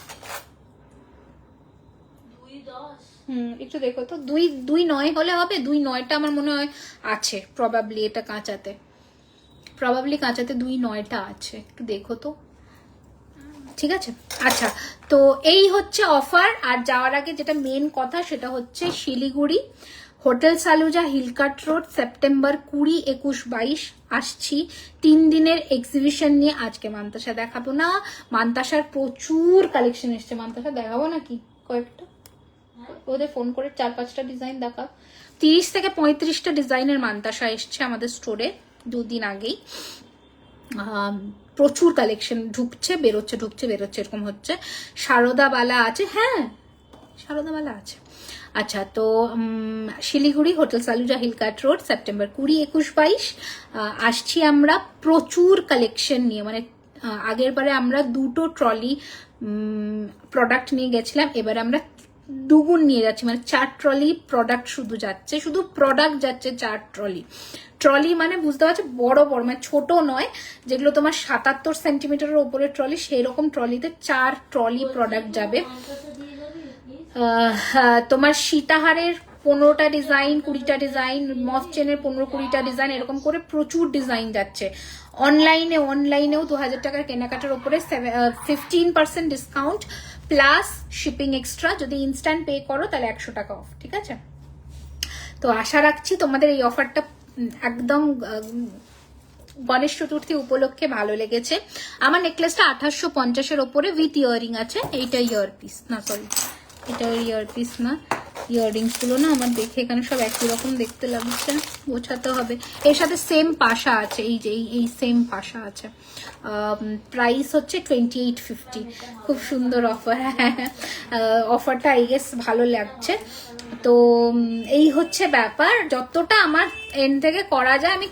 2.10
একটু দেখো তো, 2.9 হলে হবে? 2.9টা আমার মনে হয় আছে প্রবাবলি, এটা কাঁচাতে, প্রবাবলি কাঁচাতে 2.9টা আছে, একটু দেখো তো। ঠিক আছে, আচ্ছা তো এই হচ্ছে অফার। আর যাওয়ার আগে যেটা মেন কথা সেটা হচ্ছে Siliguri hotel Saluja Hill Cart road September 20, 21, 22 আসছি 3 দিনের এক্সিবিশন নিয়ে। আজকে মান্তাসা দেখাবো না, মান্তাসার প্রচুর কালেকশন এসছে, মান্তাসা দেখাবো নাকি কয়েকটা, ওদের ফোন করে 4-5টা ডিজাইন দেখাও। 30 থেকে 35টা ডিজাইনের মান্তাসা এসছে আমাদের স্টোরে 2 দিন আগেই। প্রচুর কালেকশন ঢুকছে বেরোচ্ছে, ঢুকছে বেরোচ্ছে, এরকম হচ্ছে। শারদাবালা আছে, হ্যাঁ শারদাবালা আছে। আচ্ছা তো Siliguri hotel Saluja Hill Cart road September 20, 21, 22 আসছি আমরা প্রচুর কালেকশন নিয়ে। মানে আগের বারে আমরা 2টো ট্রলি প্রোডাক্ট নিয়ে গেছিলাম, এবারে আমরা দুগুণ নিয়ে যাচ্ছি, মানে 4 ট্রলি প্রোডাক্ট শুধু যাচ্ছে, শুধু প্রোডাক্ট যাচ্ছে 4 ট্রলি। ট্রলি মানে বুঝতে পারছো বড় বড়, মানে ছোট নয়, যেগুলো তোমার 77 সেন্টিমিটারের উপরে ট্রলি, সেই রকম ট্রলিতে 4 ট্রলি প্রোডাক্ট যাবে। তোমার সীতাহারের 15টা ডিজাইন, 20টা ডিজাইন, মস চেনের 15-20টা ডিজাইন, এরকম করে প্রচুর ডিজাইন যাচ্ছে। অনলাইনেও 2000 টাকার কেনাকাটার উপরে 15% ডিসকাউন্ট প্লাস শিপিং এক্সট্রা। যদি ইনস্ট্যান্ট পে করো তাহলে 100 টাকা অফ, ঠিক আছে? তো আশা রাখছি তোমাদের এই অফারটা একদম গণেশ চতুর্থী উপলক্ষে ভালো লেগেছে। আমার নেকলেসটা 2850-এর ওপরে উইথ ইয়াররিং আছে। এইটা ইয়ার পিস না, সরি এটা ইয়ার পিস না, ইয়াররিংস গুলো না আমার দেখে এখানে সব একই রকম দেখতে লাগছে, বোঝাতে হবে। এর সাথে সেম পাশা আছে, এই যে এই সেম পাশা আছে। প্রাইস হচ্ছে 2850, খুব সুন্দর অফার। অফারটা আই গেস ভালো লাগছে। তো এই হচ্ছে ব্যাপার, যতটা আমার এন্ড থেকে করা যায় আমি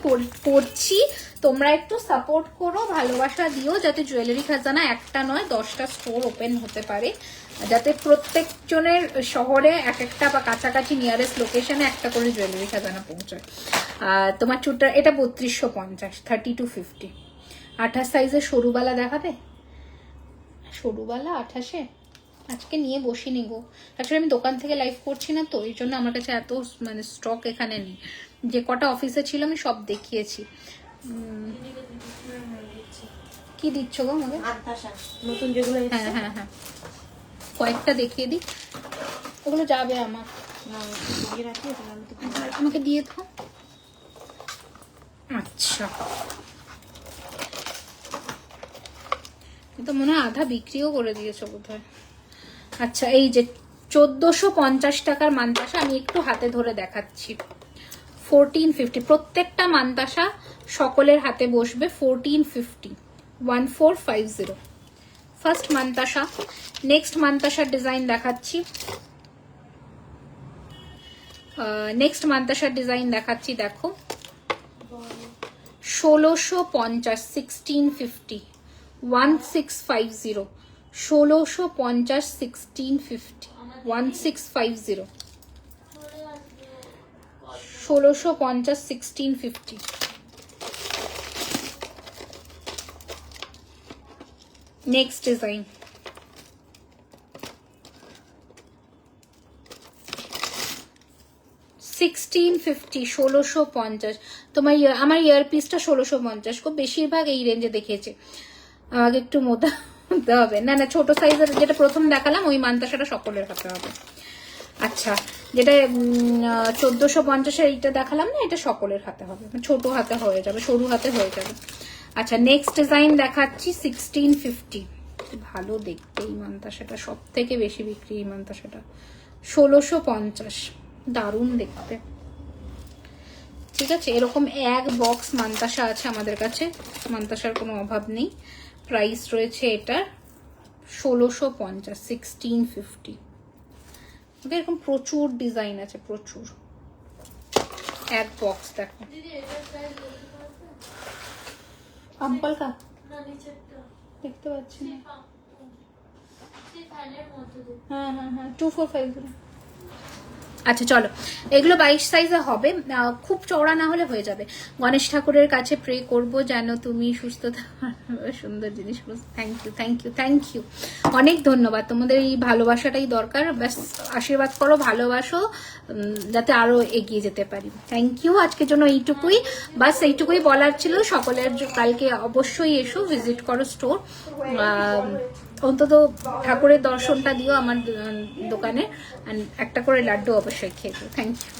করছি। তোমরা একটু সাপোর্ট করো, ভালোবাসা দিও, যাতে জুয়েলারি খাজানা একটা নয় 10টা স্টোর ওপেন হতে পারে, যাতে প্রত্যেকজনের শহরে এক একটা বা কাছাকাছি নিয়ারেস্ট লোকেশনে একটা করে জুয়েলারি খাজানা পৌঁছায়। তোমার চুটটা এটা 3250, 3250। 28 সাইজের সরুবালা দেখাবে? সরুবালা 28-এ আজকে নিয়ে বসিনি গো, আসলে আমি দোকান থেকে লাইভ করছি না তো, এই জন্য আমার কাছে এত মানে স্টক এখানে নেই। যে কটা অফিসে ছিল আমি সব দেখিয়েছি। কি দিচ্ছ গো আমাকে?
নতুন যেগুলো,
হ্যাঁ হ্যাঁ হ্যাঁ, কয়েকটা দেখিয়ে দিই, ওগুলো যাবে আমার, আমাকে দিয়ে দাও। আচ্ছা তো মনে হয় আধা বিক্রিও করে দিয়েছো বোধহয়। আচ্ছা এই যে 1450 টাকার মান্তাসা আমি একটু হাতে ধরে দেখাচ্ছি, 1450। প্রত্যেকটা মান্তাসা সকলের হাতে বসবে 1450, 1450 ফার্স্ট মান্তাসা। নেক্সট মান্তাসার ডিজাইন দেখাচ্ছি, দেখো 1650, 1650, 1650, 1650, 1650, 1650, 1650, 1650। Next design, $1650, 1650। তোমার আমার ইয়ারপিসটা 1650, খুব বেশিরভাগ এই রেঞ্জে দেখেছে। আমাকে একটু মোটা হতে হবে, না না ছোট সাইজের যেটা প্রথম দেখালাম ওই মানতাসাটা সকলের হাতে হবে। আচ্ছা, যেটা 1450-এর এইটা দেখালাম না, এটা সকলের হাতে হবে, ছোট হাতে হয়ে যাবে, সরু হাতে হয়ে যাবে। আচ্ছা নেক্সট ডিজাইন দেখাচ্ছি 1650, ভালো দেখতে এই মানতাসাটা, সব থেকে বেশি বিক্রি এই মানতাসাটা। 1650, দারুণ দেখতে। ঠিক আছে, এরকম এক বক্স মানতাসা আছে আমাদের কাছে, মানতাসার কোনো অভাব নেই। প্রাইস রয়েছে এটার 1650, 1650। এরকম প্রচুর ডিজাইন আছে, প্রচুর, এক বক্স দেখো। আম্পাল কা দেখতে পাচ্ছি না, হ্যাঁ হ্যাঁ হ্যাঁ 2450। আচ্ছা চলো, এগুলো 22 সাইজে হবে, খুব চওড়া না হলে হয়ে যাবে। গণেশ ঠাকুরের কাছে প্রে করব যেন তুমি সুস্থ থাকো। সুন্দর জিনিস, thank you thank you thank you, অনেক ধন্যবাদ। তোমাদের এই ভালোবাসাটাই দরকার, ব্যাস আশীর্বাদ করো, ভালোবাসো, যাতে আরো এগিয়ে যেতে পারি। থ্যাংক ইউ, আজকের জন্য এইটুকুই, বাস এইটুকুই বলার ছিল। সকলের কালকে অবশ্যই এসো, ভিজিট করো স্টোর, অন্তত ঠাকুরের দর্শনটা দিও আমার দোকানে, একটা করে লাড্ডু অবশ্যই খেয়ে দিও। Thank you.